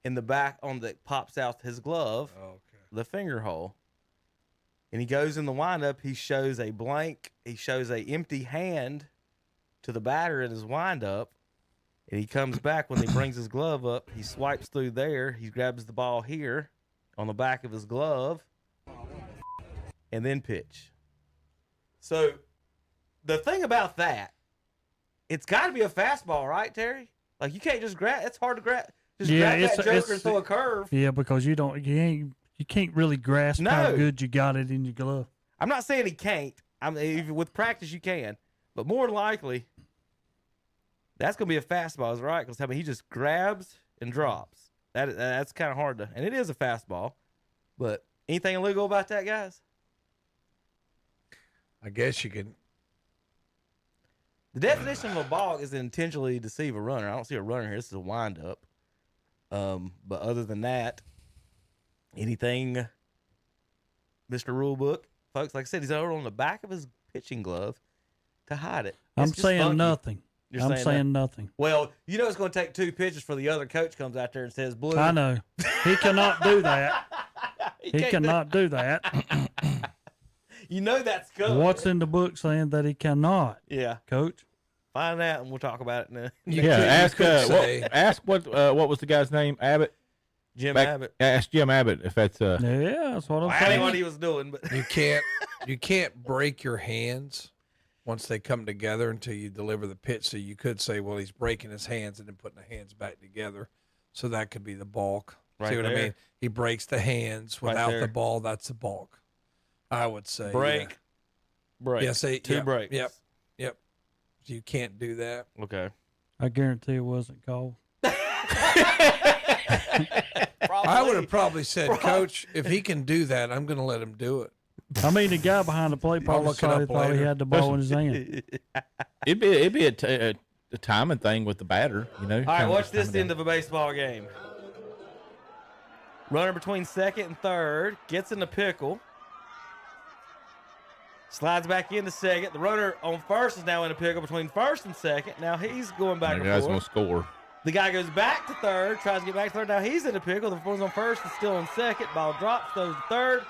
in the back that pops out his glove, the finger hole. And he goes in the windup. He shows a empty hand to the batter in his windup. And he comes back when he brings his glove up. He swipes through there. He grabs the ball here on the back of his glove and then pitch. So the thing about that, it's got to be a fastball, right, Terry? Like, you can't just grab. It's hard to grab. Just grab that joker and throw a curve. Yeah, because you can't really grasp how No. good you got it in your glove. I'm not saying he can't. With practice, you can. But more than likely, that's going to be a fastball, right? Because he just grabs and drops. That's kind of hard to. And it is a fastball. But anything illegal about that, guys? I guess you can. The definition of a balk is to intentionally deceive a runner. I don't see a runner here. This is a windup. But other than that, anything, Mr. Rulebook, folks, like I said, he's over on the back of his pitching glove to hide it. I'm It's just saying funky. nothing. You're I'm saying that? nothing. Well, you know it's going to take 2 pitches for the other coach comes out there and says blue. I know. He cannot do that. He can't cannot do that. You know that's coming. What's in the book saying that he cannot? Yeah, Coach. find out and we'll talk about it now. Ask what was the guy's name? Abbott. Jim Abbott. Ask Jim Abbott if that's Yeah, that's what I'm I ain't saying. what he was doing, but You can't break your hands once they come together until you deliver the pitch. So you could say, well, he's breaking his hands and then putting the hands back together. So that could be the balk. Right See what I there. mean? He breaks the hands Right without there. the ball. That's the balk. I would say. break. Yeah, say 2 yep, breaks. Yep. So you can't do that. Okay. I guarantee it wasn't called. I would have probably said, Coach, if he can do that, I'm going to let him do it. I mean, the guy behind the plate probably look it up thought he later. had the ball in his hand. it'd be a timing thing with the batter, you know. All right, Kinda watch just this timing end of a baseball game. Runner between second and third gets in the pickle. Slides back into second. The runner on first is now in a pickle between first and second. Now he's going back and The guy's forth. going to score. The guy goes back to third, tries to get back to third. Now he's in a pickle. The one's on first is still in second. Ball drops, throws to third.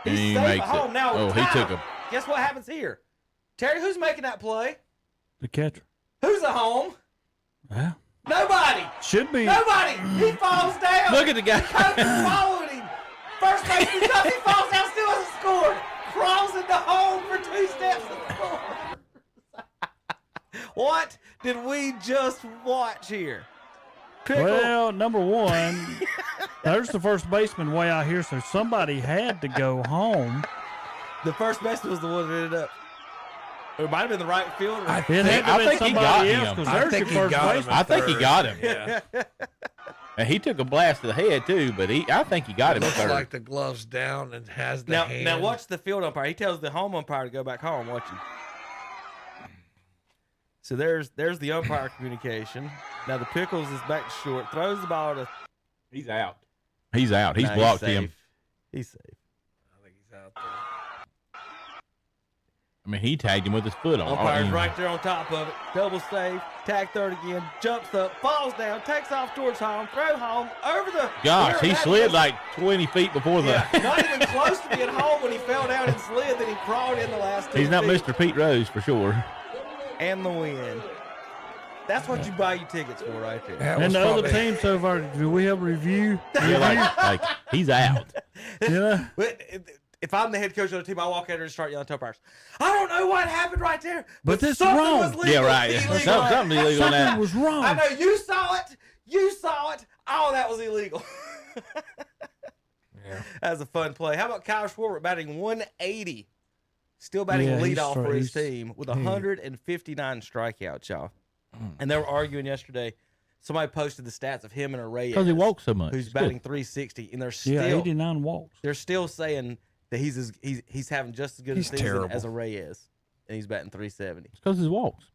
And He's he safe makes at home. it. Now, Oh, he took a... Guess what happens here? Terry, who's making that play? The catcher. Who's at home? Yeah. Nobody. Should be. Nobody. He falls down. Look at the guy. Coach is following him. First baseman comes, he falls down, still hasn't scored. Crawls into home for 2 steps and scores. What did we just watch here? Pickle. Well, number one, there's the first baseman way out here, so somebody had to go home. The first baseman was the one that ended up. It might have been the right fielder. I think he got him. I think he got him. Yeah. And he took a blast to the head too, but I think he got him. Looks third. like the gloves down and has the hand. Now watch the field umpire. He tells the home umpire to go back home. Watch him. So there's the umpire communication. Now the Pickles is back to short. Throws the ball to. He's out. He's out. He's blocked him. He's safe. I think he's out there. I mean, he tagged him with his foot on. Umpire's right there on top of it. Double save. Tag third again. Jumps up. Falls down. Takes off towards home. Throw home. Over the. Gosh, he slid like 20 feet before the. Not even close to being home when he fell down and slid. Then he crawled in the last 2 He's not feet. Mr. Pete Rose for sure. And the win. That's what you buy your tickets for right there. And the other team so far, do we have a review? Yeah, like he's out. Yeah. But if I'm the head coach of the team, I walk out there and start yelling to umpires. I don't know what happened right there, But this is something wrong. was legal. Yeah, right. Illegal. Something illegal on that. Something was wrong. I know you saw it. You saw it. Oh, that was illegal. Yeah. That was a fun play. How about Kyle Schwarber batting 180? Still batting leadoff for his team with 159 strikeouts, y'all. And they were arguing yesterday. Somebody posted the stats of him and Reyes. Because he walks so much. Who's It's batting good. 360, and they're still 89 walks. They're still saying that he's having just as good a season as a Reyes, and he's batting 370. It's because his walks.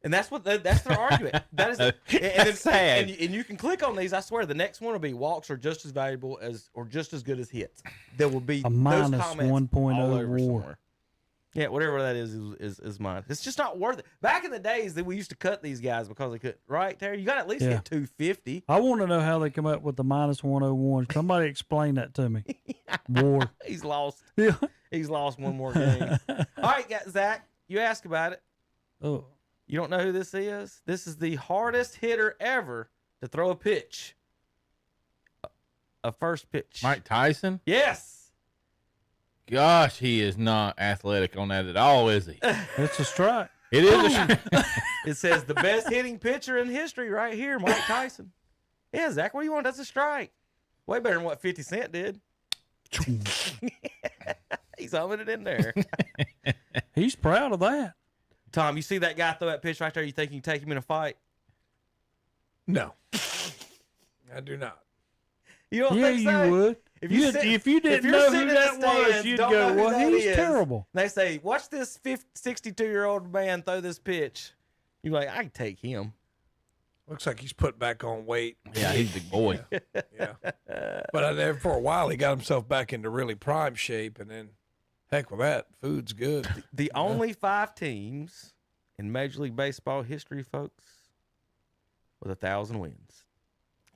And that's their argument. That is That's sad. And you can click on these. I swear, the next one will be walks are just as valuable as or just as good as hits. There will be A minus those comments 1.0 all over WAR. somewhere. Yeah, whatever that is mine. It's just not worth it. Back in the days that we used to cut these guys because they couldn't. Right, Terry? You got to at least get 250. I want to know how they come up with the minus 101. Somebody explain that to me. War. He's lost. Yeah. He's lost one more game. All right, Zach, you ask about it. Oh. You don't know who this is? This is the hardest hitter ever to throw a pitch. A first pitch. Mike Tyson? Yes. Gosh, he is not athletic on that at all, is he? It's a strike. It is a strike. It says the best hitting pitcher in history right here, Mike Tyson. Yeah, Zach, what do you want? That's a strike. Way better than what 50 Cent did. He's humming it in there. He's proud of that. Tom, you see that guy throw that pitch right there? You think you can take him in a fight? No. I do not. You don't Yeah, think so? you would. If you didn't you're know sitting who in the that was, stands, you'd don't go, know who well, that he's is. terrible. And they say, watch this 62-year-old man throw this pitch. You're like, I can take him. Looks like he's put back on weight. Yeah, he's a big boy. Yeah. But for a while, he got himself back into really prime shape, and then, heck with that, food's good. The only 5 teams in Major League Baseball history, folks, with 1,000 wins.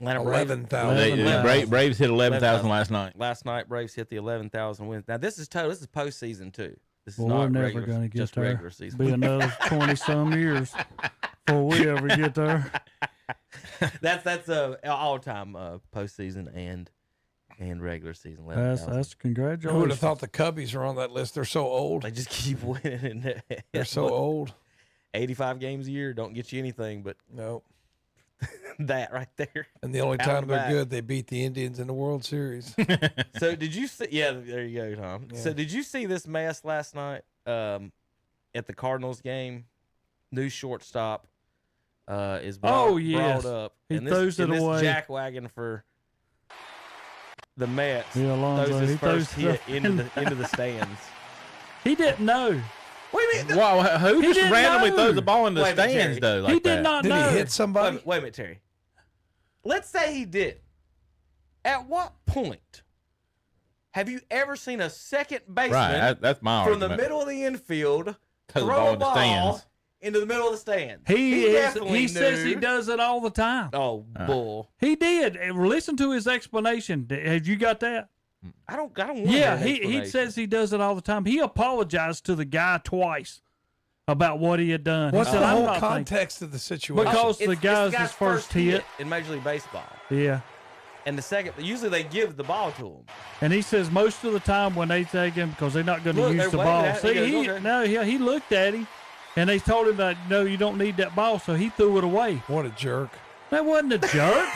11,000. Braves hit 11,000 last night. Last night, Braves hit the 11,000 wins. Now, this is total. This is postseason, too. This is Well, not we're never regular, going to get just there. regular season. Be another 20-some years before we ever get there. That's all-time postseason and regular season. 11,000. That's congratulations. Who would have thought the Cubbies are on that list? They're so old. They just keep winning. They're so old. 85 games a year don't get you anything, but no. That right there. And the only Out time and they're back. good, they beat the Indians in the World Series. So did you see? Yeah, there you go, Tom. Yeah. So did you see this mess last night at the Cardinals game? New shortstop is brought up. He and throws it this away. jackwagon for the Mets. Yeah, Alonso, throws his he first throws hit stuff into the stands. He didn't know. What do you mean? Wow, who He just didn't randomly know. throws the ball in the Wait a minute, stands, Jerry. though? Like He did that? not Did know. he hit somebody? Wait a minute, Terry. Let's say he did. At what point Have you ever seen a second baseman Right, that's my from argument. the middle of the infield Throw the throw ball a in the ball stands. into the middle of the stands? He says he does it all the time. Oh, bull. He did. Listen to his explanation. Have you got that? I don't want Yeah, that he explanation. says he does it all the time. He apologized to the guy twice about what he had done. What's he said, the "I'm whole not thinking-" context of the situation? Because the It's guy's his first hit. in Major League Baseball. Yeah. And the second, usually they give the ball to him. And he says most of the time when they take him, because they're not going to Look, use they're the waving ball. at it. See, He goes, he looked at him, and they told him that, no, you don't need that ball, so he threw it away. What a jerk. That wasn't a jerk.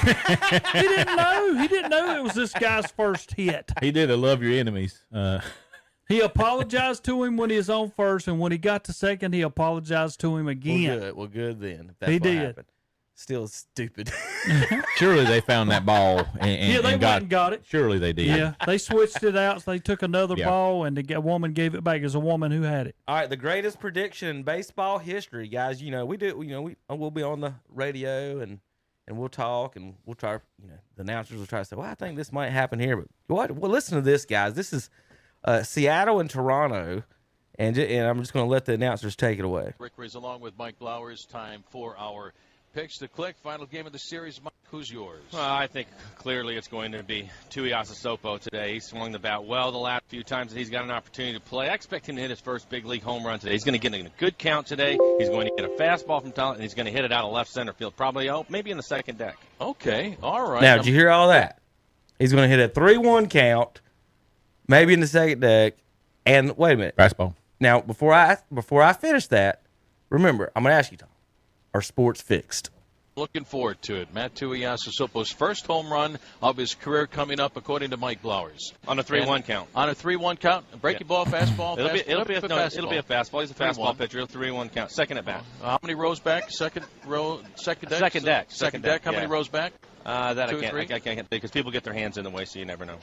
He didn't know. He didn't know it was this guy's first hit. He did a love your enemies. He apologized to him when he was on first, and when he got to second, he apologized to him again. Well, good then. If that's He what did. happened. Still stupid. Surely they found that ball and Yeah, they and went and got it. Surely they did. Yeah, they switched it out. So they took another Yeah. ball, and the woman gave it back. It was a woman who had it. All right, the greatest prediction in baseball history, guys. We'll be on the radio and we'll talk and we'll try. The announcers will try to say, "Well, I think this might happen here." But what? Well, listen to this, guys. This is Seattle and Toronto, and I'm just going to let the announcers take it away. Rick Rees along with Mike Blowers. Time for our picks to click. Final game of the series. Mike, who's yours? Well, I think clearly it's going to be Tuiasa Sopo today. He swung the bat well the last few times that he's got an opportunity to play. I expect him to hit his first big league home run today. He's going to get in a good count today. He's going to get a fastball from Talent, and he's going to hit it out of left center field, probably maybe in the second deck. Okay, all right. Now, did you hear all that? He's going to hit a 3-1 count, maybe in the second deck. And wait a minute, fastball. Now, before I finish that, remember, I'm going to ask you, Tom, are sports fixed? Looking forward to it. Matt Tuiasa-Sopo's first home run of his career coming up, according to Mike Blowers. On a 3-1 count. On a 3-1 count. Breaking ball, fastball. It'll be a fastball. He's a fastball 3-1. pitcher. 3-1 count. Second at bat. How many rows back? Second deck? Second deck. How many rows back? That Two or I three? can't because people get their hands in the way, so you never know.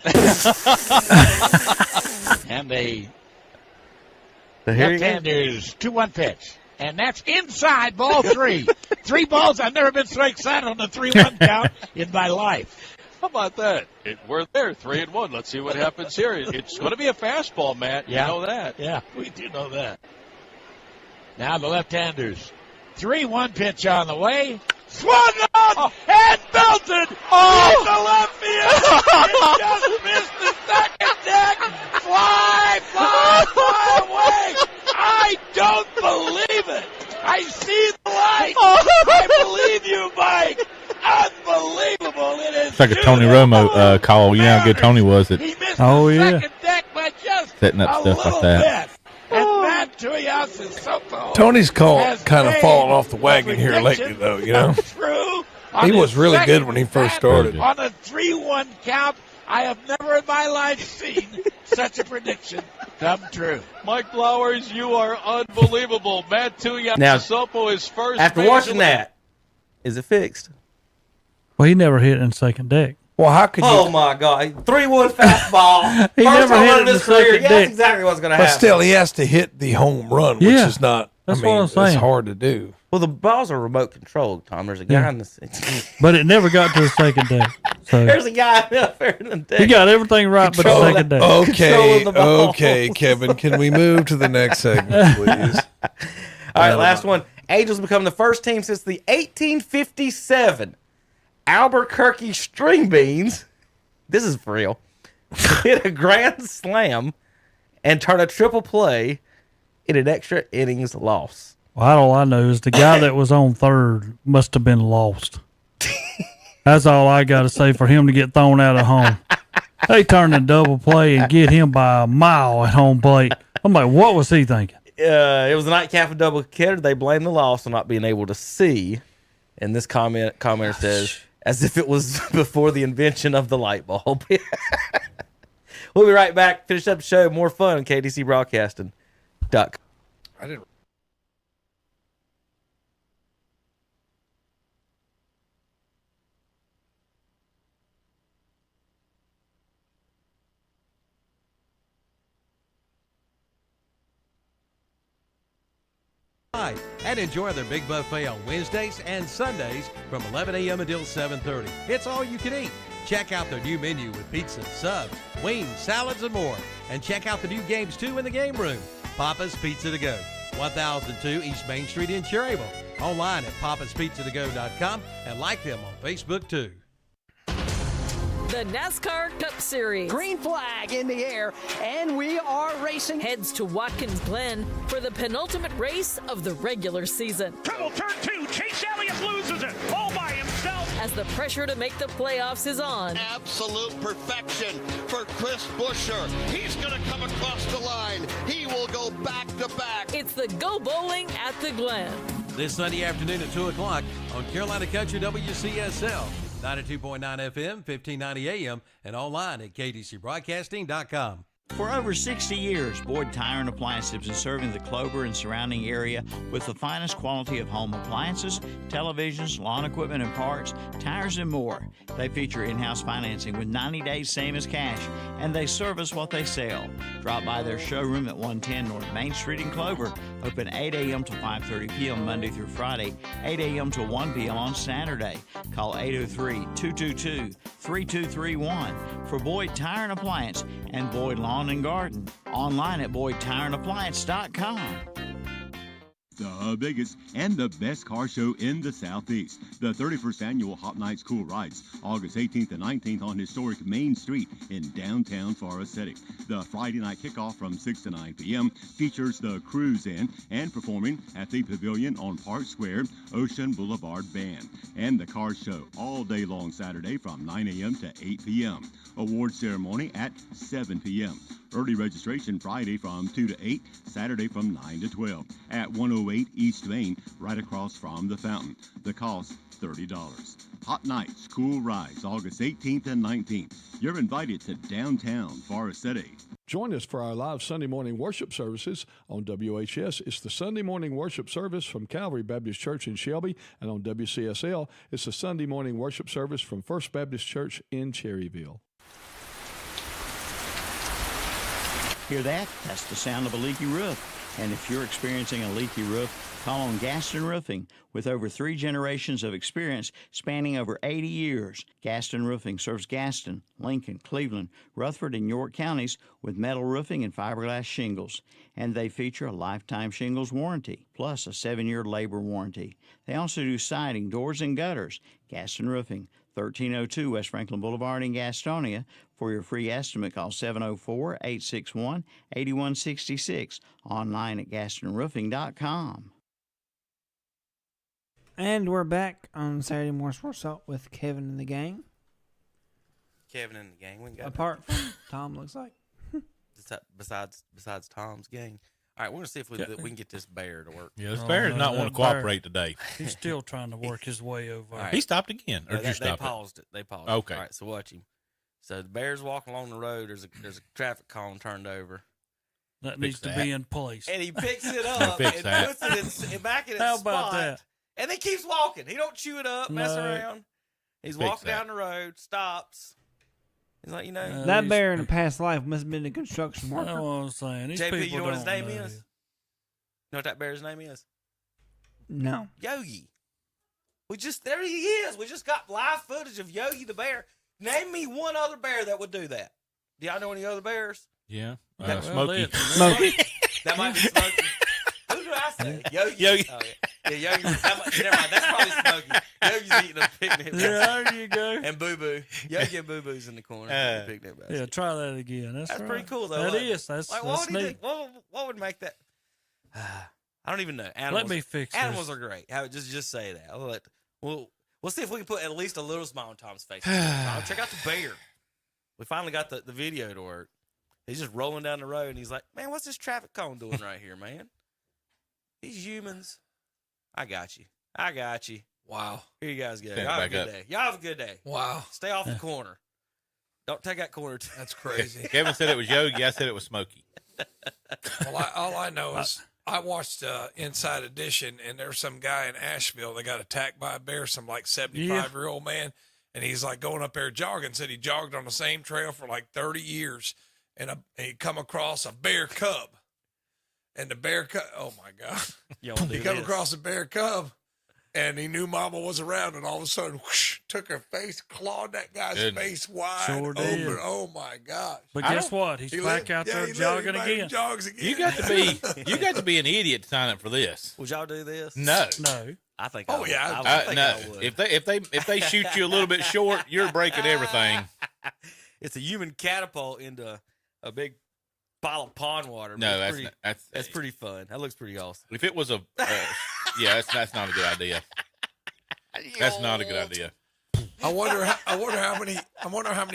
And the here you go. left-hander's 2-1 pitch. And that's inside ball 3. 3 balls. I've never been so excited on the 3-1 count in my life. How about that? We're there, 3-1. Let's see what happens here. It's going to be a fastball, Matt. Yeah. You know that. Yeah, we do know that. Now the left-handers. 3-1 pitch on the way. Swung on and belted into left field. It just missed the second deck. Fly away. I don't believe it. I see the light. I believe you, Mike. Unbelievable. It is It's like a Tony Romo call. You know how good Tony was at Oh, yeah. second deck by just setting up a stuff like little that. bit. And Matt Tuiasa-Sopo Tony's call has kind of made fallen off the the wagon here lately, prediction though, you know. True. He On was his really second good when he first bat started. On a 3-1 count, I have never in my life seen such a prediction come true. Mike Blowers, you are unbelievable. Matt Tuiasa-Sopo is first. After watching that, is it fixed? Well, he never hit it in second deck. Well, how could you? Oh my God! 3-1 fastball. He First never home hit run it in in his the career. second Yeah, deck. that's exactly what's going to But happen. still, he has to hit the home run, which Yeah, is not. that's I mean, what I'm saying. It's hard to do. Well, the balls are remote controlled, Tom. There's a guy Yeah. in the. But it never got to the second deck. So There's a guy up there in the deck. he got everything right but the Control second that- deck. Okay, Controlling the ball. okay, Kevin. Can we move to the next segment, please? All right, last one. Angels become the first team since the 1857 Albuquerque String Beans. This is for real. Hit a grand slam and turn a triple play in an extra innings loss. Well, all I know is the guy that was on third must have been lost. That's all I got to say for him to get thrown out of home. They turned a double play and get him by a mile at home plate. I'm like, what was he thinking? It was a nightcap of double header. They blame the loss on not being able to see. And this commenter says, as if it was before the invention of the light bulb. We'll be right back. Finish up the show. More fun on KDC Broadcasting. Duck. I didn't. And enjoy their big buffet on Wednesdays and Sundays from 11 a.m. until 7:30. It's all you can eat. Check out their new menu with pizza, subs, wings, salads, and more. And check out the new games, too, in the game room. Papa's Pizza to Go, 1002 East Main Street in Cherryville. Online at papaspizzatogo.com and like them on Facebook, too. The NASCAR Cup Series. Green flag in the air, and we are racing. Heads to Watkins Glen for the penultimate race of the regular season. Trouble turn 2. Chase Elliott loses it all by himself. As the pressure to make the playoffs is on. Absolute perfection for Chris Buescher. He's going to come across the line. He will go back to back. It's the Go Bowling at the Glen. This Sunday afternoon at 2 o'clock on Carolina Country WCSL. 92.9 FM, 1590 AM, and online at kdcbroadcasting.com. For over 60 years, Boyd Tire and Appliance has been serving the Clover and surrounding area with the finest quality of home appliances, televisions, lawn equipment and parts, tires, and more. They feature in-house financing with 90 days same as cash, and they service what they sell. Drop by their showroom at 110 North Main Street in Clover, open 8 a.m. to 5:30 p.m. Monday through Friday, 8 a.m. to 1 p.m. on Saturday. Call 803-222-3231 for Boyd Tire and Appliance and Boyd Lawn and Garden. Online at BoydTireandAppliance.com. The biggest and the best car show in the Southeast. The 31st Annual Hot Nights Cool Rides, August 18th and 19th on historic Main Street in downtown Forest City. The Friday night kickoff from 6 to 9 p.m. features the Cruise In and performing at the Pavilion on Park Square, Ocean Boulevard Band. And the car show all day long Saturday from 9 a.m. to 8 p.m. Award ceremony at 7 p.m. Early registration Friday from 2 to 8, Saturday from 9 to 12 at 108 East Main, right across from the fountain. The cost, $30. Hot Nights, Cool Rides, August 18th and 19th. You're invited to downtown Forest City. Join us for our live Sunday morning worship services on WHS. It's the Sunday morning worship service from Calvary Baptist Church in Shelby, and on WCSL, it's the Sunday morning worship service from First Baptist Church in Cherryville. Hear that? That's the sound of a leaky roof. And if you're experiencing a leaky roof, call on Gaston Roofing. With over 3 generations of experience spanning over 80 years, Gaston Roofing serves Gaston, Lincoln, Cleveland, Rutherford, and York counties with metal roofing and fiberglass shingles. And they feature a lifetime shingles warranty, plus a 7-year labor warranty. They also do siding, doors, and gutters. Gaston Roofing, 1302 West Franklin Boulevard in Gastonia. For your free estimate, call 704-861-8166. Online at GastonRoofing.com. And we're back on Saturday Morning Sports Talk with Kevin and the gang. Kevin and the gang. We got apart from Tom, looks like. besides Tom's gang. All right, we're going to see if we can get this bear to work. Yeah, this bear does not want to cooperate today. He's still trying to work his way over. Right. He stopped again. Or They paused it. They paused Okay. it. All right, so watch him. So the bear's walking along the road. There's a traffic cone turned over. That needs to be in place. And he picks it up and puts it back in its How spot. about that? And then keeps walking. He don't chew it up, mess around. He's walking down the road, stops. He's like, that bear in a past life must have been a construction worker. That's what I'm saying. These JP, you people know what his don't name know. is? You know what that bear's name is? No. Yogi. There he is. We just got live footage of Yogi the bear. Name me one other bear that would do that. Do y'all know any other bears? Yeah. Smokey. Smokey. That might be Smokey. Who do I say? Yogi. Yogi. Oh, yeah, Yogi. Never mind. That's probably Smokey. Yogi's eating a picnic basket. Yeah, there you go. And Boo Boo. Yogi and Boo Boo's in the corner. Of the picnic basket. Yeah, try that again. That's right. pretty cool, though. That is. That's like, that's neat. What would make that? I don't even know. Let me fix Animals this. are great. Just say that. We'll see if we can put at least a little smile on Tom's face. Check out the bear. We finally got the video to work. He's just rolling down the road, and he's like, man, what's this traffic cone doing right here, man? These humans. I got you. Wow. Here you guys go. Stand Y'all have a back good up. day. Y'all have a good day. Wow. Stay off the corner. Don't take that corner. That's crazy. Kevin said it was Yogi. I said it was Smokey. Well, all I know is I watched Inside Edition, and there's some guy in Asheville that got attacked by a bear, some like 75-year-old man, and he's like going up there jogging. Said he jogged on the same trail for like 30 years, and he come across a bear cub, and the bear cub. Oh my God! He come across a bear cub, And he knew Mama was around, and all of a sudden, whoosh, took her face, clawed that guy's face wide Sure did. open. Oh my gosh! But guess what? He's back out there jogging again. Jogs again. You got to be an idiot to sign up for this. Would y'all do this? No. I think. Oh, I would. yeah. I think No. I would. If they shoot you a little bit short, you're breaking everything. It's a human catapult into a big bottle of pond water. No, that's pretty fun. That looks pretty awesome. If it was a, that's not a good idea. That's not a good idea. I wonder how many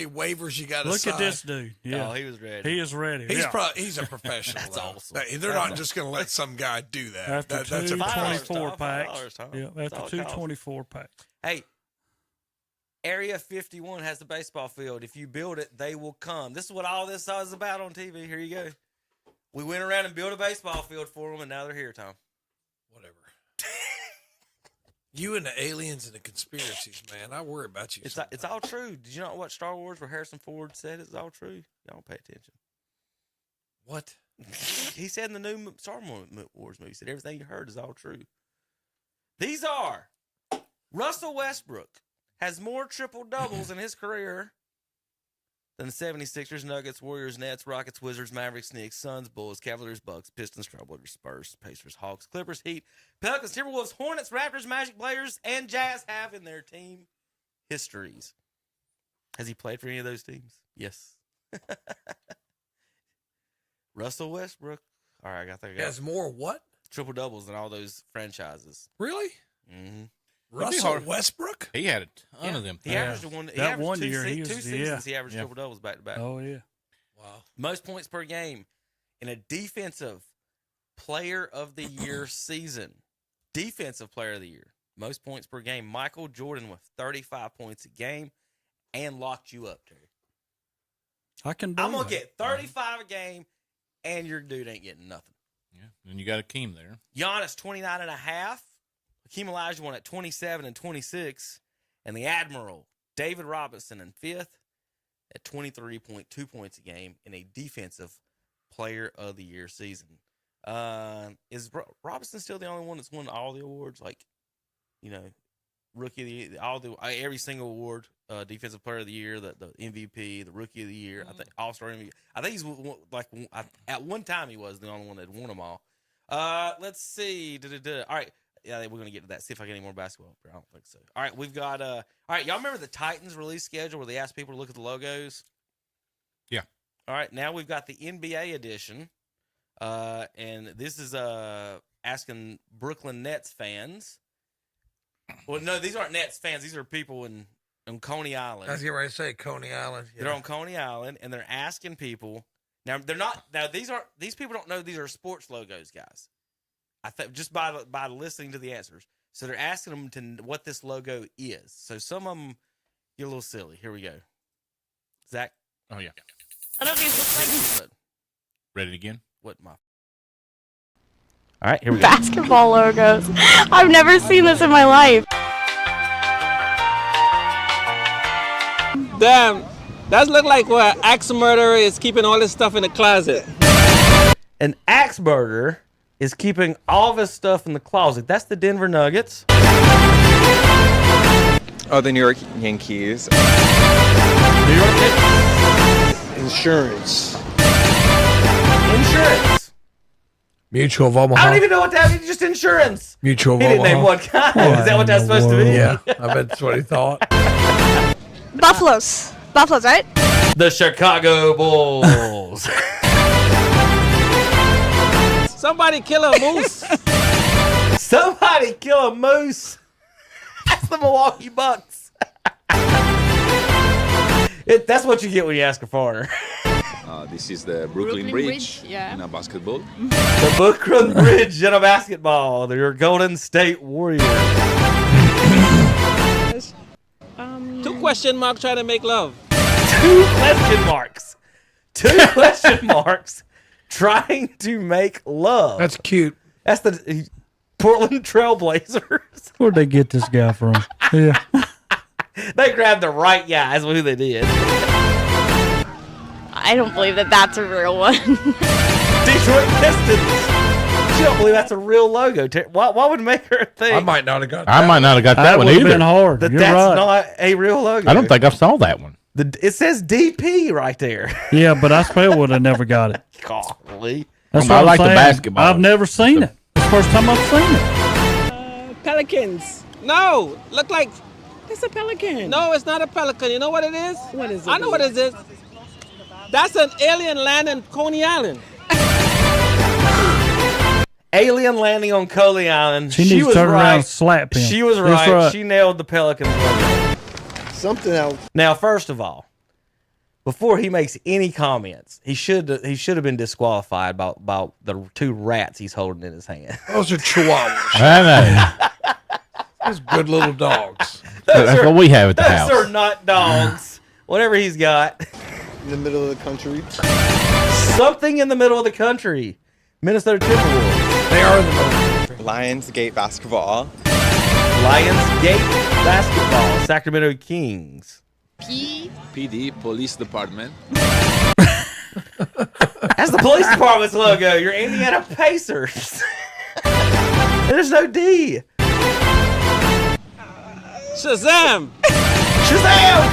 waivers you got to Look sign. at this dude. Yeah, Oh, he was ready. He is ready. He's a professional. That's though. awesome. They're not just going to let some guy do that. After That's two a 24 packs. $5, Tom. Yeah, That's all after it two costs. 24 packs. Hey, Area 51 has the baseball field. If you build it, they will come. This is what all this is about on TV. Here you go. We went around and built a baseball field for them, and now they're here, Tom. Whatever. You and the aliens and the conspiracies, man. I worry about you. It's all true. Did you not watch Star Wars where Harrison Ford said it's all true? Y'all don't pay attention. What? He said in the new Star Wars movie, he said everything you heard is all true. These are Russell Westbrook has more triple doubles in his career than the 76ers, Nuggets, Warriors, Nets, Rockets, Wizards, Mavericks, Knicks, Suns, Bulls, Cavaliers, Bucks, Pistons, Trailblazers, Spurs, Pacers, Hawks, Clippers, Heat, Pelicans, Timberwolves, Hornets, Raptors, Magic, Blazers, and Jazz have in their team histories. Has he played for any of those teams? Yes. Russell Westbrook. All right, I think I got has more what? Triple doubles than all those franchises. Really? Mm-hmm. Russell Westbrook? He had a ton of them. He averaged one. He That averaged one two year, he two was- seasons. yeah. He averaged triple doubles back to back. Oh, yeah. Wow. Most points per game in a defensive player of the year season. Defensive player of the year. Most points per game. Michael Jordan with 35 points a game and locked you up, Terry. I can do I'm going that. to get 35 a game and your dude ain't getting nothing. Yeah, and you got Akeem there. Giannis, 29.5. Hakeem Olajuwon at 27 and 26. And the Admiral, David Robinson in 5th at 23.2 points a game in a defensive player of the year season. Is Robinson still the only one that's won all the awards? Like, you know, rookie of the year, every single award, defensive player of the year, the MVP, the rookie of the year, I think all-star MVP. I think he's like at one time he was the only one that won them all. Let's see. All right. Yeah, we're going to get to that. See if I get any more basketball. I don't think so. All right, we've got all right, y'all remember the Titans release schedule where they asked people to look at the logos? Yeah. All right, now we've got the NBA edition. And this is asking Brooklyn Nets fans. Well, no, these aren't Nets fans. These are people in Coney Island. I was getting ready to say Coney Island. Yeah. They're on Coney Island, and they're asking people. Now they're not. Now these people don't know these are sports logos, guys. I think just by listening to the answers. So they're asking them to what this logo is. So some of them get a little silly. Here we go. Zach. Oh yeah. I don't think it's like Ready again? What my? All right, here we go. basketball logos. I've never seen this in my life. Damn, that look like what an axe murderer is keeping all this stuff in the closet. An axe murderer is keeping all of his stuff in the closet. That's the Denver Nuggets. Oh, the New York Yankees. New York Yankees. Insurance. Insurance. Mutual of Omaha. I don't even know what that means. Just insurance. Mutual of He didn't Omaha. name one kind. Is that what that's supposed to be? Yeah, I bet that's what he thought. Buffaloes, right? The Chicago Bulls. Somebody kill a moose. Somebody kill a moose. That's the Milwaukee Bucks. That's what you get when you ask a foreigner. This is the Brooklyn Bridge in a basketball. The Brooklyn Bridge in a basketball. They're your Golden State Warriors. 2 question mark trying to make love. 2 question marks. 2 question marks trying to make love. That's cute. That's the Portland Trailblazers. Where'd they get this guy from? Yeah. They grabbed the right guy. That's who they did. I don't believe that that's a real one. Detroit Pistons. She don't believe that's a real logo. Why would make her think? I might not have got I might not have got that one would have either. been hard. That's You're right. not a real logo. I don't think I saw that one. It says DP right there. Yeah, but I still would have never got it. Golly. That's I what like I'm the saying. basketball. I've never seen it. It's the first time I've seen it. Pelicans. No, look like it's a pelican. No, it's not a pelican. You know what it is? What is it? I know what it is. That's an alien landing Coney Island. Alien landing on Coney Island. She needs to turn around and slap him. She was That's right. She nailed the Pelicans logo. Something else. Now, first of all, before he makes any comments, he should have been disqualified by the two rats he's holding in his hand. Those are chihuahuas. I know. Those good little dogs. That's what we have at the house. Those are not dogs. Whatever he's got. In the middle of the country. Something in the middle of the country. Minnesota Timberwolves. They are in the middle of the country. Lionsgate basketball. Lionsgate basketball. Sacramento Kings. PD, Police Department. That's the police department's logo. Your Indiana Pacers. There's no D. Shazam! Shazam!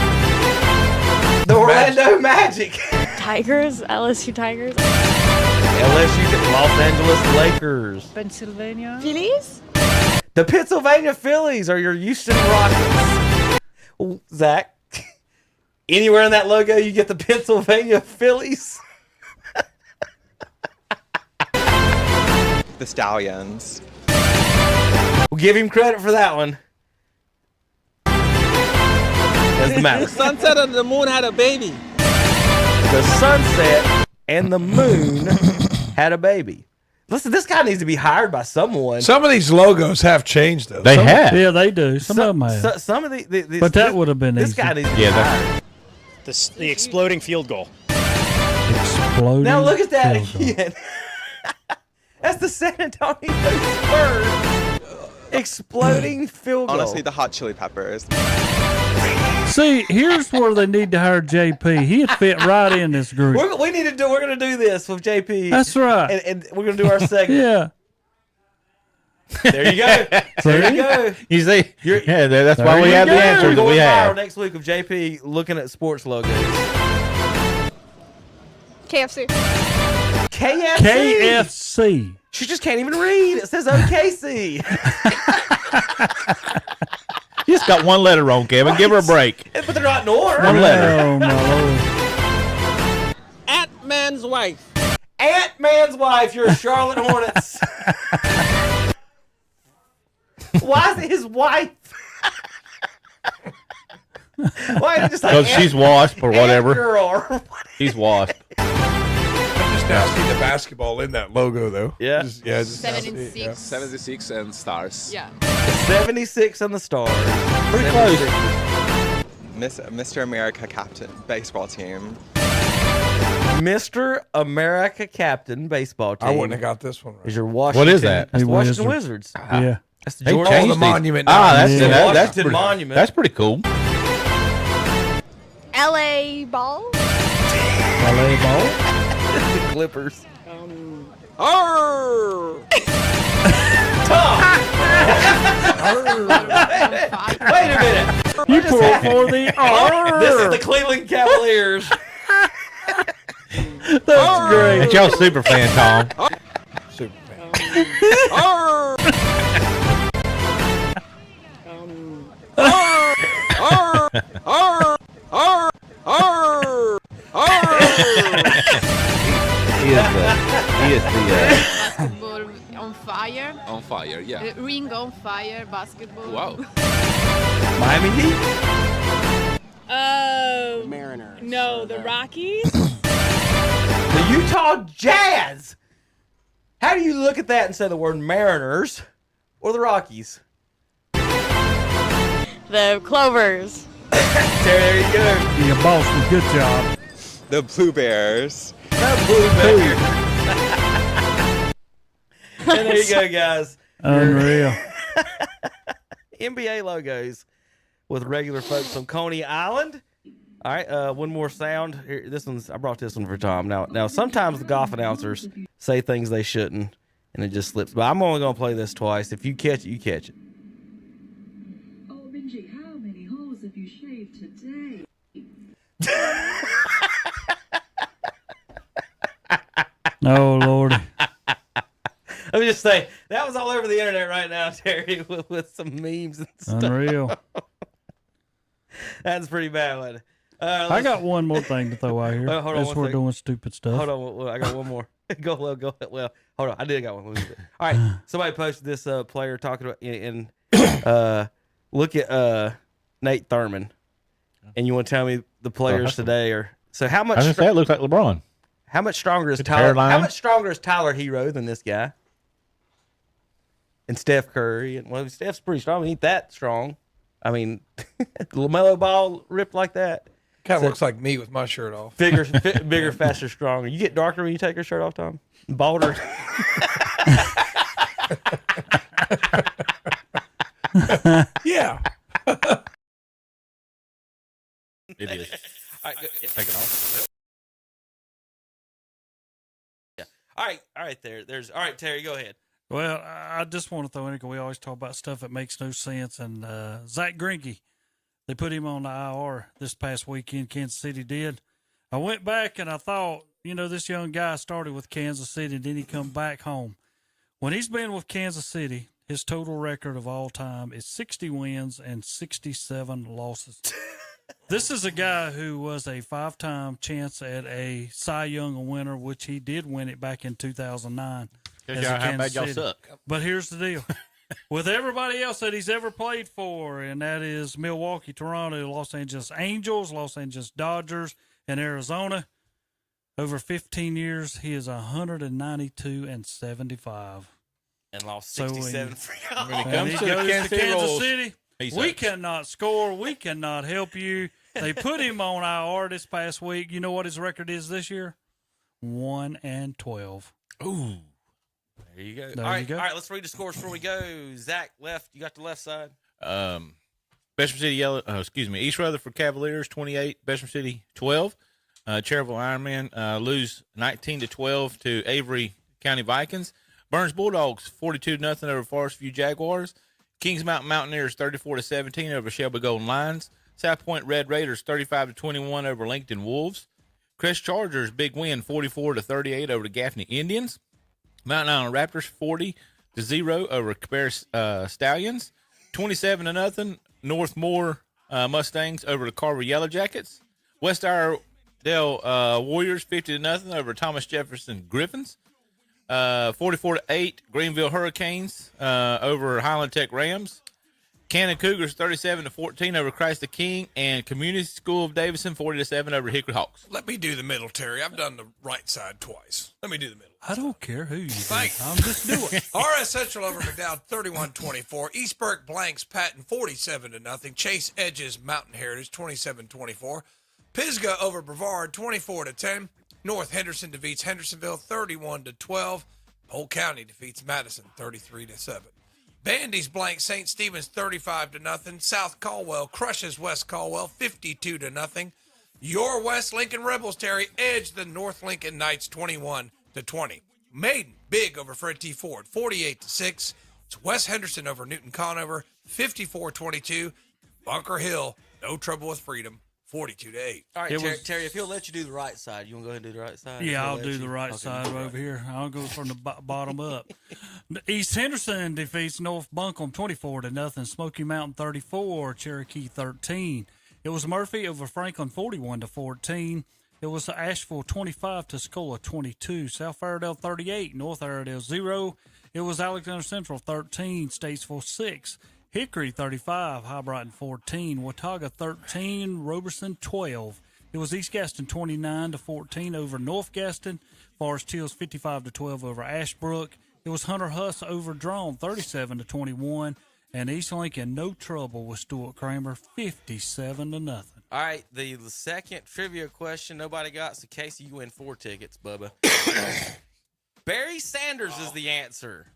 The Orlando Magic. Tigers, LSU Tigers. LSU, Los Angeles Lakers. Pennsylvania. Phillies? The Pennsylvania Phillies are your Houston Rockets. Zach, anywhere in that logo you get the Pennsylvania Phillies? The Stallions. We'll give him credit for that one. That's the The matter. sunset of the moon had a baby. The sunset and the moon had a baby. Listen, this guy needs to be hired by someone. Some of these logos have changed, though. They have. Yeah, they do. Some of them have. Some of the But that would have been this easy. guy needs to be hired. The exploding field goal. Exploding. Now look at that field goal. again. That's the San Antonio Spurs. Exploding field goal. Honestly, the Hot Chili Peppers. See, here's where they need to hire JP. He'd fit right in this group. We're going to do this with JP. That's right. And we're going to do our segment. Yeah. There you go. There you go. You see? Yeah, that's why we have the answers We're we going viral have. next week with JP looking at sports logos. KFC. KFC. KFC. She just can't even read. It says OKC. You just got one letter wrong, Kevin. Give her a break. But they're not in order. One letter. Oh, my Lord. Ant-Man's wife. Ant-Man's wife. You're a Charlotte Hornets. Why is it his wife? Why is it just like Because she's wasp or whatever. Girl. She's wasp. I just now see the basketball in that logo, though. Yeah. Just now see it, 76. 76 and stars. Yeah. 76 on the Stars. Pretty close. Mr. America captain baseball team. Mr. America captain baseball team. I wouldn't have got this one right. Is your Washington? What is that? That's the The Washington Wizards. Wizards. Yeah. That's the They Georgia. changed the these. monument now. That's Yeah. that's Washington pretty, Monument. That's pretty cool. LA Ball. LA Ball. The Clippers. Arr! Wait a minute. You pull for the This is the Cleveland Cavaliers. That's great. And y'all super fan, Tom. Super fan. Arr! Arr! Arr! Arr! Arr! Arr! He is the Basketball on fire. On fire, yeah. Ring on fire. Basketball. Wow. Miami Heat. Mariners. No, the Rockies. The Utah Jazz. How do you look at that and say the word Mariners or the Rockies? The Clovers. There you go. Yeah, Boston, good job. The Blue Bears. The Blue Bears. And there you go, guys. Unreal. NBA logos with regular folks on Coney Island. All right, one more sound. Here, I brought this one for Tom. Now, sometimes the golf announcers say things they shouldn't, and it just slips. But I'm only going to play this twice. If you catch it, you catch it. Oh, Benji, how many holes have you shaved today? Oh, Lord. Let me just say, that was all over the internet right now, Terry, with some memes and stuff. Unreal. That's pretty bad, wasn't it? I got one more thing to throw out here. Hold on as one we're second. doing stupid stuff. Hold on, I got one more. Go ahead. Well, hold on, I did got one. All right, somebody posted this player talking about and look at Nate Thurman, and you want to tell me the players today are so how much? I was gonna say it looks like LeBron. How much stronger is Good Tyler? hairline. How much stronger is Tyler Hero than this guy? And Steph Curry, and well, Steph's pretty strong. He ain't that strong. I mean, LaMelo Ball ripped like that. Kind of looks like me with my shirt off. Bigger, faster, stronger. You get darker when you take your shirt off, Tom? Balder. Yeah. It is. All right, Take it off. Yeah. All right. All right, Terry, go ahead. Well, I just want to throw in, we always talk about stuff that makes no sense. And Zach Greinke, they put him on the IR this past weekend. Kansas City did. I went back and I thought, this young guy started with Kansas City and then he come back home. When he's been with Kansas City, his total record of all time is 60 wins and 67 losses. This is a guy who was a 5-time chance at a Cy Young winner, which he did win it back in 2009. How bad y'all suck. But here's the deal. With everybody else that he's ever played for, and that is Milwaukee, Toronto, Los Angeles Angels, Los Angeles Dodgers, and Arizona, over 15 years, he is 192 and 75. And lost 67 for y'all. When he goes to Kansas City, we cannot score. We cannot help you. They put him on IR this past week. You know what his record is this year? 1-12. Ooh. There you go. All right, let's read the scores before we go. Zach, left. You got the left side. Bessemer City East Rutherford Cavaliers 28, Bessemer City 12. Cherryville Ironman lose 19-12 to Avery County Vikings. Burns Bulldogs 42-0 over Forest View Jaguars. Kings Mountain Mountaineers 34-17 over Shelby Golden Lions. South Point Red Raiders 35-21 over Lincoln Wolves. Crest Chargers big win 44-38 over the Gaffney Indians. Mountain Island Raptors 40-0 over Cabarrus Stallions. 27-0 Northmore Mustangs over the Carver Yellow Jackets. West Iredell Warriors 50-0 over Thomas Jefferson Griffins. 44-8 Greenville Hurricanes over Highland Tech Rams. Cannon Cougars 37-14 over Christ the King, and Community School of Davidson 40-7 over Hickory Hawks. Let me do the middle, Terry. I've done the right side twice. Let me do the middle. I don't care who you Thank do. I'm just doing. RS Central over McDowell 31-24. East Burke blanks Patton 47-0. Chase edges Mountain Heritage 27-24. Pisgah over Brevard 24-10. North Henderson defeats Hendersonville 31-12. Polk County defeats Madison 33-7. Bandy's blank St. Stephen's 35-0. South Caldwell crushes West Caldwell 52-0. Your West Lincoln Rebels, Terry, edge the North Lincoln Knights 21-20. Maiden big over Fred T. Ford 48-6. It's West Henderson over Newton Conover 54-22. Bunker Hill, no trouble with freedom 42-8. All right, Terry, if he'll let you do the right side, you want to go ahead and do the right side? Yeah, I'll do the right side over here. I'll go from the bottom up. East Henderson defeats North Buncombe 24-0. Smoky Mountain 34, Cherokee 13. It was Murphy over Franklin 41-14. It was Asheville 25 to Tuscola 22. South Iredell 38, North Iredell 0. It was Alexander Central 13, Statesville 6. Hickory 35, High Brighton 14, Watauga 13, Roberson 12. It was East Gaston 29-14 over North Gaston. Forest Hills 55-12 over Ashbrook. It was Hunter Huss over Drone 37-21, and East Lincoln no trouble with Stuart Kramer 57-0. All right, the second trivia question nobody got, so Casey, you win 4 tickets, Bubba. Barry Sanders is the answer.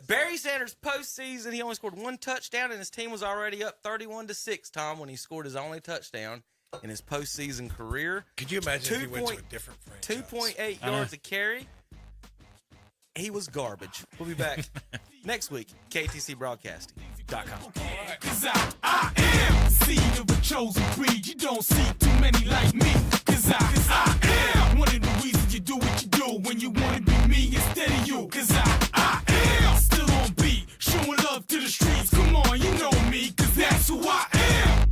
Barry Sanders postseason, he only scored 1 touchdown, and his team was already up 31-6, Tom, when he scored his only touchdown in his postseason career. Could you imagine if he went to a different franchise? 2.8 yards a carry. he was garbage. We'll be back next week. KTCBroadcasting.com. Cause I am the seed of a chosen breed. You don't see too many like me. Cause I am one of the reasons you do what you do when you want to be me instead of you. Cause I am still on beat, showing love to the streets. Come on, you know me, cause that's who I am.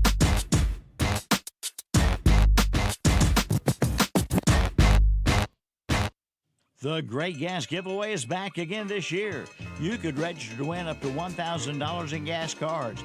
The Great Gas Giveaway is back again this year. You could register to win up to $1,000 in gas cards.